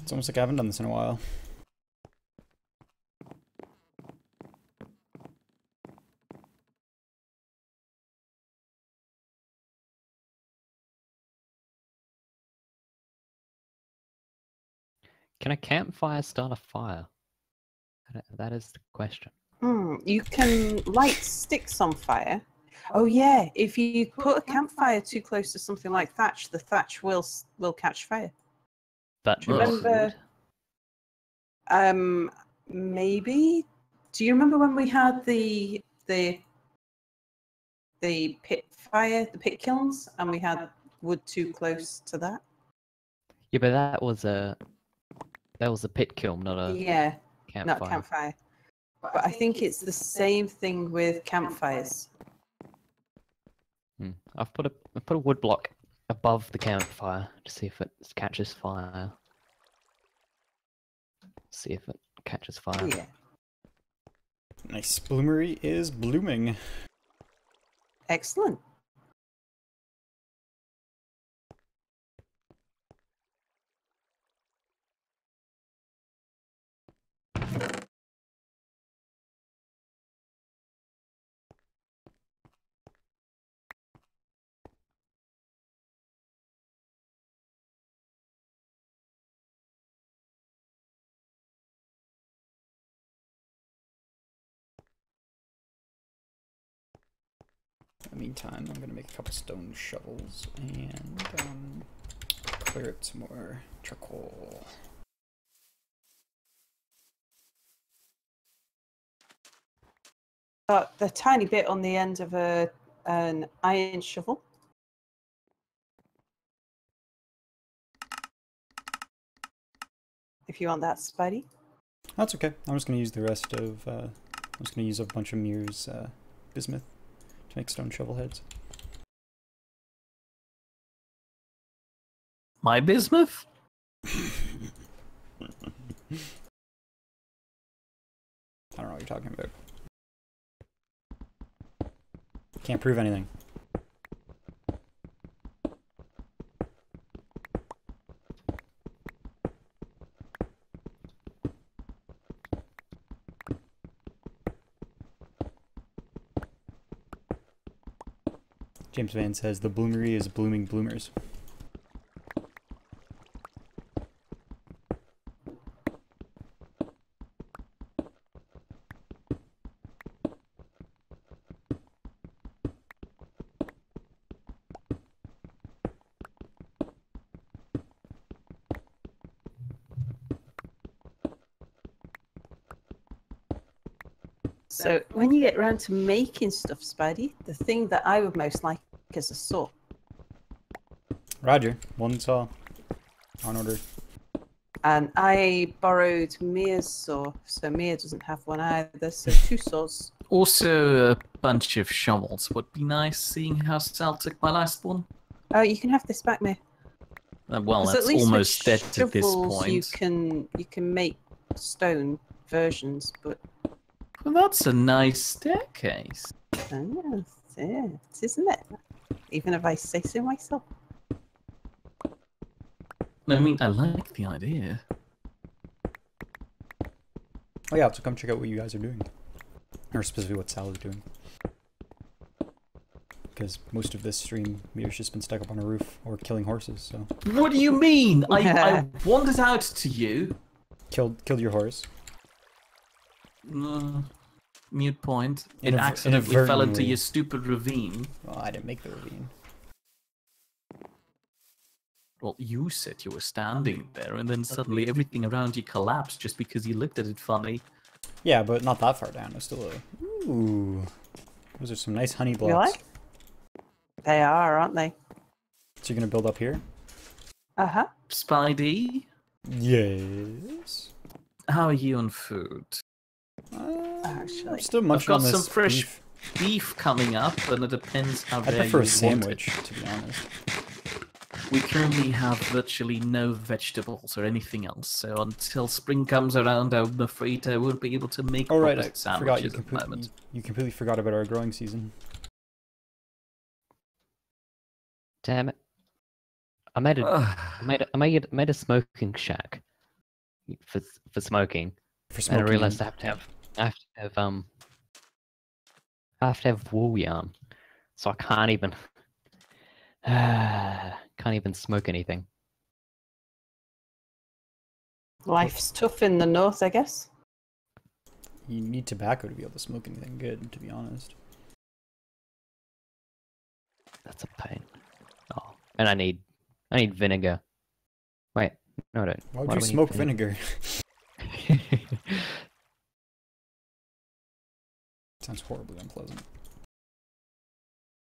It's almost like I haven't done this in a while. Can a campfire start a fire? That is the question. You can light sticks on fire. Oh yeah, if you put a campfire too close to something like thatch, the thatch will catch fire. But Do you remember? Maybe. Do you remember when we had the pit fire, the pit kilns, and we had wood too close to that? Yeah, but that was a pit kiln, not a Yeah, campfire. not campfire. But I think it's the same thing with campfires. I've put a wood block above the campfire to see if it catches fire. See if it catches fire. Yeah. Nice. Bloomery is blooming. Excellent. In the meantime, I'm gonna make a couple stone shovels and clear up some more charcoal. The tiny bit on the end of an iron shovel. If you want that, Spidey. That's okay. I'm just gonna use the rest of. I'm just gonna use a bunch of Mir's bismuth to make stone shovel heads. My bismuth? I don't know what you're talking about. Can't prove anything. James Van says the bloomery is blooming bloomers. So when you get around to making stuff, Spidey, the thing that I would most like is a saw. Roger. One saw. On order. And I borrowed Mia's saw, so Mia doesn't have one either, so 2 saws. Also, a bunch of shovels would be nice, seeing how Sal took my last one. Oh, you can have this back, Mia. Well, 'Cause that's at least with almost dead at this shovels, You point. can make stone versions, but Well, that's a nice staircase. it isn't it? Even if I say so myself. I mean, I like the idea. Oh yeah, so come check out what you guys are doing. Or specifically what Sal is doing. Because most of this stream, Meter's just been stuck up on a roof or killing horses, so... What do you mean? I wandered out to you. Killed your horse. Mute point. It accidentally fell into your stupid ravine. Well, I didn't make the ravine. Well, you said you were standing there, and then suddenly everything around you collapsed just because you looked at it funny. Yeah, but not that far down. It's still a... Ooh. Those are some nice honey blocks. You like? They are, aren't they? So you're gonna build up here? Uh-huh. Spidey? Yes. How are you on food? Actually, I'm still I've munching got on this some fresh beef. coming up, and it depends how I rare prefer you a sandwich, want it. to be honest. We currently have virtually no vegetables or anything else, so until spring comes around, I'm afraid I won't be able to make Oh right, proper I forgot you sandwiches at the moment. you completely forgot about our growing season. Damn it! I made a smoking shack for smoking, For and smoking. I realized I have to have wool yarn, so I can't even smoke anything. life's tough in the north, I guess. You need tobacco to be able to smoke anything good, to be honest. That's a pain. Oh, and I need vinegar. Wait, no, I don't. Why would you smoke vinegar? Sounds horribly unpleasant.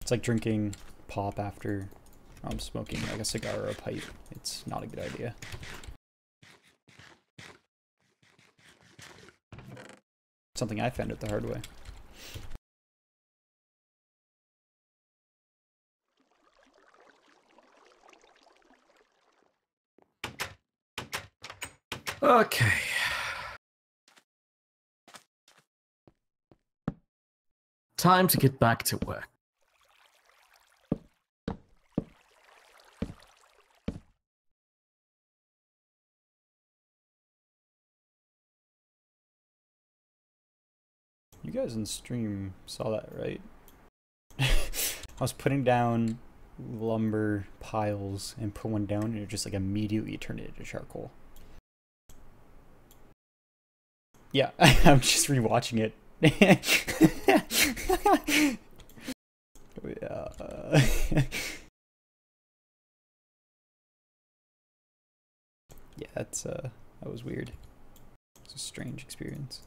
It's like drinking pop after smoking like a cigar or a pipe. It's not a good idea. Something I found out the hard way. Okay. Time to get back to work. You guys in stream saw that, right? I was putting down lumber piles and put one down and it just like immediately turned it into charcoal. Yeah, I'm just rewatching it. Yeah. Yeah, that was weird. It's a strange experience.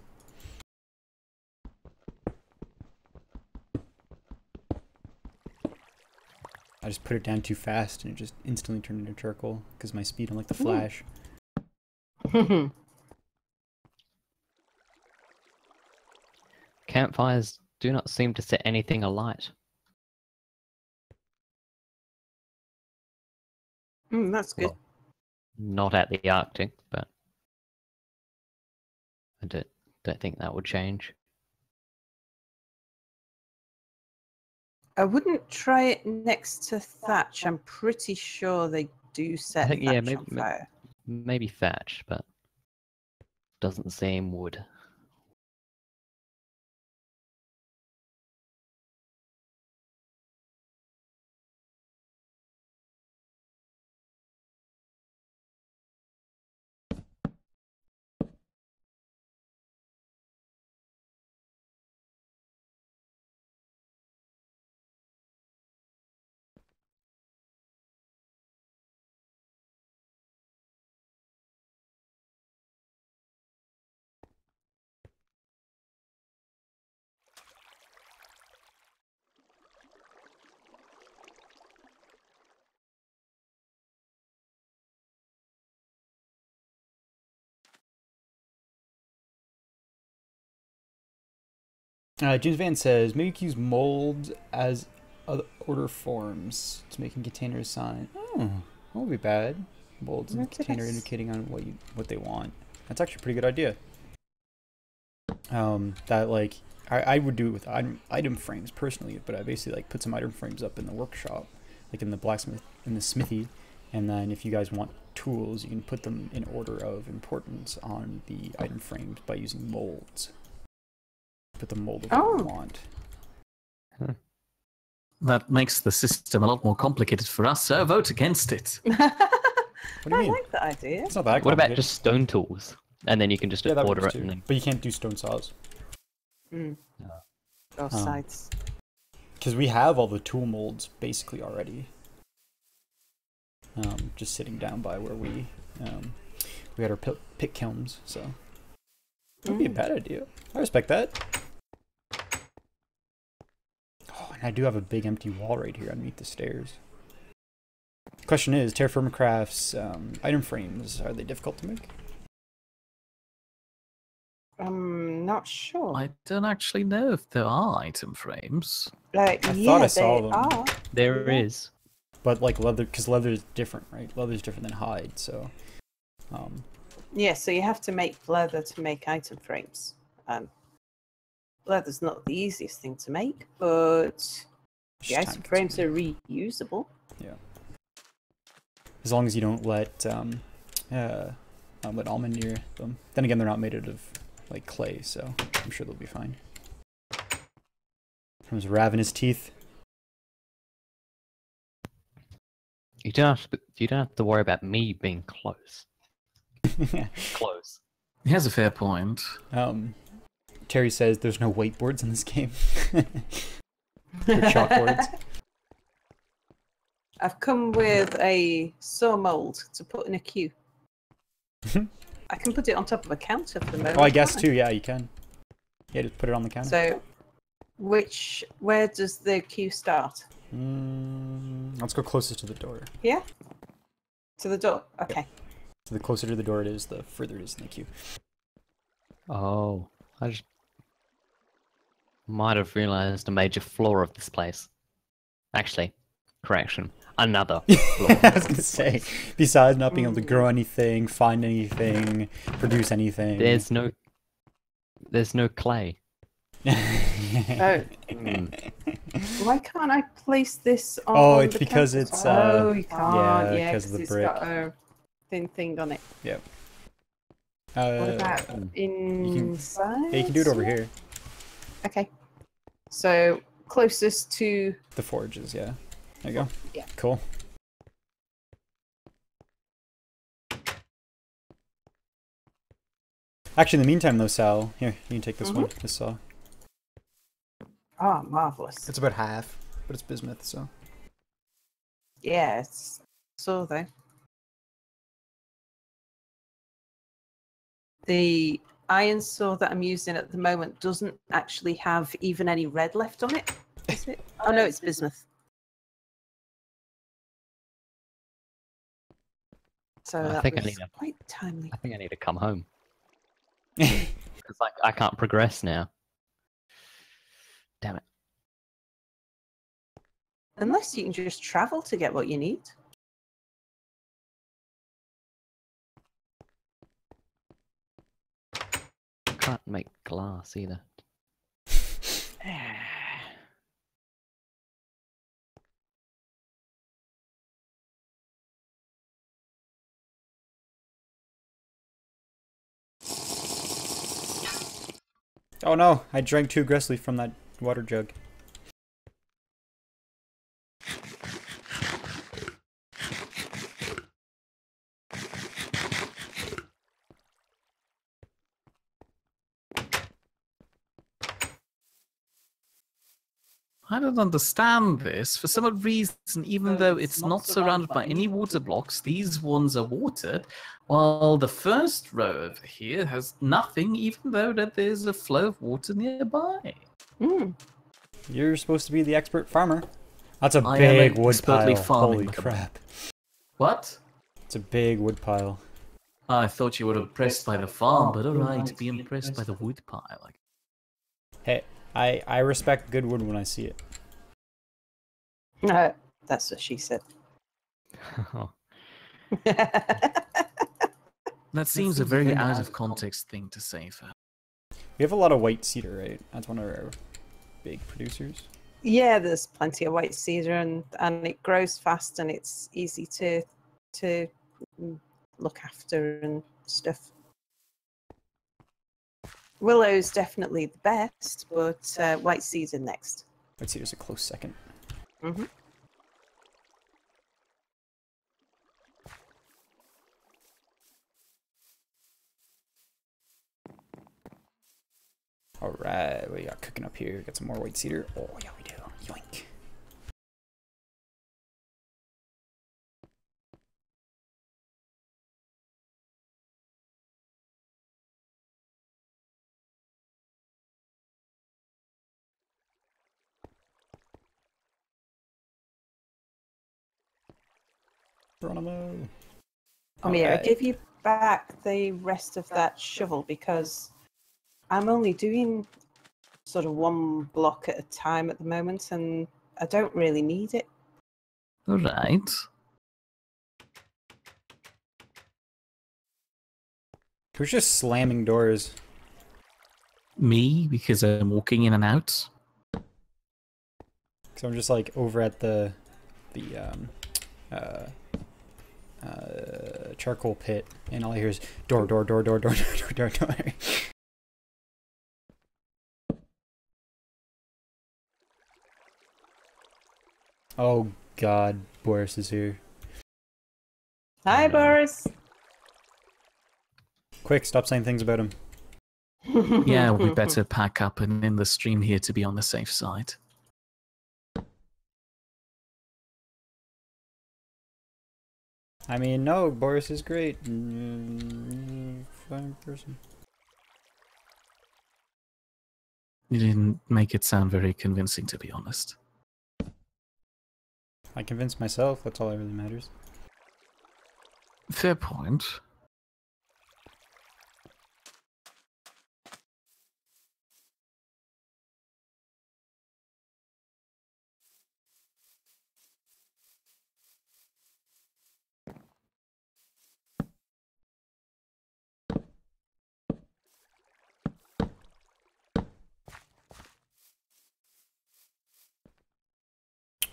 I just put it down too fast and it just instantly turned into charcoal because my speed on like the Flash. Campfires do not seem to set anything alight. That's good. Well, not at the Arctic, but I don't think that would change. I wouldn't try it next to thatch. I'm pretty sure they do set I think, thatch yeah, on fire. maybe thatch, but doesn't seem wood. James Van says, maybe you can use mold as other order forms to making containers sign. Oh, that won't be bad. Molds in the container indicating on what they want. That's actually a pretty good idea. That like I would do it with item frames personally, but I basically like put some item frames up in the workshop, like in the blacksmith, in the smithy, and then if you guys want tools, you can put them in order of importance on the item frames by using molds. Put the mold of what you want. That makes the system a lot more complicated for us, so vote against it. What do you mean? I like that idea. It's not that What about complicated. just stone tools? And then you can just that order works it. too. And then... But you can't do stone saws. Both sides. Because we have all the tool molds basically already. Just sitting down by where we had our pit kilns, so that'd be a bad idea. I respect that. Oh, and I do have a big empty wall right here underneath the stairs. Question is, Terrafirmacraft's item frames, are they difficult to make? I'm not sure. I don't actually know if there are item frames. I thought I saw them. Are. There is. But like leather, because leather is different, right? Leather is different than hide, so. Yeah, so you have to make leather to make item frames. Leather's not the easiest thing to make, but the item frames are reusable. Yeah. As long as you don't let almond near them. Then again, they're not made out of like clay, so I'm sure they'll be fine. From his ravenous teeth. You don't have to worry about me being close. Close. He has a fair point. Terry says there's no whiteboards in this game. Or chalkboards. I've come with a saw mold to put in a queue. I can put it on top of a counter for the moment. Oh, I guess too. Yeah, you can. Yeah, just put it on the counter. So, where does the queue start? Let's go closest to the door. Here? To the door? Okay. So the closer to the door it is, the further it is in the queue. Oh, I just might have realized a major flaw of this place. Actually, correction, another flaw. I was gonna say, besides not being able to grow anything, find anything, produce anything. There's no clay. Oh. Why can't I place this on? Oh, it's the because counter? it's Oh, you can't. yeah, because of the it's brick. got a thin thing on it. Yep. What about inside? Yeah, you can do it over here. Okay. So closest to The forges, yeah. There you go. Yeah. Cool. Actually, in the meantime, though, Sal, here, you can take this one. This saw. oh, marvelous. It's about half, but it's bismuth, so. Yeah, it's so though. The iron saw that I'm using at the moment doesn't actually have even any red left on it, is it? Oh no, it's bismuth. So I that think I was need a- quite timely. I think I need to come home because I can't progress now. Damn it! Unless you can just travel to get what you need. Can't make glass either. Oh no, I drank too aggressively from that water jug. I don't understand this. For some reason, even though it's not surrounded by any water blocks, these ones are watered, while the first row over here has nothing, even though that there's a flow of water nearby. You're supposed to be the expert farmer. That's a I big am wood expertly pile. farming Holy with a crap. What? It's a big wood pile. I thought you were impressed by the farm, but alright, be impressed by the wood pile. Hey, I respect good wood when I see it. That's what she said. That seems a very out of context thing to say for her. We have a lot of white cedar, right? That's one of our big producers. Yeah, there's plenty of white cedar, and it grows fast, and it's easy to look after and stuff. Willow's definitely the best, but white cedar next. White cedar's a close second. Mm-hmm. All right, what do you got cooking up here? Got some more white cedar. Oh yeah, we do. Yoink. Geronimo. Amir, I Alright. give you back the rest of that shovel because I'm only doing sort of one block at a time at the moment, and I don't really need it. All right. Who's just slamming doors? Me, because I'm walking in and out. So I'm just like over at the charcoal pit, and all I hear is door, door, door, door, door, door, door, door. Oh God, Boris is here. Hi, no. Boris. Quick, stop saying things about him. Yeah, we better pack up and end the stream here to be on the safe side. I mean, no, Boris is great. Fine person. You didn't make it sound very convincing, to be honest. I convinced myself. That's all that really matters. Fair point.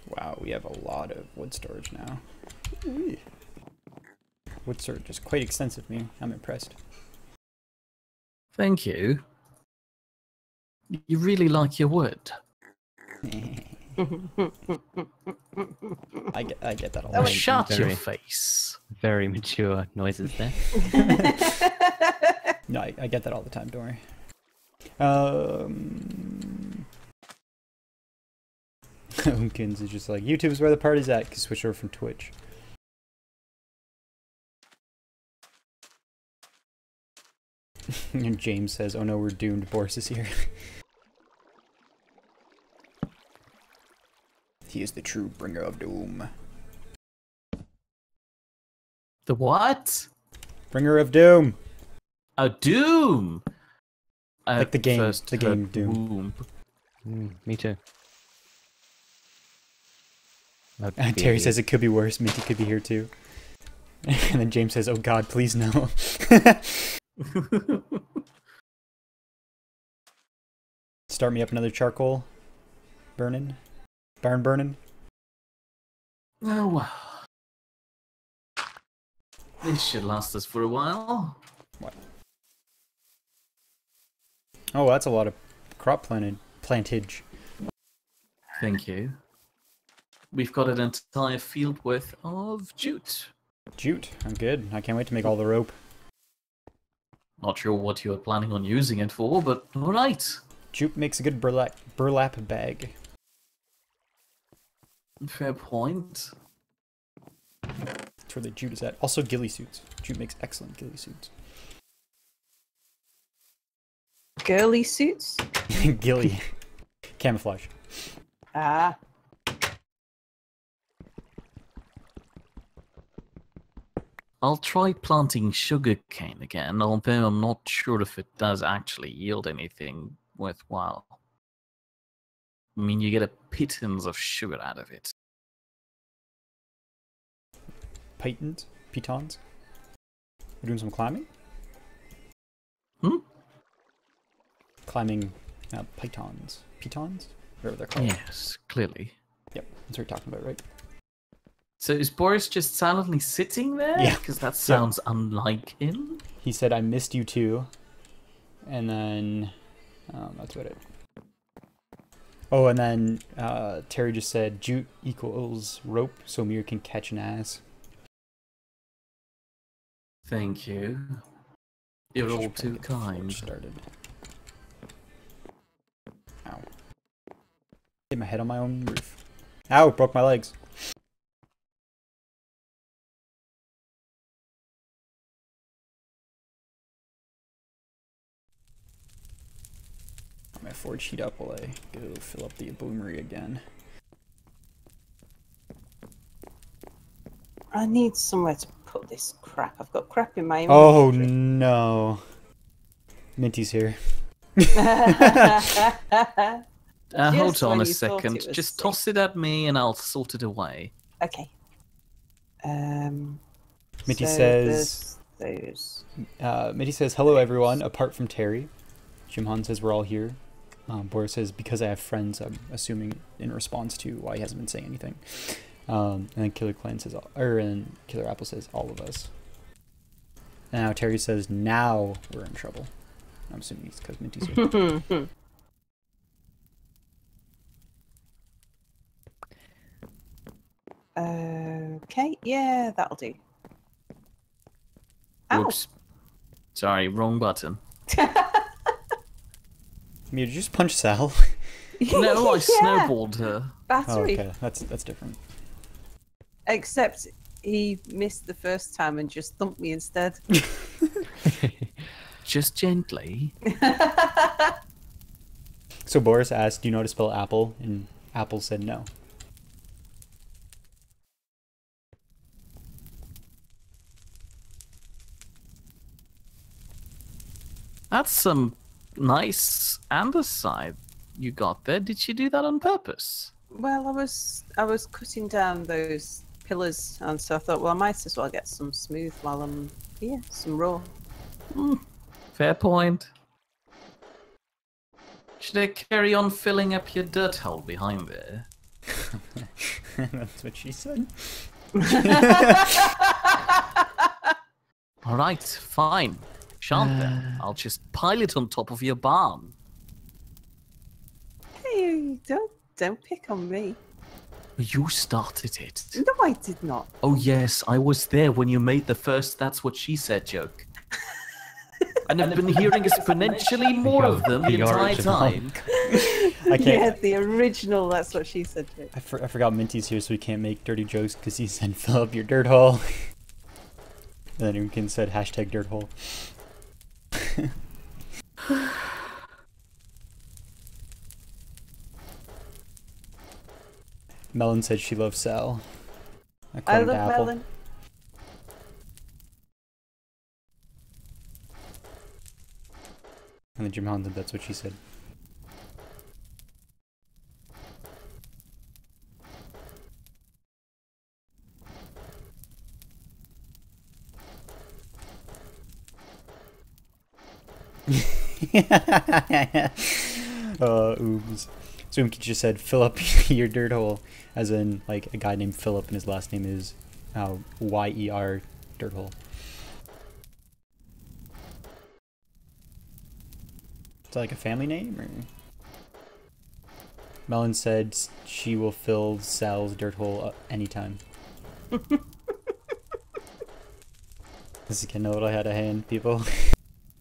Wow, we have a lot of wood storage now. Ooh. Wood storage is quite extensive, me. I'm impressed. Thank you. You really like your wood. I get that a Oh, lot. Shut your very- face. Very mature noises there. No, I get that all the time, don't worry. Unkins is just like, YouTube's where the party's at, because switch over from Twitch. And James says, oh no, we're doomed, Boris is here. He is the true bringer of doom. The what? Bringer of doom! A Doom! Like the game- First the game heard Doom. womb. Me too. Terry says it could be worse, Minty could be here too. And then James says, oh god, please no. Start me up another charcoal burning. Barn burning. Oh well. This should last us for a while. What? Oh, that's a lot of crop plantage. Thank you. We've got an entire field worth of jute. Jute, I'm good. I can't wait to make all the rope. Not sure what you were planning on using it for, but alright. Jute makes a good burlap bag. Fair point. That's where the jute is at. Also ghillie suits. Jute makes excellent ghillie suits. Girly suits? Ghillie. Camouflage. Ah. I'll try planting sugarcane again, although I'm not sure if it does actually yield anything worthwhile. I mean, you get a pittance of sugar out of it. Pitons? We're doing some climbing? Hmm? Climbing pitons. Pitons? Whatever they're called. Yes, clearly. Yep, that's what you're talking about, right? So is Boris just silently sitting there? Yeah. Because that sounds unlike him. He said, I missed you too. And then, that's about it. Oh, and then Terry just said, jute equals rope so Mir can catch an ass. Thank you. You're all too kind. Started. Ow. Hit my head on my own roof. Ow, broke my legs. I'm gonna forge heat up while I go fill up the boomery again. I need somewhere to put this crap. I've got crap in my Oh inventory. no. Minty's here. Hold Just on when a you thought second. it was Just safe. toss it at me and I'll sort it away. Okay. Minty so says, there's Minty says, hello everyone, apart from Terry. Jim Han says we're all here. Boris says, because I have friends, I'm assuming in response to why he hasn't been saying anything. And then Killer Clan says, and Killer Apple says, all of us. And now Terry says, now we're in trouble. I'm assuming it's because Minty's here. okay, yeah, that'll do. Ow. Whoops. Sorry, wrong button. Mir, did you just punch Sal? No, I Yeah, snowballed her. battery. Oh, okay, that's different. Except he missed the first time and just thumped me instead. Just gently. So Boris asked, do you know how to spell apple? And Apple said no. That's some nice andesite you got there. Did you do that on purpose? Well, I was cutting down those pillars, and so I thought, well, I might as well get some smooth while I'm here, some raw. Fair point. Should I carry on filling up your dirt hole behind there? That's what she said. Alright, fine. Shan't then. I'll just pile it on top of your barn. Hey, don't pick on me. You started it. No, I did not. Oh yes, I was there when you made the first "that's what she said" joke. And I've been hearing exponentially more of them the entire time. I can't. Yeah, the original. That's what she said. Joke. I forgot Minty's here, so we can't make dirty jokes because he said fill up your dirt hole. And then Umkin said hashtag dirt hole. Melon said she loves Sal. I According to love Apple. melon. And then Jim Han said that's what she said. Oops. So Umki just said fill up your dirt hole, as in like a guy named Philip and his last name is Y-E-R dirt hole. Is that like a family name or? Melon said she will fill Sal's dirt hole anytime. This is kind of what I had a hand, people.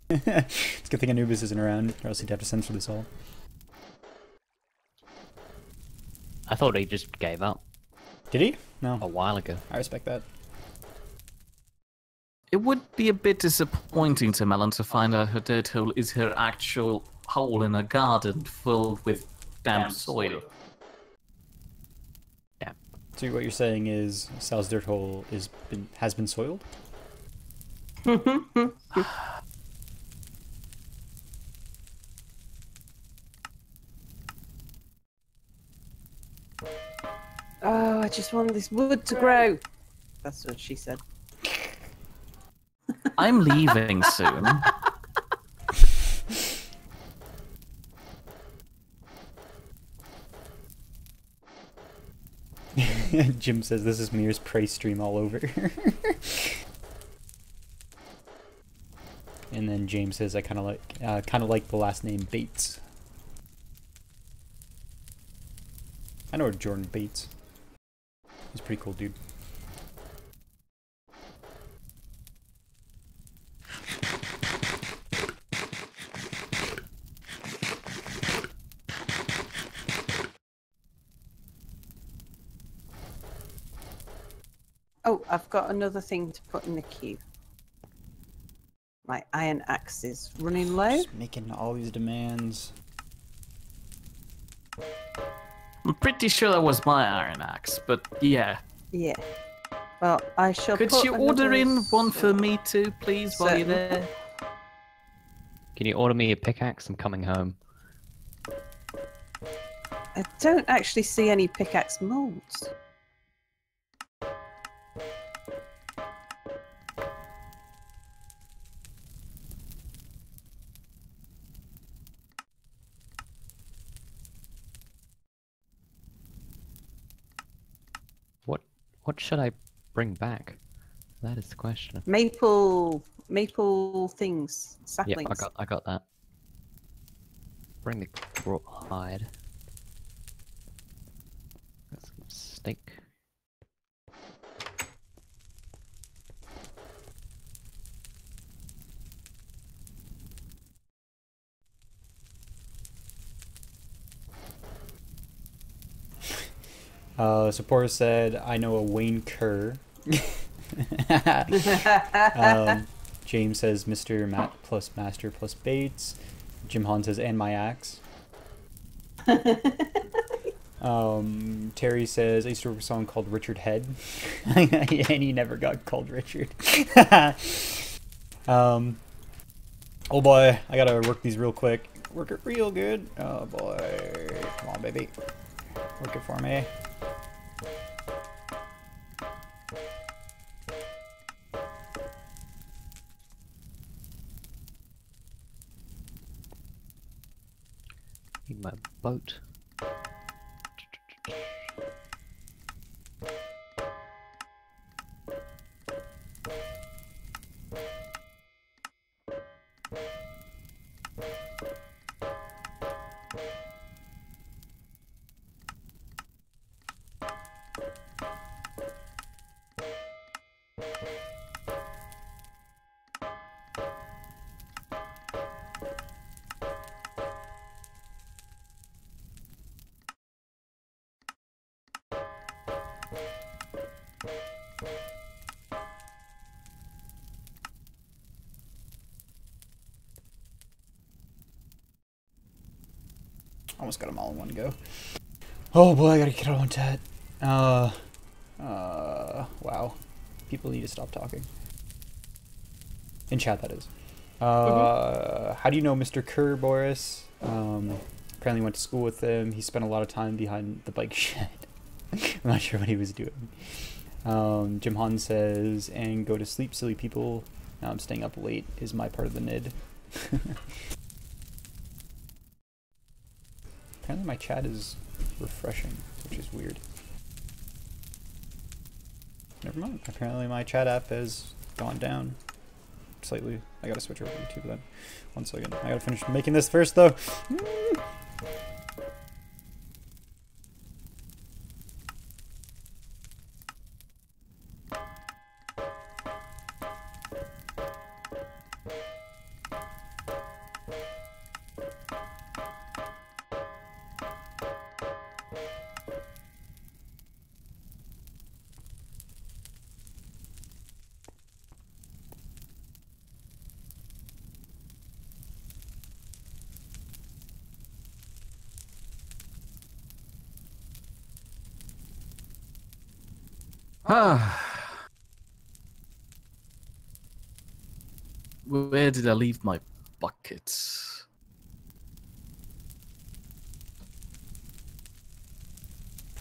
It's a good thing Anubis isn't around, or else he'd have to censor this all. I thought he just gave up Did he? No. a while ago. I respect that. It would be a bit disappointing to Melon to find out her dirt hole is her actual hole in a garden filled with damp soil. So what you're saying is Sal's dirt hole has been soiled? Oh, I just want this wood to grow. That's what she said. I'm leaving soon. Jim says this is Mir's prey stream all over. And then James says I kind of like the last name Bates. I know Jordan Bates. He's a pretty cool dude. Oh, I've got another thing to put in the queue. My iron axe is running low. Just making all these demands. I'm pretty sure that was my iron axe, but yeah. Yeah. Well, I shall. Could put you order another in one for sword. me too, please, while you're Certainly. there? Can you order me a pickaxe? I'm coming home. I don't actually see any pickaxe molds. What should I bring back? That is the question. Maple things, Yep, saplings. I got that. Bring the raw hide. Got some steak. Sapora said, I know a Wayne Kerr. James says, Mr. Matt plus Master plus Bates. Jim Hahn says, and my axe. Terry says, I used to work with someone called Richard Head. And he never got called Richard. Oh boy, I gotta work these real quick. Work it real good. Oh boy. Come on, baby. Work it for me. Need my boat. Almost got them all in one go. Oh boy, I gotta get on that. Wow. People need to stop talking. In chat, that is. How do you know Mr. Kerr, Boris? Apparently went to school with him. He spent a lot of time behind the bike shed. I'm not sure what he was doing. Jim Hahn says, and go to sleep, silly people. Now I'm staying up late is my part of the NID. Apparently my chat is refreshing, which is weird. Never mind. Apparently my chat app has gone down slightly. I gotta switch over to YouTube then. One second. I gotta finish making this first though. Where did I leave my buckets?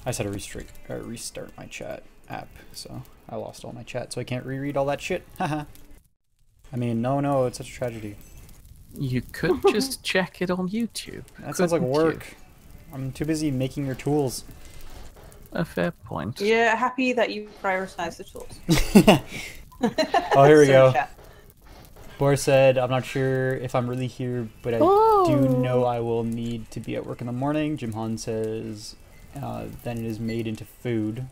I just had to restart my chat app, so I lost all my chat, so I can't reread all that shit. Haha. I mean, no, it's such a tragedy. You could just check it on YouTube. That sounds like couldn't work. you? I'm too busy making your tools. A fair point. Yeah, happy that you prioritize the tools. Oh, here we Sorry, go. chat. Boris said, I'm not sure if I'm really here, but I do know I will need to be at work in the morning. Jim Han says, then it is made into food.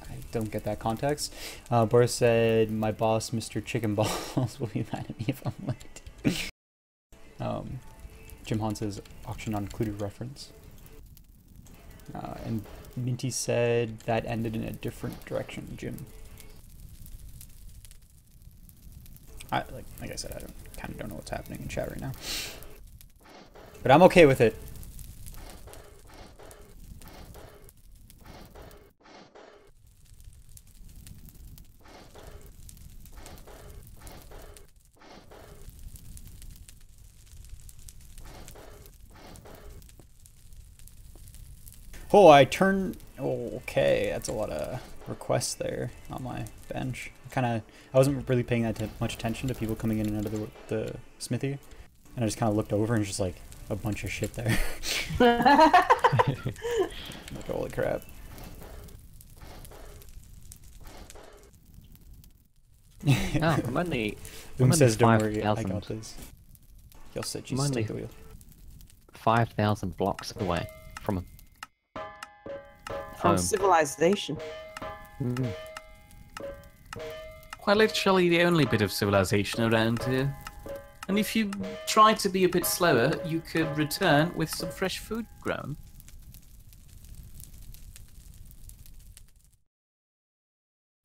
I don't get that context. Boris said, my boss, Mr. Chicken Balls, will be mad at me if I'm late. Jim Han says, auction not included reference. And Minty said that ended in a different direction, Jim. Like I said, I kind of don't know what's happening in chat right now, but I'm okay with it. Oh, okay, that's a lot of requests there on my bench. I wasn't really paying that much attention to people coming in and out of the smithy, and I just kind of looked over and just like a bunch of shit there. Like, holy crap. No, I'm only. Says, don't worry, I 5,000. got this. Y'all said I'm only take a wheel. 5,000 blocks away from From home. civilization. Mm. Quite literally the only bit of civilization around here. And if you try to be a bit slower, you could return with some fresh food grown.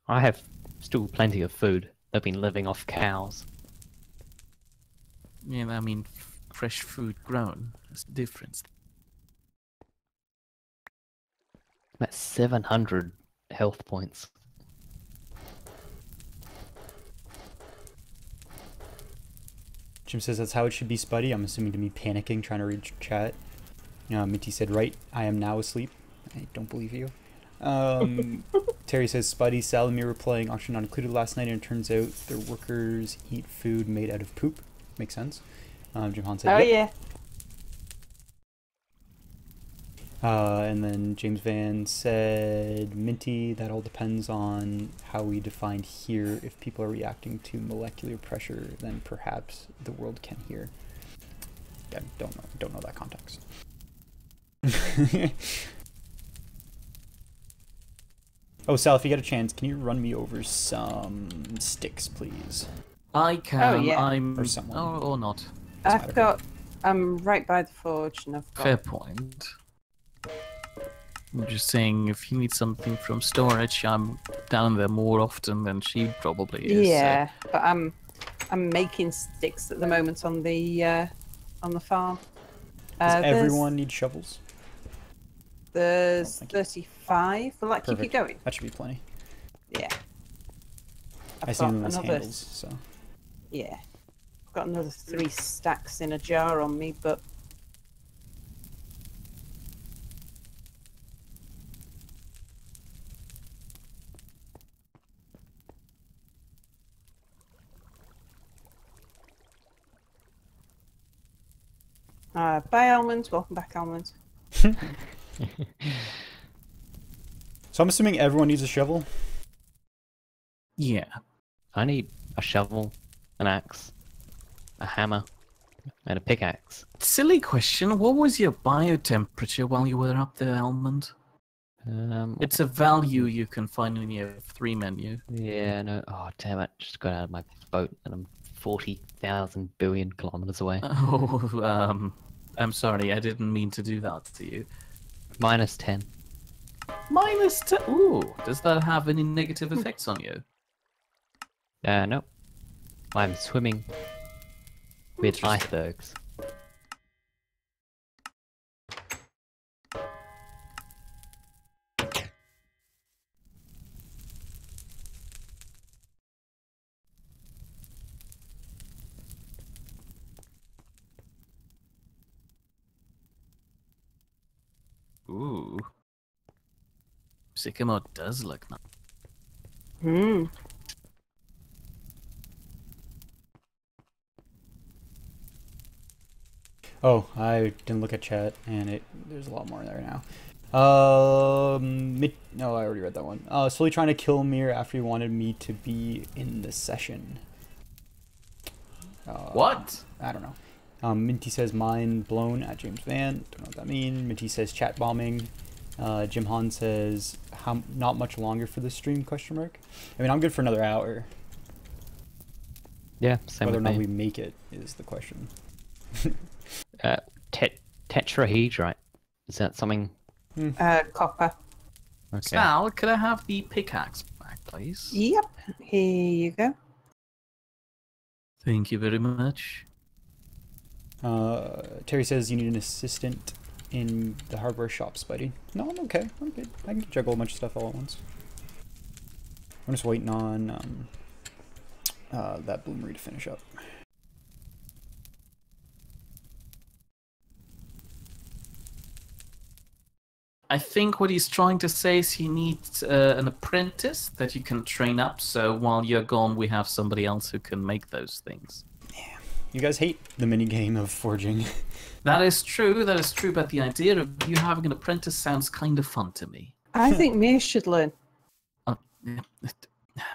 I have still plenty of food. They've been living off cows. Yeah, I mean, fresh food grown. That's the difference. I'm at 700 health points. Jim says that's how it should be, Spuddy. I'm assuming to me panicking, trying to read chat. Minty said, right, I am now asleep. I don't believe you. Terry says, Spuddy, Salamir were playing Auction Not Included last night, and it turns out their workers eat food made out of poop. Makes sense. Jim Han said, Oh, yep. yeah. And then James Van said, Minty, that all depends on how we define here. If people are reacting to molecular pressure, then perhaps the world can hear. I don't know that context. Oh, Sal, if you get a chance, can you run me over some sticks, please? I can. Oh, yeah. I'm. Or someone. Or not. I've got. I'm right by the forge, and I've got. Fair point. I'm just saying, if you need something from storage, I'm down there more often than she probably is. Yeah, but I'm making sticks at the moment on the farm. Does everyone need shovels? There's Oh, thank you. 35. Will that keep you Perfect. going? That should be plenty. Yeah. I see them as handles, so. Yeah. I've got another 3 stacks in a jar on me, but. Bye, Almonds. Welcome back, Almonds. So I'm assuming everyone needs a shovel? Yeah. I need a shovel, an axe, a hammer, and a pickaxe. Silly question. What was your biotemperature while you were up there, Almond? It's a value you can find in your 3 menu. Yeah, no. Oh, damn it. Just got out of my boat and I'm 40,000 billion kilometers away. Oh, I'm sorry. I didn't mean to do that to you. -10. -10. Ooh, does that have any negative effects on you? No. I'm swimming with Interesting. icebergs. Ooh. Sycamore does look nice. Hmm. Oh, I didn't look at chat, and there's a lot more there now. No, I already read that one. Slowly trying to kill Mir after he wanted me to be in the session. What? I don't know. Minty says mind blown at James Van. Don't know what that means. Minty says chat bombing. Jim Han says how not much longer for the stream? Question mark. I mean, I'm good for another hour. Yeah, same Whether or with not me. we make it is the question. Tetrahedrite. Is that something? Copper. Okay. Sal, could I have the pickaxe back, please? Yep. Here you go. Thank you very much. Terry says you need an assistant in the hardware shop, Spidey. No, I'm okay. I'm good. I can juggle a bunch of stuff all at once. I'm just waiting on that bloomery to finish up. I think what he's trying to say is he needs an apprentice that you can train up, so while you're gone, we have somebody else who can make those things. Yeah. You guys hate the minigame of forging. That is true, but the idea of you having an apprentice sounds kind of fun to me. I think Mia should learn.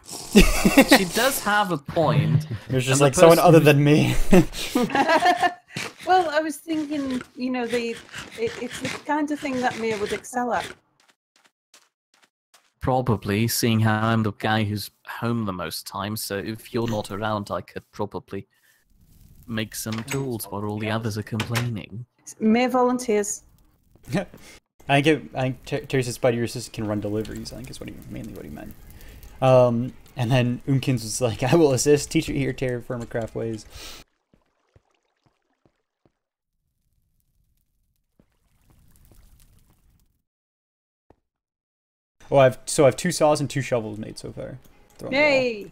She does have a point. There's just And the like someone person other who's- than me. Well, I was thinking, you know, it's the kind of thing that Mia would excel at. Probably, seeing how I'm the guy who's home the most time, so if you're not around, I could probably make some tools while all the others are complaining. Mia volunteers. I think Terry says Spidey, your assistant can run deliveries. I think is mainly what he meant. And then Umkins was like, I will assist. Teacher here, Terrafirmacraft ways. Oh, I have 2 saws and 2 shovels made so far. Throw 'em in the wall. Yay!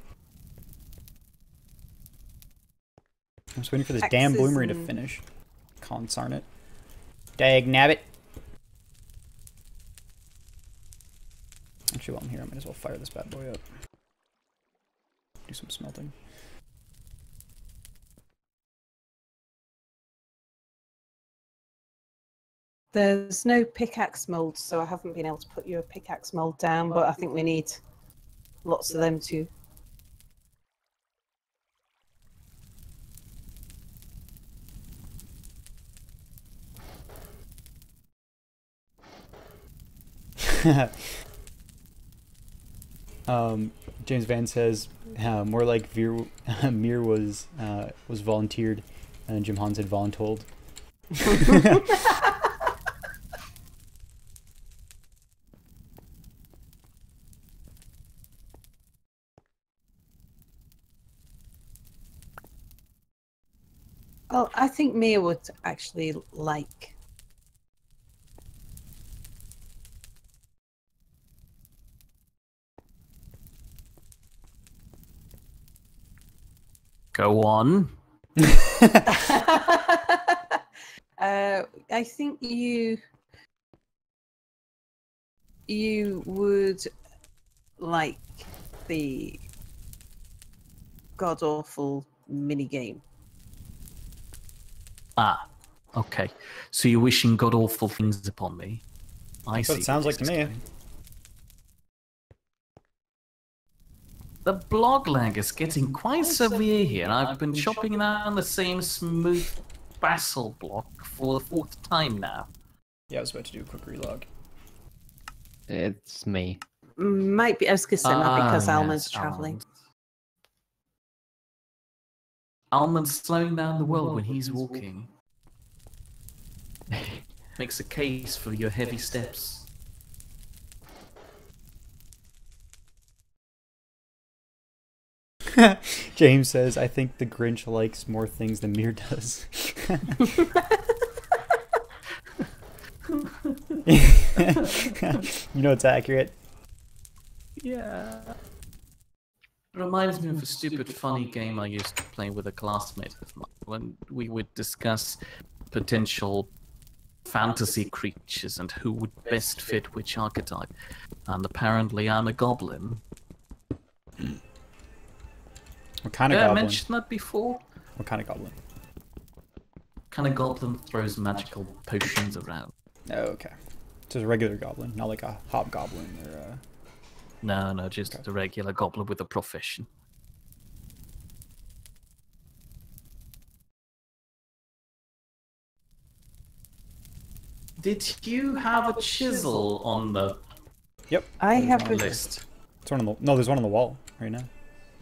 I'm just waiting for this Axes damn bloomery to and- finish. Consarn it. Dag nabbit. Actually, while I'm here, I might as well fire this bad boy up. Do some smelting. There's no pickaxe mold, so I haven't been able to put your pickaxe mold down, but I think we need lots of them too. James Van says more like Mir was volunteered, and Jim Hans had voluntold. Well, I think Mia would actually like. Go on. I think you would like the god awful mini game. Ah, okay. So you're wishing god-awful things upon me. I That's what see. it sounds like to this is me. going. The blog lag is getting quite severe here. I've been chopping down the same smooth basalt block for the 4th time now. Yeah, I was about to do a quick relog. It's me. Might be, I was going to say, might because Ah, Almond's yes, travelling. Almond's slowing down the world when he's walking. Makes a case for your heavy steps. James says, I think the Grinch likes more things than Mir does. You know it's accurate. Yeah. Reminds me of a stupid funny game I used to play with a classmate of mine when we would discuss potential fantasy creatures and who would best fit which archetype. And apparently I'm a goblin. What kind of Did I goblin? mention that before? What kind of goblin? Kind of goblin throws magical potions around. Oh, okay. So it's a regular goblin, not like a hobgoblin or a... No, just a regular goblin with a profession. Did you have a chisel on the Yep. I have a list? It's one on the... No, there's one on the wall right now.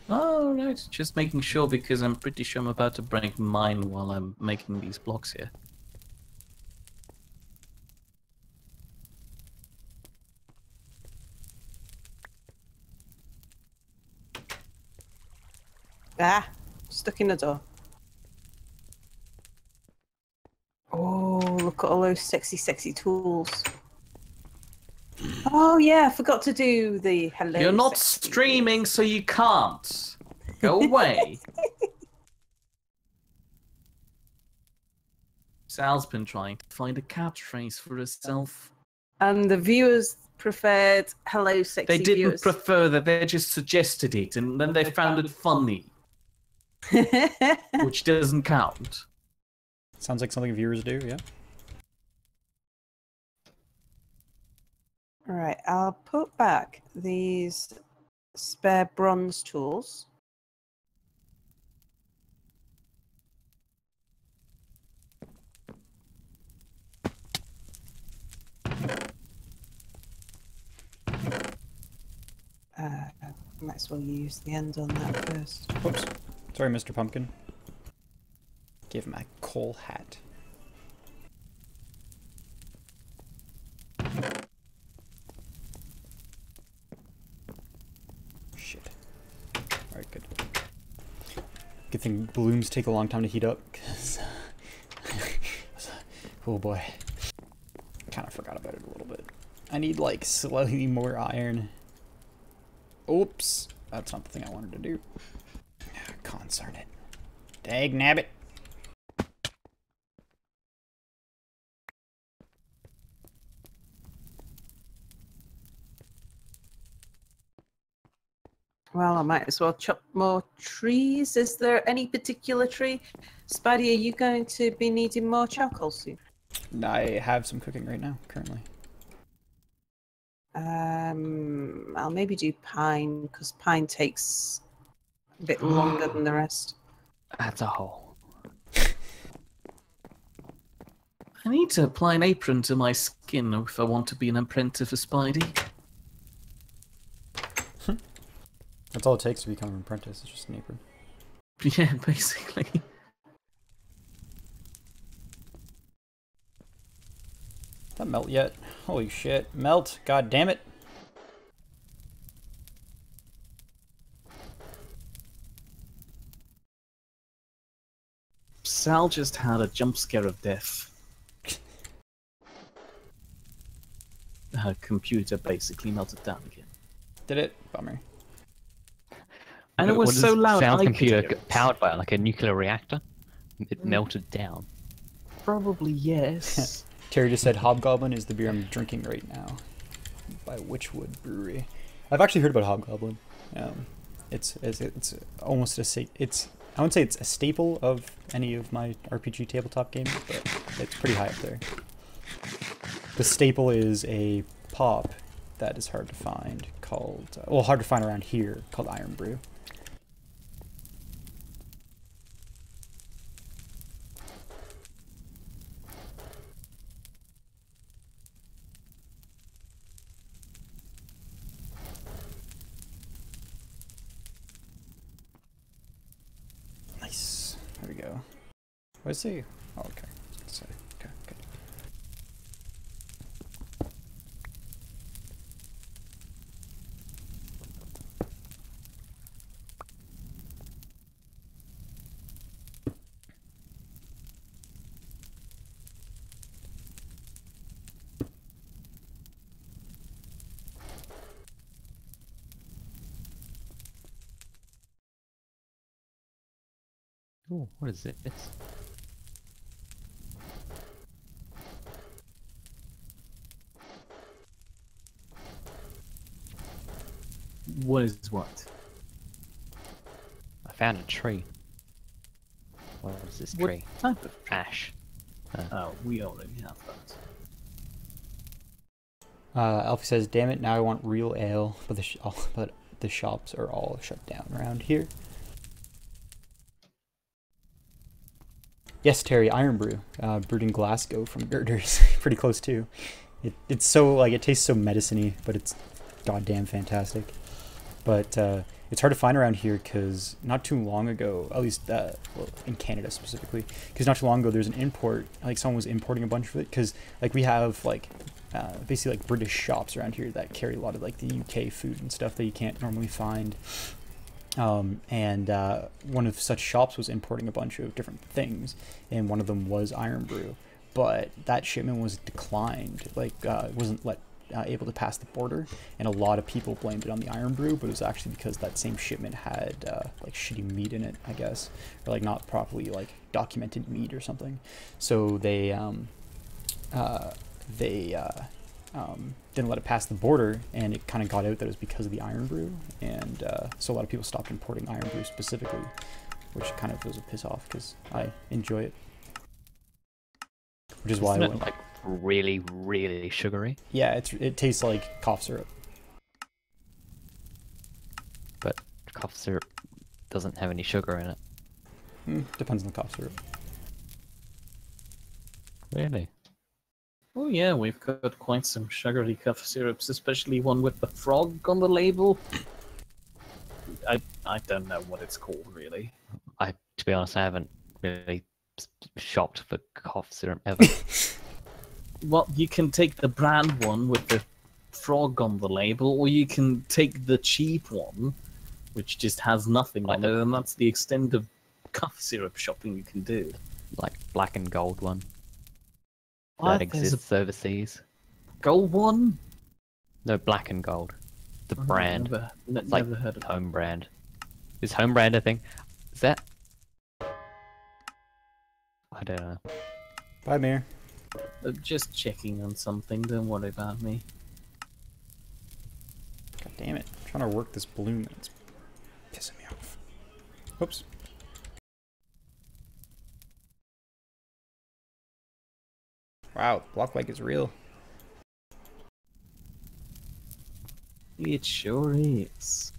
Oh, right. Just making sure because I'm pretty sure I'm about to break mine while I'm making these blocks here. stuck in the door. Oh, look at all those sexy tools. Oh yeah, I forgot to do the hello. You're not sexy streaming, so you can't. Go away. Sal's been trying to find a catchphrase for herself. And the viewers preferred hello sexy They didn't viewers. prefer that, they just suggested it, and then they found it funny, which doesn't count. Sounds like something viewers do, yeah. Alright, I'll put back these spare bronze tools. Might as well use the end on that first. Whoops. Sorry, Mr. Pumpkin. Give him a coal hat. Shit. Alright, good. Good thing balloons take a long time to heat up, because... oh boy. Kind of forgot about it a little bit. I need, like, slightly more iron. Oops. That's not the thing I wanted to do. Consarn it. Dag nabbit. Well, I might as well chop more trees. Is there any particular tree? Spidey, are you going to be needing more charcoal soon? I have some cooking right now, currently. I'll maybe do pine, because pine takes a bit longer than the rest. That's a hole. I need to apply an apron to my skin if I want to be an apprentice for Spidey. That's all it takes to become an apprentice, it's just an apron. Yeah, basically. That melt yet? Holy shit. Melt, god damn it. Sal just had a jump scare of death. Her computer basically melted down again. Did it? Bummer. And it What was so is loud. Sal's I computer could hear it. powered by like a nuclear reactor? It melted down. Probably yes. Terry just said Hobgoblin is the beer I'm drinking right now. By Witchwood Brewery. I've actually heard about Hobgoblin. It's almost I wouldn't say it's a staple of any of my RPG tabletop games, but it's pretty high up there. The staple is a pop that is hard to find called, well, hard to find around here, called Iron Brew. Nice. There we go. What is he? Oh, okay. Sorry. Okay, good. Ooh, what is it? What is what? I found a tree. What is this What tree? type of tree? Ash. Oh, we already have that. Alfie says, "Damn it! Now I want real ale, but but the shops are all shut down around here." Yes, Terry, Iron Brew, brewed in Glasgow from Girders, pretty close too. It's so like it tastes so medicine-y, but it's goddamn fantastic. But it's hard to find around here because not too long ago, at least well, in Canada specifically, because not too long ago there's an import, like someone was importing a bunch of it, because like we have like basically like British shops around here that carry a lot of like the UK food and stuff that you can't normally find. And one of such shops was importing a bunch of different things, and one of them was Iron Brew, but that shipment was declined, like wasn't able to pass the border, and a lot of people blamed it on the Iron Brew, but it was actually because that same shipment had like shitty meat in it, I guess, or like not properly like documented meat or something. So they didn't let it pass the border, and it kind of got out that it was because of the Iron Brew, and so a lot of people stopped importing Iron Brew specifically, which kind of was a piss off because I enjoy it, which is why I Isn't went it like really, really sugary? Yeah, it tastes like cough syrup. But cough syrup doesn't have any sugar in it. Depends on the cough syrup. Really? Oh yeah, we've got quite some sugary cough syrups, especially one with the frog on the label. I don't know what it's called really. To be honest, I haven't really shopped for cough syrup ever. Well, you can take the brand one with the frog on the label, or you can take the cheap one, which just has nothing on it, and that's the extent of cough syrup shopping you can do. Like black and gold one. What? That There's exists overseas. Gold one? No, black and gold. The brand. Never Like heard of it. home brand. Is home brand a thing? Is that? I don't know. Bye, Mayor. Just checking on something, don't worry about me. God damn it. I'm trying to work this balloon and it's pissing me off. Oops. Wow, block leg is real. It sure is.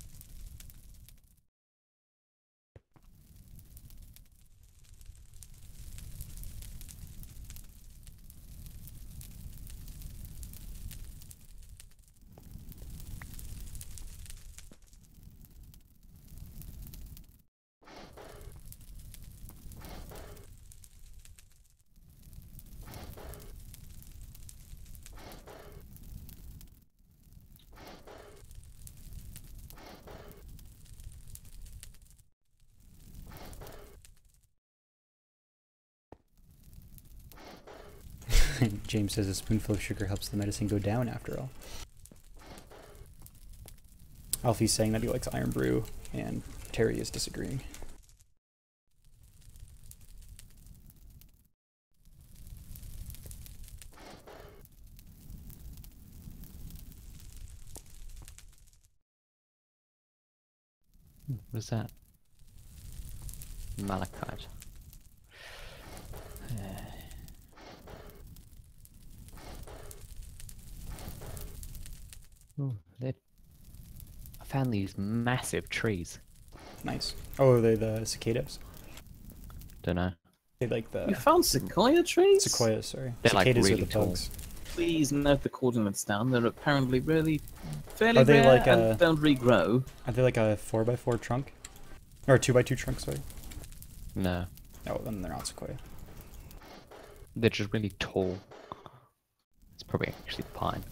James says a spoonful of sugar helps the medicine go down after all. Alfie's saying that he likes Iron Brew, and Terry is disagreeing. What is that? Malachite. Ooh, I found these massive trees. Nice. Oh, are they the cicadas? Don't know. They like the You found sequoia trees? sequoias, sorry. They're, like, Cicadas really are the tall. bugs. Please note the coordinates down. They're apparently fairly Are they rare like and don't regrow. Are they like a 4x4 trunk? Or a 2x2 trunk, sorry. No, Oh, then they're not sequoia. they're just really tall. It's probably actually pine.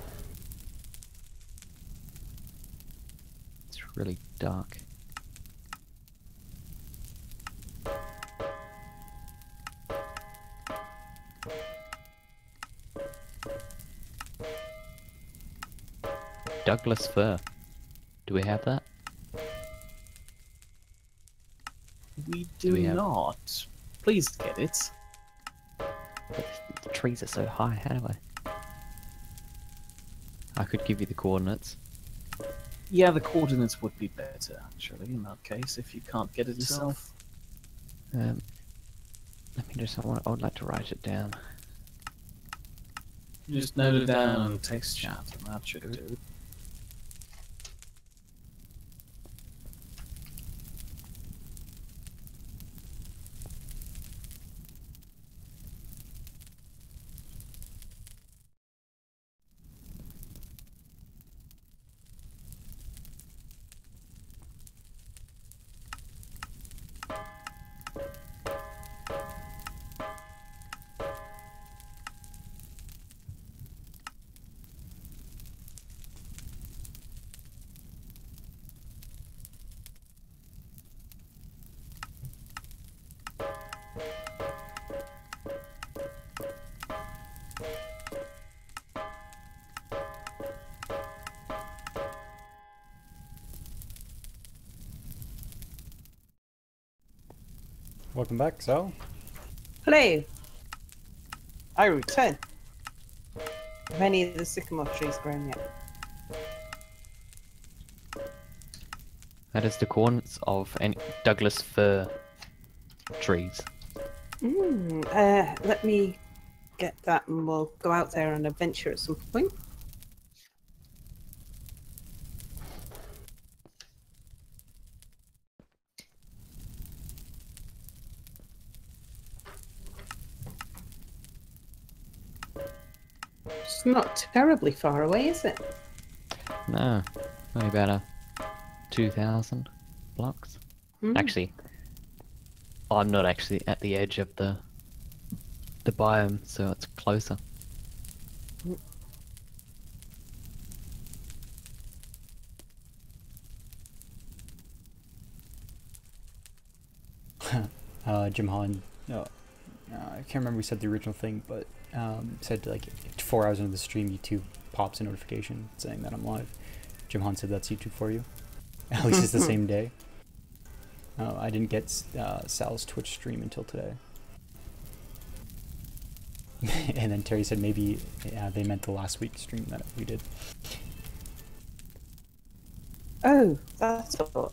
It's really dark. Douglas fir. Do we have that? We Do do we have- not. Please get it. But the trees are so high, how do I? I could give you the coordinates. Yeah, the coordinates would be better, actually, in that case, if you can't get it yourself. Let me just. I would like to write it down. Just note it down in text chat, and that should do it. Welcome back, Sal. Hello. I return. Have any of the sycamore trees grown yet? That is the coordinates of any Douglas fir trees. Let me get that and we'll go out there on an adventure at some point. It's not terribly far away, is it? No, only about 2,000 blocks. Actually, I'm not actually at the edge of the biome, so it's closer. Jim Holland, I can't remember who said the original thing, but said like 4 hours into the stream, YouTube pops a notification saying that I'm live. Jim Holland said that's YouTube for you. At least it's the same day. I didn't get Sal's Twitch stream until today. And then Terry said maybe they meant the last week stream that we did. Oh, that's all.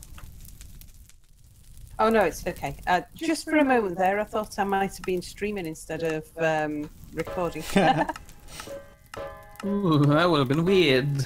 Oh no, it's okay. Just for a moment there, I thought I might have been streaming instead of recording. Ooh, that would have been weird.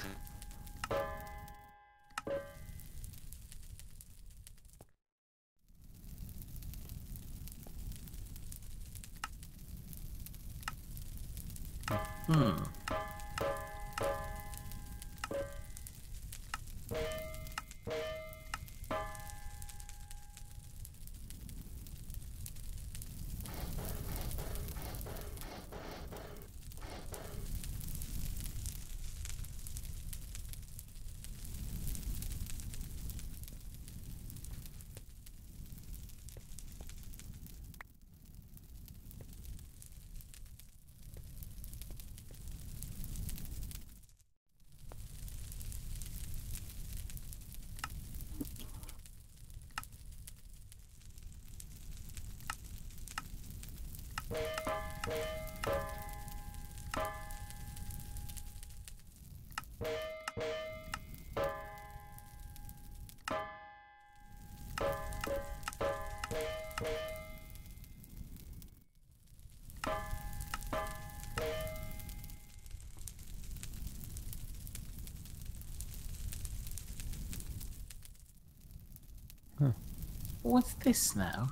What's this now?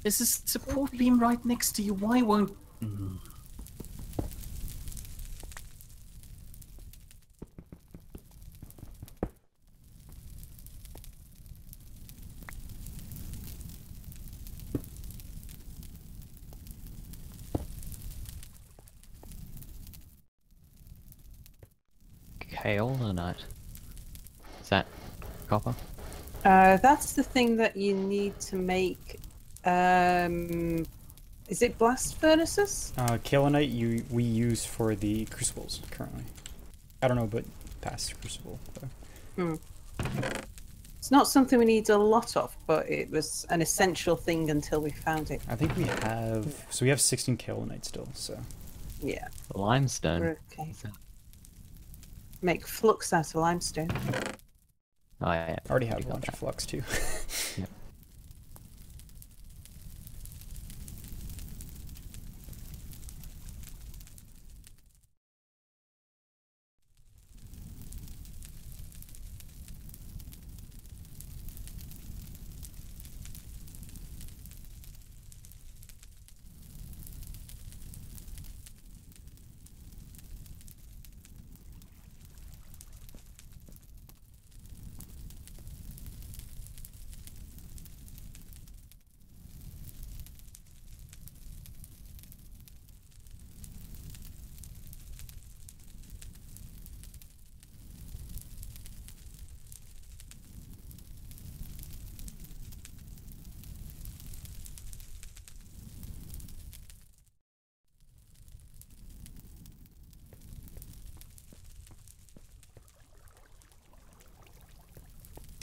There's a support beam right next to you. Why won't... Kaolinite. Is that copper? That's the thing that you need to make. Is it blast furnaces? Kaolinite we use for the crucibles currently. I don't know, but past crucible. Though. It's not something we need a lot of, but it was an essential thing until we found it. I think we have. So we have 16 kaolinite still. So. Yeah. Limestone. We're okay. make flux out of limestone. Oh yeah. I already have you a got bunch of that. flux too. Yep.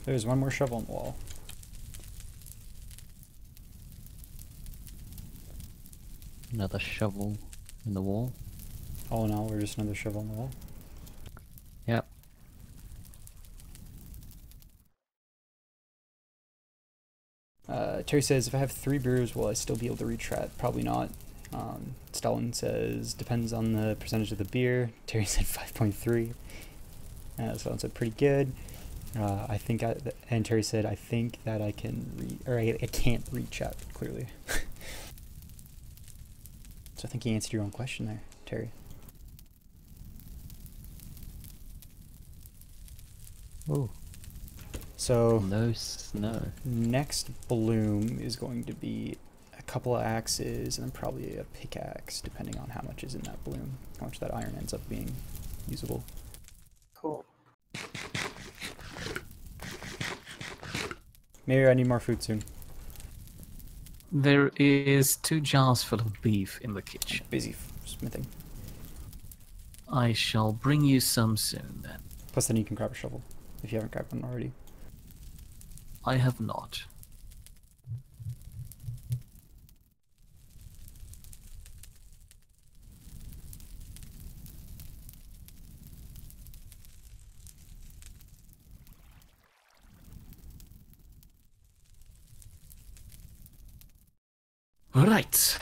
There's one more shovel on the wall. Another shovel in the wall. All in all, we're just another shovel on the wall. Yep. Terry says, if I have 3 beers, will I still be able to reach rat? Probably not. Stalin says, depends on the percentage of the beer. Terry said 5.3. Stalin said, pretty good. And Terry said, I think that I can I can't read chat clearly. So I think you answered your own question there, Terry. Ooh. So No snow. next bloom is going to be a couple of axes and then probably a pickaxe, depending on how much is in that bloom, how much that iron ends up being usable. Cool. Maybe I need more food soon. There is 2 jars full of beef in the kitchen. Busy smithing. I shall bring you some soon then. Plus then you can grab a shovel, if you haven't grabbed one already. I have not. Right.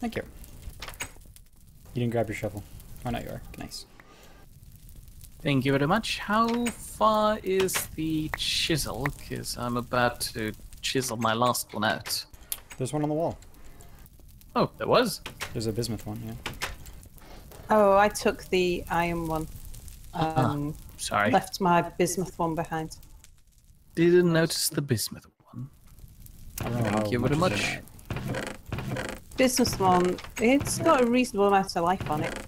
Thank you. You didn't grab your shovel. Oh, no, you are. Nice. Thank you very much. How far is the chisel? Because I'm about to chisel my last one out. There's one on the wall. Oh, there was? There's a bismuth one, yeah. Oh, I took the iron one. Sorry. Left my bismuth one behind. Didn't notice the bismuth one. I don't know Thank how you very much is much. in that. Bismuth one, it's got a reasonable amount of life on it.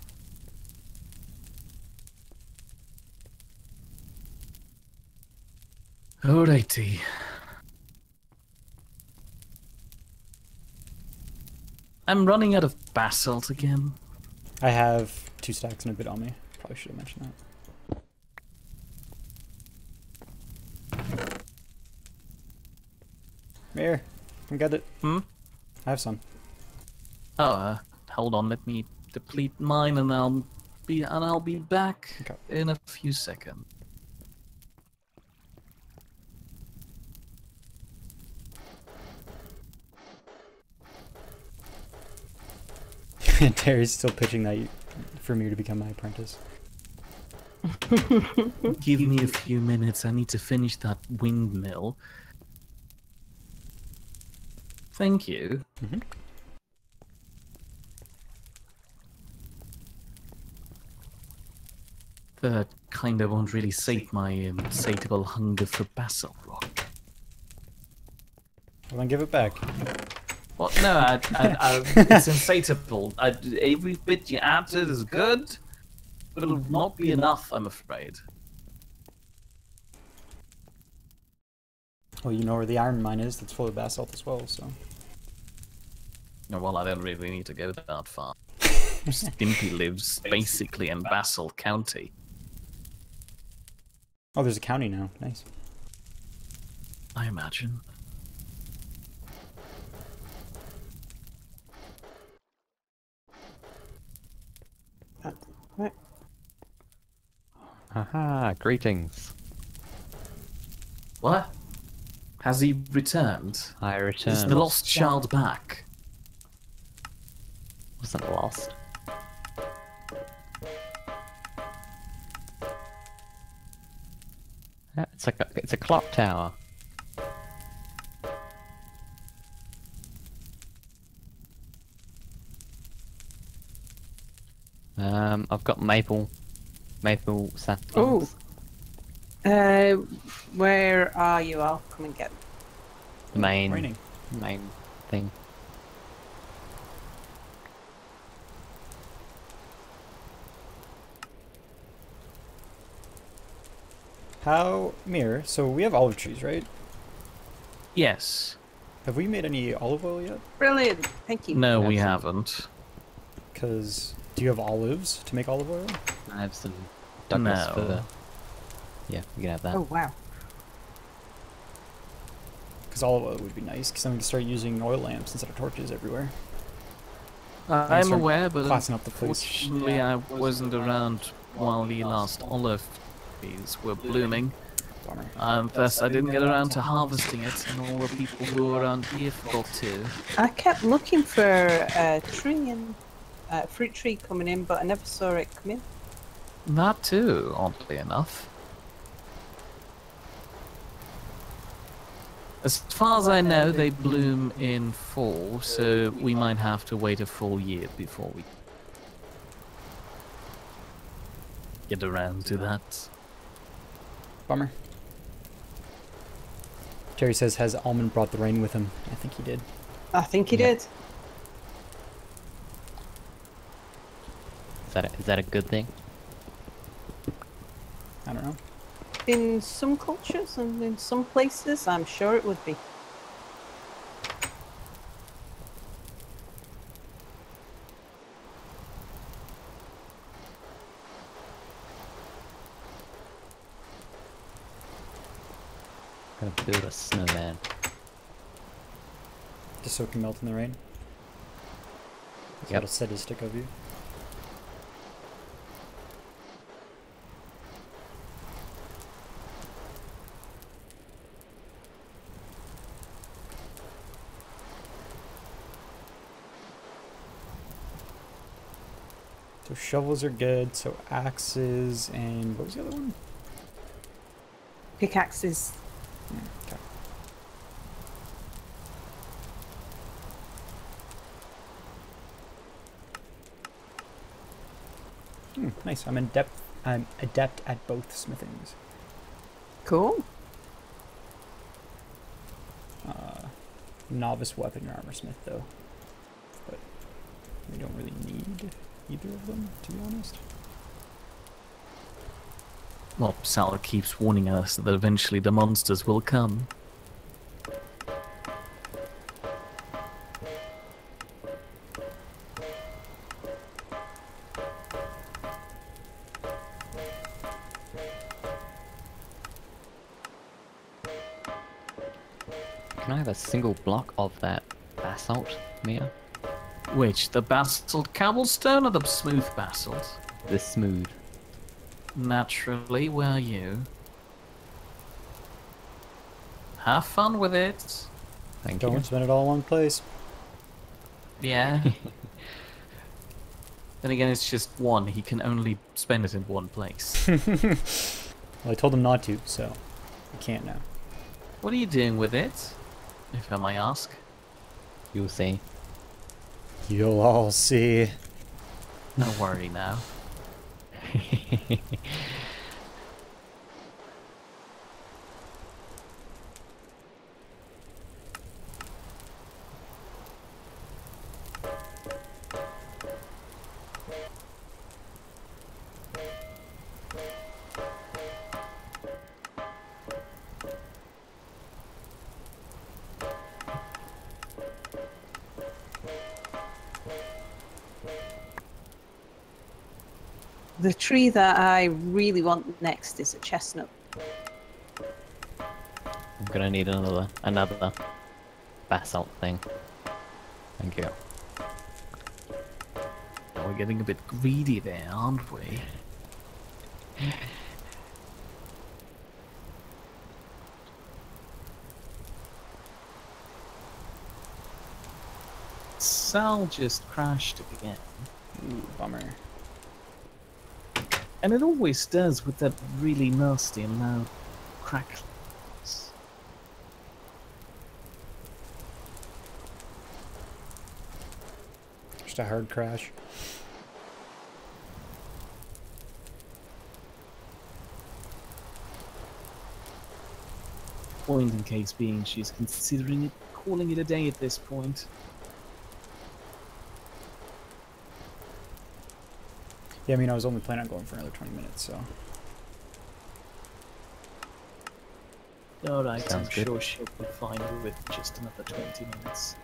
Alrighty. I'm running out of basalt again. I have 2 stacks and a bit on me. Probably should have mentioned that. Here, come get it. Hmm? I have some. Oh, hold on. Let me deplete mine, and I'll be back Okay. in a few seconds. Terry's still pitching that for me to become my apprentice. Give me a few minutes. I need to finish that windmill. Thank you. Mhm. That kind of won't really sate my insatiable hunger for basalt rock. Well, then give it back. Well, no, it's insatiable. Every bit you add to it is good, but it'll not be enough, I'm afraid. Well, you know where the iron mine is. That's full of basalt as well. So. Well, I don't really need to go that far. Stimpy lives basically in Basalt County. Oh, there's a county now. Nice. I imagine. Right. Haha, greetings. What? Has he returned? I Is returned. the lost child back? Wasn't lost. Yeah, it's a clock tower. I've got maple saplings. Where are you? I'll come and get. Raining. Main thing. How, Mir? So we have olive trees, right? Yes. Have we made any olive oil yet? Brilliant. Thank you. No, we Absolutely. haven't. Because do you have olives to make olive oil? I have some Douglas No. fir. Yeah, you can have that. Oh wow. Because olive oil would be nice. Because then we can start using oil lamps instead of torches everywhere. I'm start aware, but classing up the place. unfortunately I wasn't around while the last olive trees were blooming. Bummer. Thus, I didn't get around to harvesting it, and all the people who were around here forgot to. I kept looking for a tree and fruit tree coming in, but I never saw it come in. That too, oddly enough. As far as I know, they bloom in fall, so we might have to wait a full year before we get around to that. Bummer. Terry says, has Almond brought the rain with him? I think he did. I think he Yeah. did. Is that a good thing? I don't know. In some cultures and in some places, I'm sure it would be. I'm gonna build a snowman. Just so it can melt in the rain. It's a Yep. little sadistic of you. So shovels are good, so axes, and what was the other one? Pickaxes. Okay. Nice. I'm adept at both smithings. Cool. Novice weapon or armor smith though. But we don't really need either of them, to be honest. Well, Sal keeps warning us that eventually the monsters will come. Can I have a single block of that basalt, Mia? Which, the basalt cobblestone or the smooth basalt? The smooth. Naturally, were you? Have fun with it. Thank Don't you. spend it all in one place. Yeah. Then again, it's just one. He can only spend it in one place. Well, I told him not to, so he can't now. What are you doing with it, if I may ask? You'll see. You'll all see. Don't worry now. The tree that I really want next is a chestnut. I'm gonna need another basalt thing. Thank you. Now we're getting a bit greedy there, aren't we? Sal just crashed again. Ooh, bummer. And it always does with that really nasty and loud cracklings. Just a hard crash. Point in case being she's considering it, calling it a day at this point. Yeah, I mean, I was only planning on going for another 20 minutes, so. Alright, Sounds I'm good. sure she'll be fine with just another 20 minutes.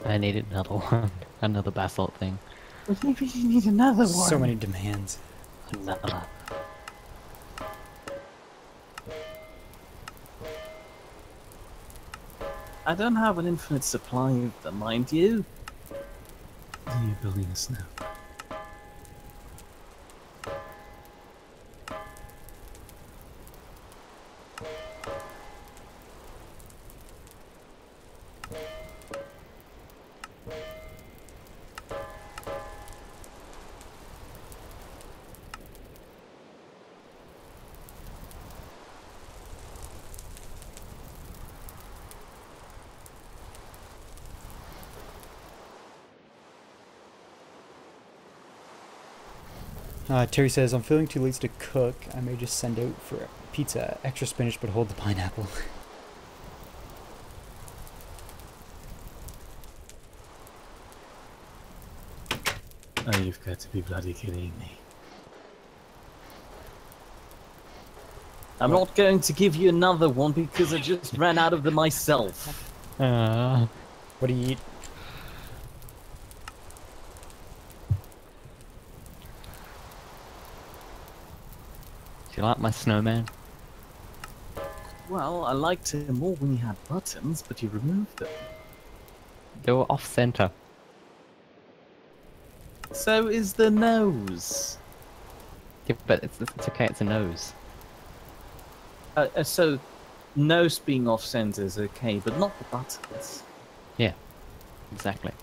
I needed another one. Another basalt thing. Maybe you need another one. So many demands. Another. I don't have an infinite supply of them, mind you. You're building this now. Terry says, I'm feeling too late to cook. I may just send out for pizza. Extra spinach, but hold the pineapple. Oh, you've got to be bloody kidding me. I'm not going to give you another one because I just ran out of them myself. Uh, What do you eat? do you like my snowman? Well, I liked him more when he had buttons, but you removed them. They were off center. So is the nose. Yeah, but it's okay. It's a nose. So, nose being off center is okay, but not the buttons. Yeah, exactly.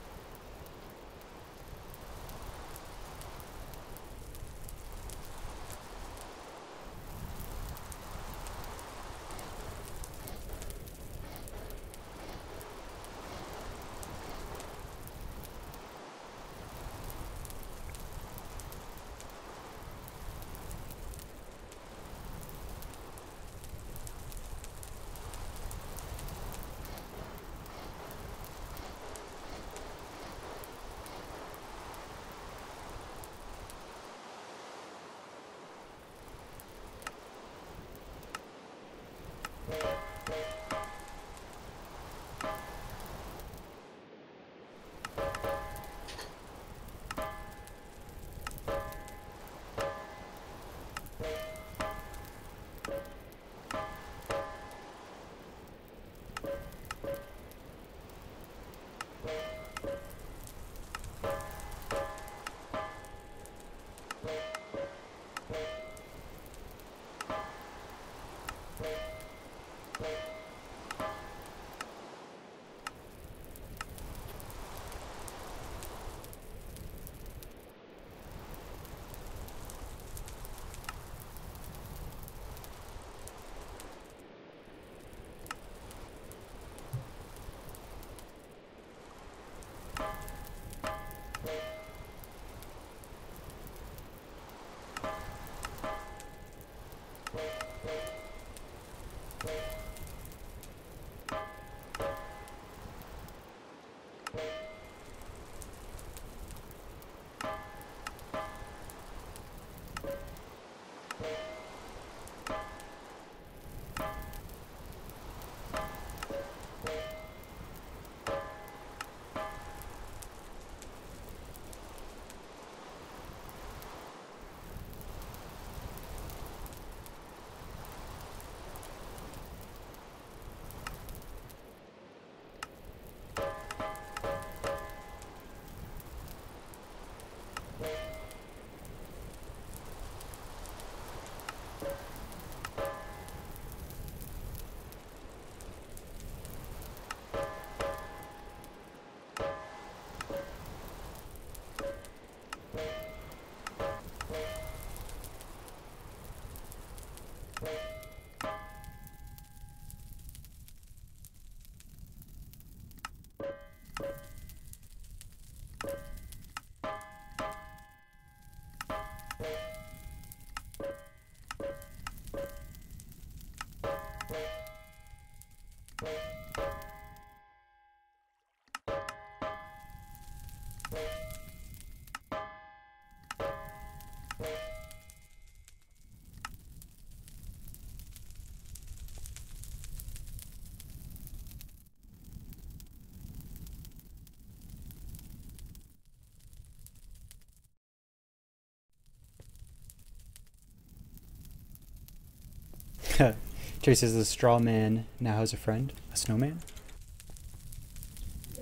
Terry says the straw man now has a friend, a snowman.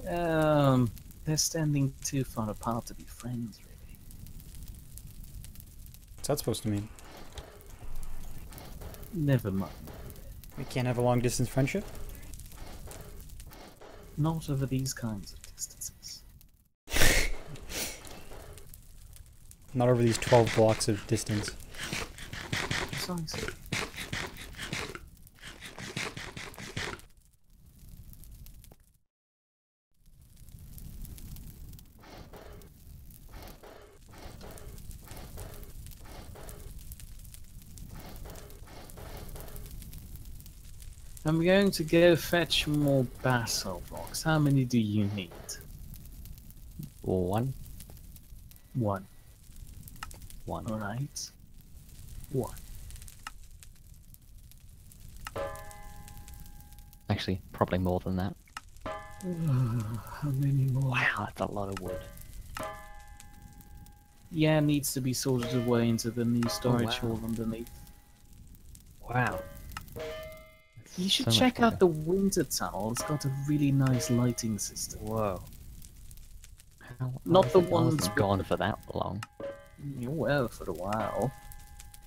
They're standing too far apart to be friends, really. What's that supposed to mean? Never mind. We can't have a long distance friendship? Not over these kinds of distances. Not over these 12 blocks of distance. Precisely. I'm going to go fetch more basalt rocks. How many do you need? 1. One. 1. Alright. One. Actually, probably more than that. How many more? Wow, that's a lot of wood. Yeah, needs to be sorted away into the new storage wow. hall underneath. Wow. You should So much check out wood. the winter tunnel. It's got a really nice lighting system. Whoa. How, Not how is the it I wasn't ones with gone the- for that long. Well, for a while.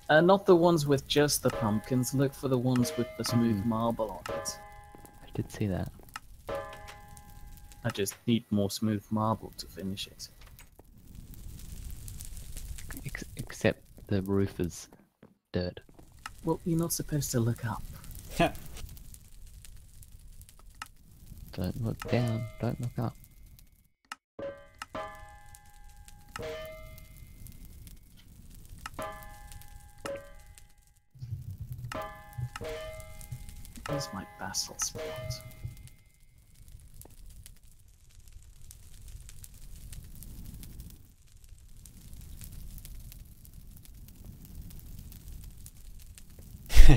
Not the ones with just the pumpkins. Look for the ones with the smooth marble on it. I did see that. I just need more smooth marble to finish it. Except the roof is dirt. Well, you're not supposed to look up. Don't look down, don't look up. Where's my basalt spot?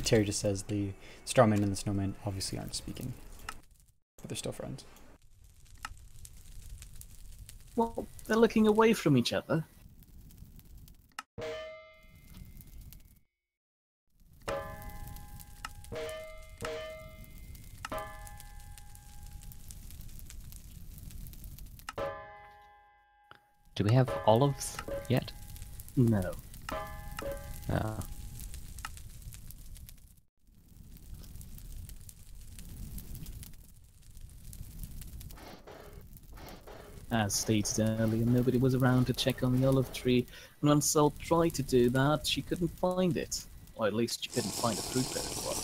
Terry just says the strawman and the snowman obviously aren't speaking, but they're still friends. Well, they're looking away from each other. Do we have olives yet? No. Ah. As stated earlier, nobody was around to check on the olive tree, and when Sol tried to do that, she couldn't find it. Or at least she couldn't find a fruit-bearing one.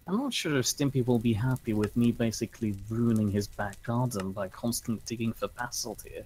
I'm not sure if Stimpy will be happy with me basically ruining his back garden by constantly digging for basalt here.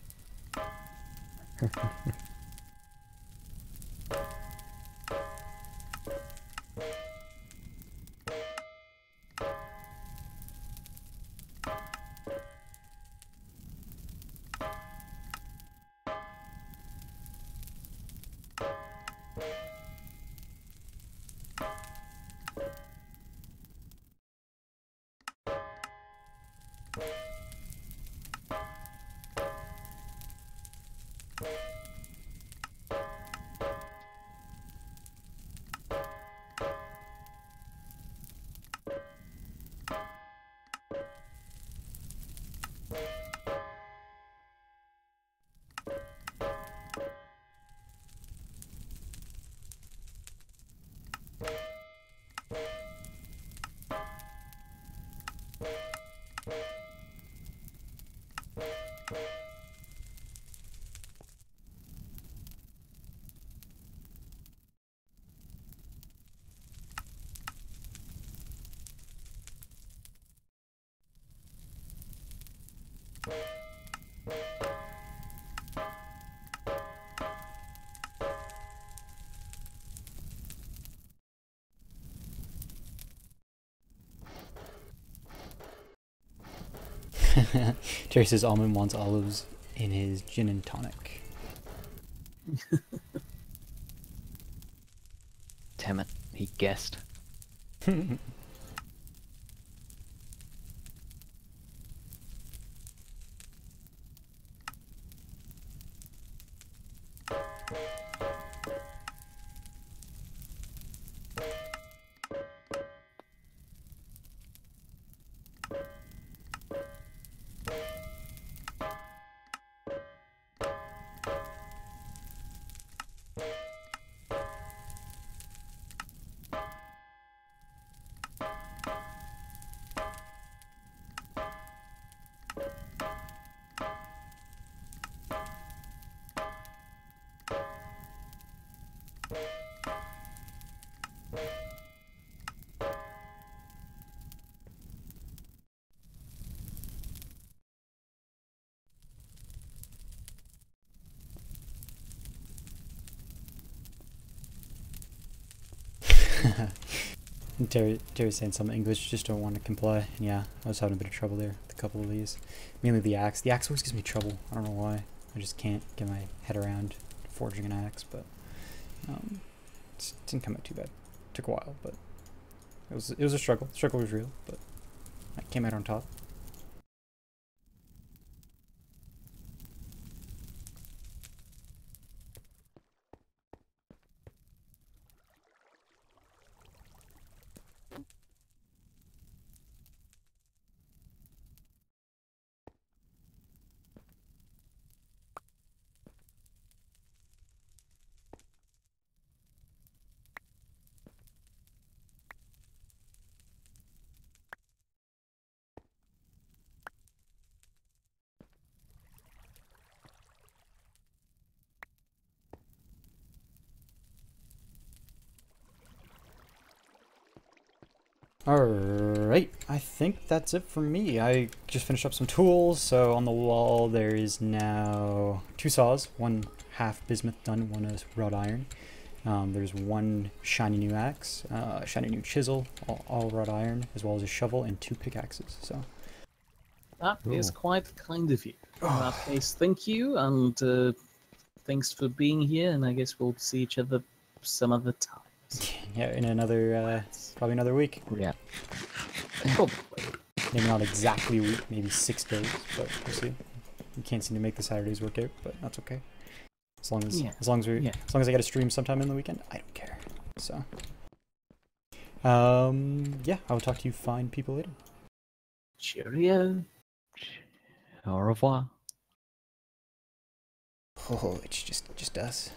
Terry says Almond wants olives in his gin and tonic. Damn it, he guessed. Terry's saying some English, just don't want to comply. And yeah, I was having a bit of trouble there with a couple of these. Mainly the axe. The axe always gives me trouble. I don't know why. I just can't get my head around forging an axe, but it didn't come out too bad. Took a while, but it was a struggle. The struggle was real, but I came out on top. Alright, I think that's it for me. I just finished up some tools, so on the wall there is now 2 saws, one half bismuth done, one is wrought iron. There's one shiny new axe, shiny new chisel, all wrought iron, as well as a shovel and 2 pickaxes. So that is quite kind of you. In that case, thank you, and thanks for being here, and I guess we'll see each other some other time. yeah, in another, probably another week. Yeah. Probably. Maybe not exactly a week, maybe 6 days, but we'll see. We can't seem to make the Saturdays work out, but that's okay. As long as as long as I get a stream sometime in the weekend, I don't care. So yeah, I will talk to you fine people later. Cheerio. Au revoir. Oh, it's just us.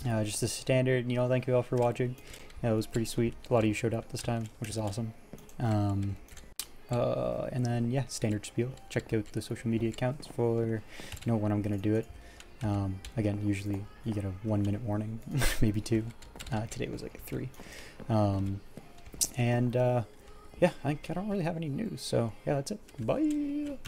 Just the standard, thank you all for watching. It was pretty sweet. A lot of you showed up this time, which is awesome. And then yeah, standard spiel. Check out the social media accounts for when I'm gonna do it. Again, usually you get a 1 minute warning, maybe 2. Today was like a 3. And yeah, I think I don't really have any news. So yeah, that's it. Bye.